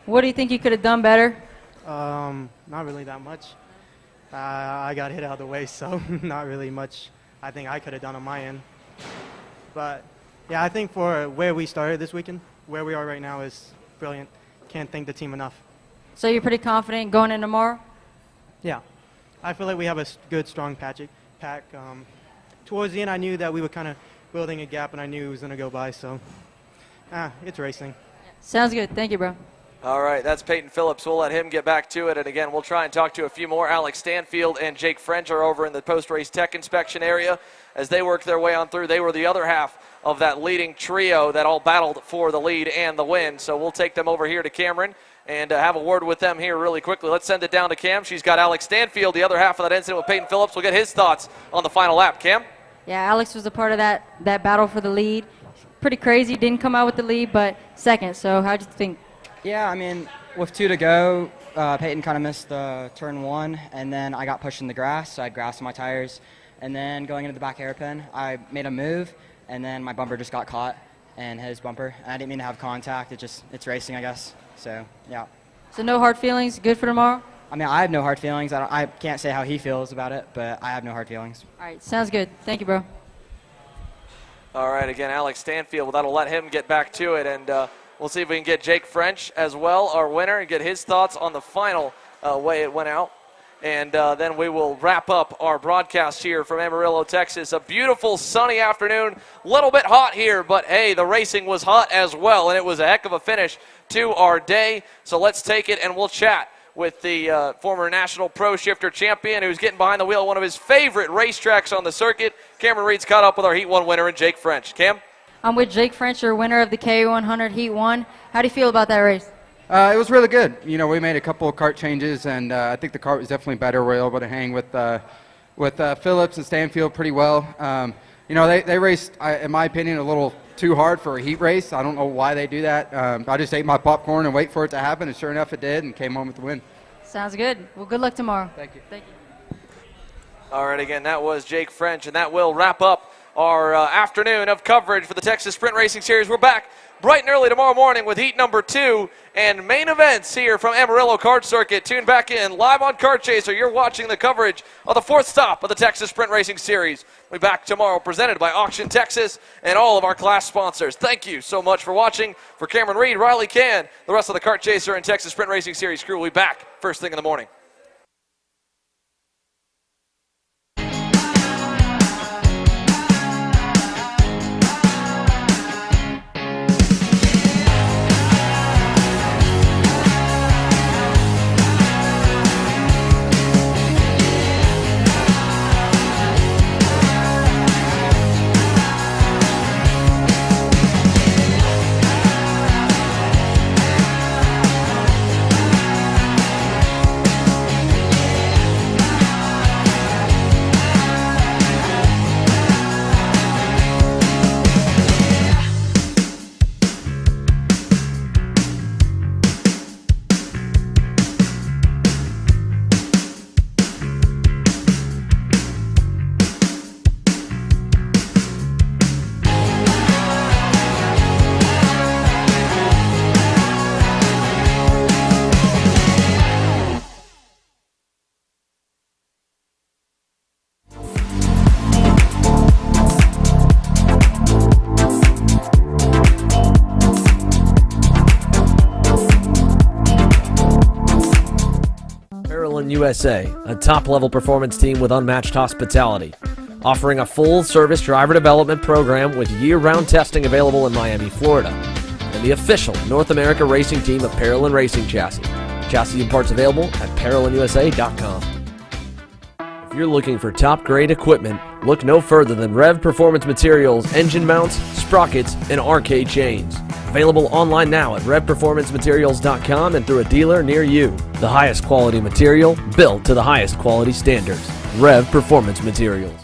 What do you think you could have done better? Not really that much. I got hit out of the way, so not really much I think I could have done on my end. But, yeah, I think for where we started this weekend, where we are right now is brilliant. Can't thank the team enough. So you're pretty confident going in tomorrow? Yeah. I feel like we have a good, strong pack. Towards the end, I knew that we were kind of building a gap, and I knew it was going to go by, so it's racing. Sounds good. Thank you, bro. All right, that's Peyton Phillips. We'll let him get back to it. And again, we'll try and talk to a few more. Alex Stanfield and Jake French are over in the post-race tech inspection area as they work their way on through. They were the other half of that leading trio that all battled for the lead and the win. So we'll take them over here to Cameron and have a word with them here really quickly. Let's send it down to Cam. She's got Alex Stanfield, the other half of that incident with Peyton Phillips. We'll get his thoughts on the final lap. Cam? Yeah, Alex was a part of that battle for the lead. Pretty crazy. Didn't come out with the lead, but second. So how'd you think? Yeah, I mean, with 2 to go, Peyton kind of missed the turn 1, and then I got pushed in the grass, so I had grass on my tires. And then going into the back hairpin, I made a move, and then my bumper just got caught, and his bumper. And I didn't mean to have contact. It's racing, I guess. So, yeah. So no hard feelings? Good for tomorrow? I mean, I have no hard feelings. I can't say how he feels about it, but I have no hard feelings. All right, sounds good. Thank you, bro. All right, again, Alex Stanfield. Well, that'll let him get back to it, and we'll see if we can get Jake French as well, our winner, and get his thoughts on the final way it went out. And then we will wrap up our broadcast here from Amarillo, Texas. A beautiful sunny afternoon, a little bit hot here, but hey, the racing was hot as well, and it was a heck of a finish to our day. So let's take it and we'll chat with the former National Pro Shifter champion who's getting behind the wheel of one of his favorite racetracks on the circuit. Cameron Reed's caught up with our Heat 1 winner and Jake French. Cam? I'm with Jake French, your winner of the K100 Heat 1. How do you feel about that race? It was really good. You know, we made a couple of kart changes, and I think the kart was definitely better. We were able to hang with Phillips and Stanfield pretty well. You know, they raced, in my opinion, a little too hard for a heat race. I don't know why they do that. I just ate my popcorn and wait for it to happen, and sure enough it did, and came home with the win. Sounds good. Well, good luck tomorrow. Thank you. Thank you. All right, again, that was Jake French, and that will wrap up our afternoon of coverage for the Texas Sprint Racing Series. We're back bright and early tomorrow morning with heat number 2 and main events here from Amarillo Kart Circuit. Tune back in live on Kart Chaser. You're watching the coverage of the 4th stop of the Texas Sprint Racing Series. We'll be back tomorrow, presented by Auction Texas and all of our class sponsors. Thank you so much for watching. For Cameron Reed, Riley Cann, the rest of the Kart Chaser and Texas Sprint Racing Series crew will be back first thing in the morning. USA, a top-level performance team with unmatched hospitality, offering a full-service driver development program with year-round testing available in Miami, Florida, and the official North America racing team of Parolin Racing Chassis. Chassis and parts available at ParolinUSA.com. If you're looking for top-grade equipment, look no further than Rev Performance Materials engine mounts, sprockets, and arcade chains. Available online now at RevPerformanceMaterials.com and through a dealer near you. The highest quality material, built to the highest quality standards. Rev Performance Materials.